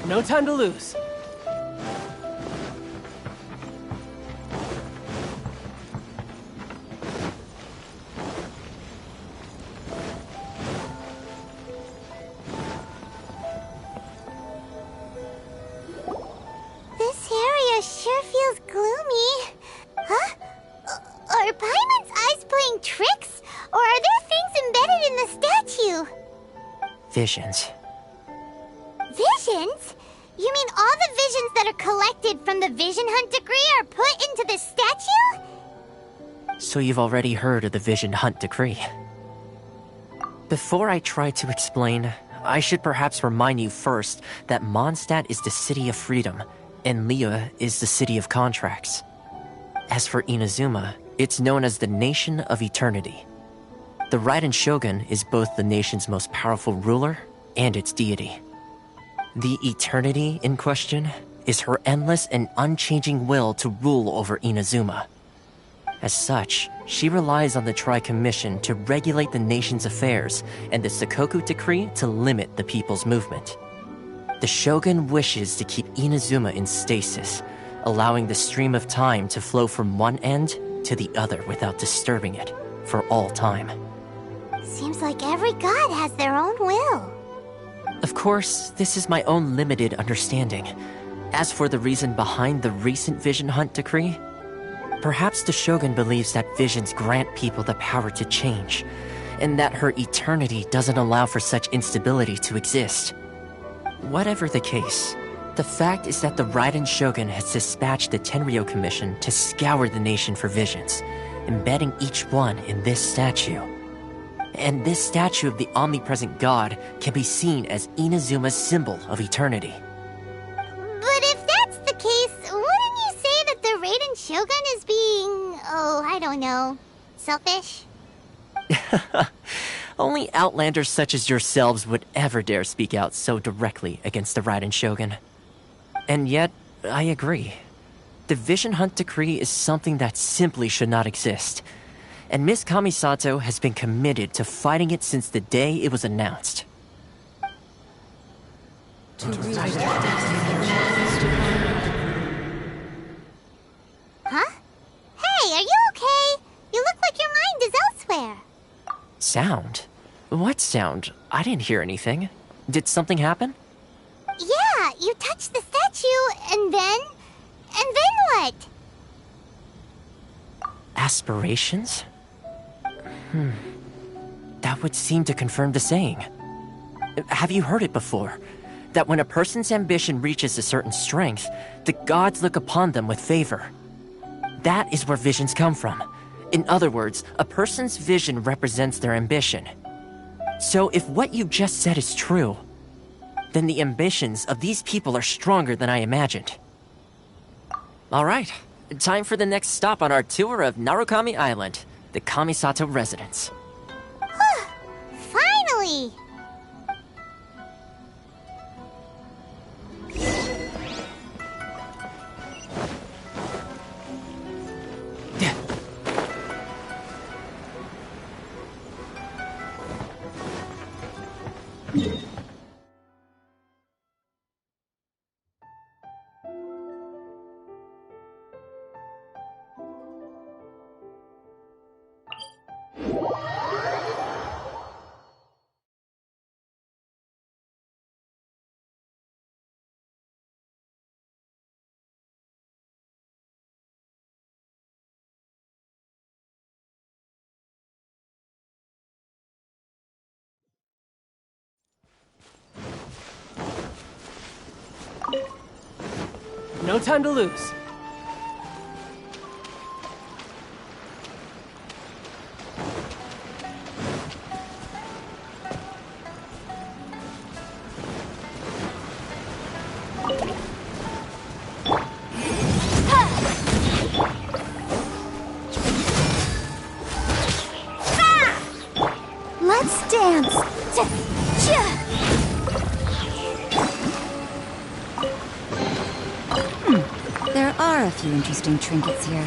No time to lose. This area sure feels gloomy. Huh? Are Paimon's eyes playing tricks? Or are there things embedded in the statue? Visions. Visions? You mean all the visions that are collected from the Vision Hunt decree are put into the statue? So you've already heard of the Vision Hunt decree. Before I try to explain, I should perhaps remind you first that Mondstadt is the city of freedom, and Liyue is the city of contracts. As for Inazuma, it's known as the Nation of Eternity. The Raiden Shogun is both the nation's most powerful ruler and its deity. The eternity in question is her endless and unchanging will to rule over Inazuma. As such, she relies on the Tri-Commission to regulate the nation's affairs and the Sakoku Decree to limit the people's movement. The Shogun wishes to keep Inazuma in stasis, allowing the stream of time to flow from one end to the other without disturbing it for all time. Seems like every god has their own will. Of course, this is my own limited understanding. As for the reason behind the recent Vision Hunt decree, perhaps the Shogun believes that visions grant people the power to change, and that her eternity doesn't allow for such instability to exist. Whatever the case, the fact is that the Raiden Shogun has dispatched the Tenryou Commission to scour the nation for visions, embedding each one in this statue. And this statue of the omnipresent god can be seen as Inazuma's symbol of eternity. But if that's the case, wouldn't you say that the Raiden Shogun is being, I don't know, selfish? Only outlanders such as yourselves would ever dare speak out so directly against the Raiden Shogun. And yet, I agree. The Vision Hunt decree is something that simply should not exist. And Miss Kamisato has been committed to fighting it since the day it was announced. Huh? Hey, are you okay? You look like your mind is elsewhere. Sound? What sound? I didn't hear anything. Did something happen? Yeah, you touched the statue, and then what? Aspirations? That would seem to confirm the saying. Have you heard it before? That when a person's ambition reaches a certain strength, the gods look upon them with favor. That is where visions come from. In other words, a person's vision represents their ambition. So if what you just said is true, then the ambitions of these people are stronger than I imagined. Alright, time for the next stop on our tour of Narukami Island, the Kamisato residence. Finally! No time to lose. Let's dance. There are a few interesting trinkets here.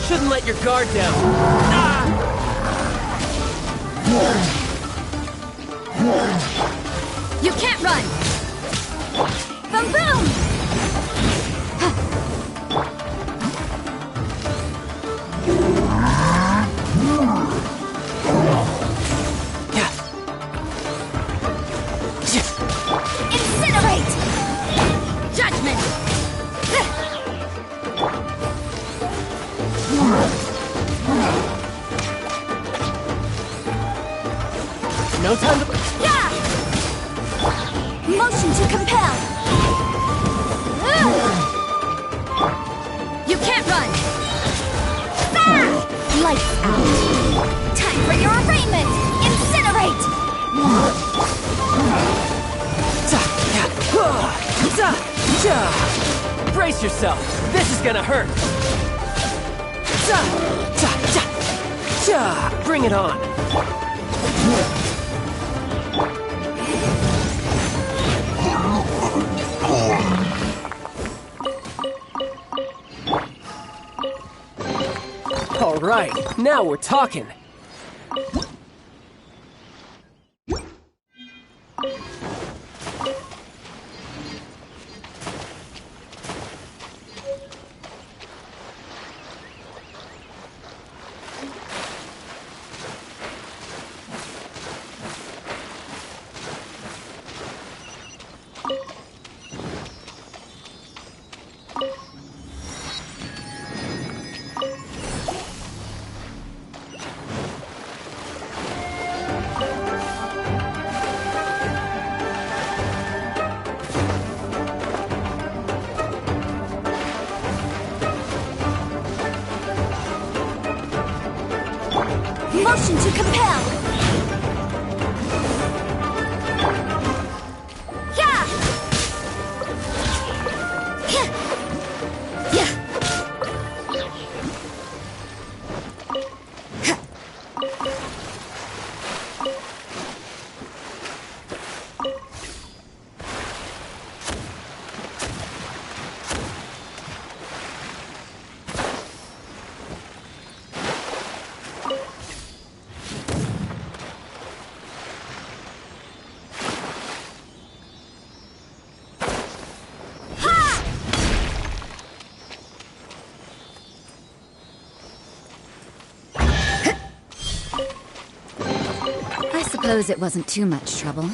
Shouldn't let your guard down. You can't run! Boom boom! Incinerate! Judgment! No time to... Yeah! Motion to compel! You can't run! Lights out! Time for your arraignment! Incinerate! Brace yourself! This is gonna hurt! Bring it on! All right, now we're talking. Motion to compel! Yeah! Yeah! I suppose it wasn't too much trouble.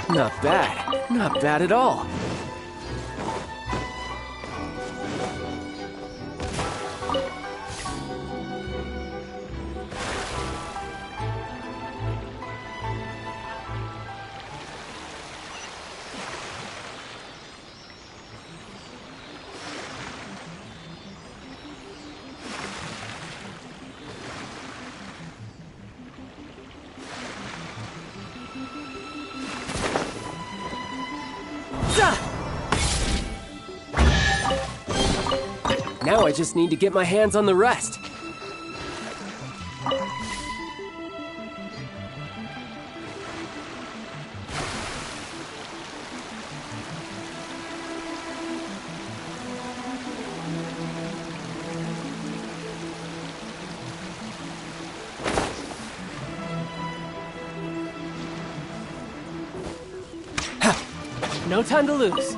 Not bad. Not bad at all. Now I just need to get my hands on the rest. No time to lose.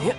Yep.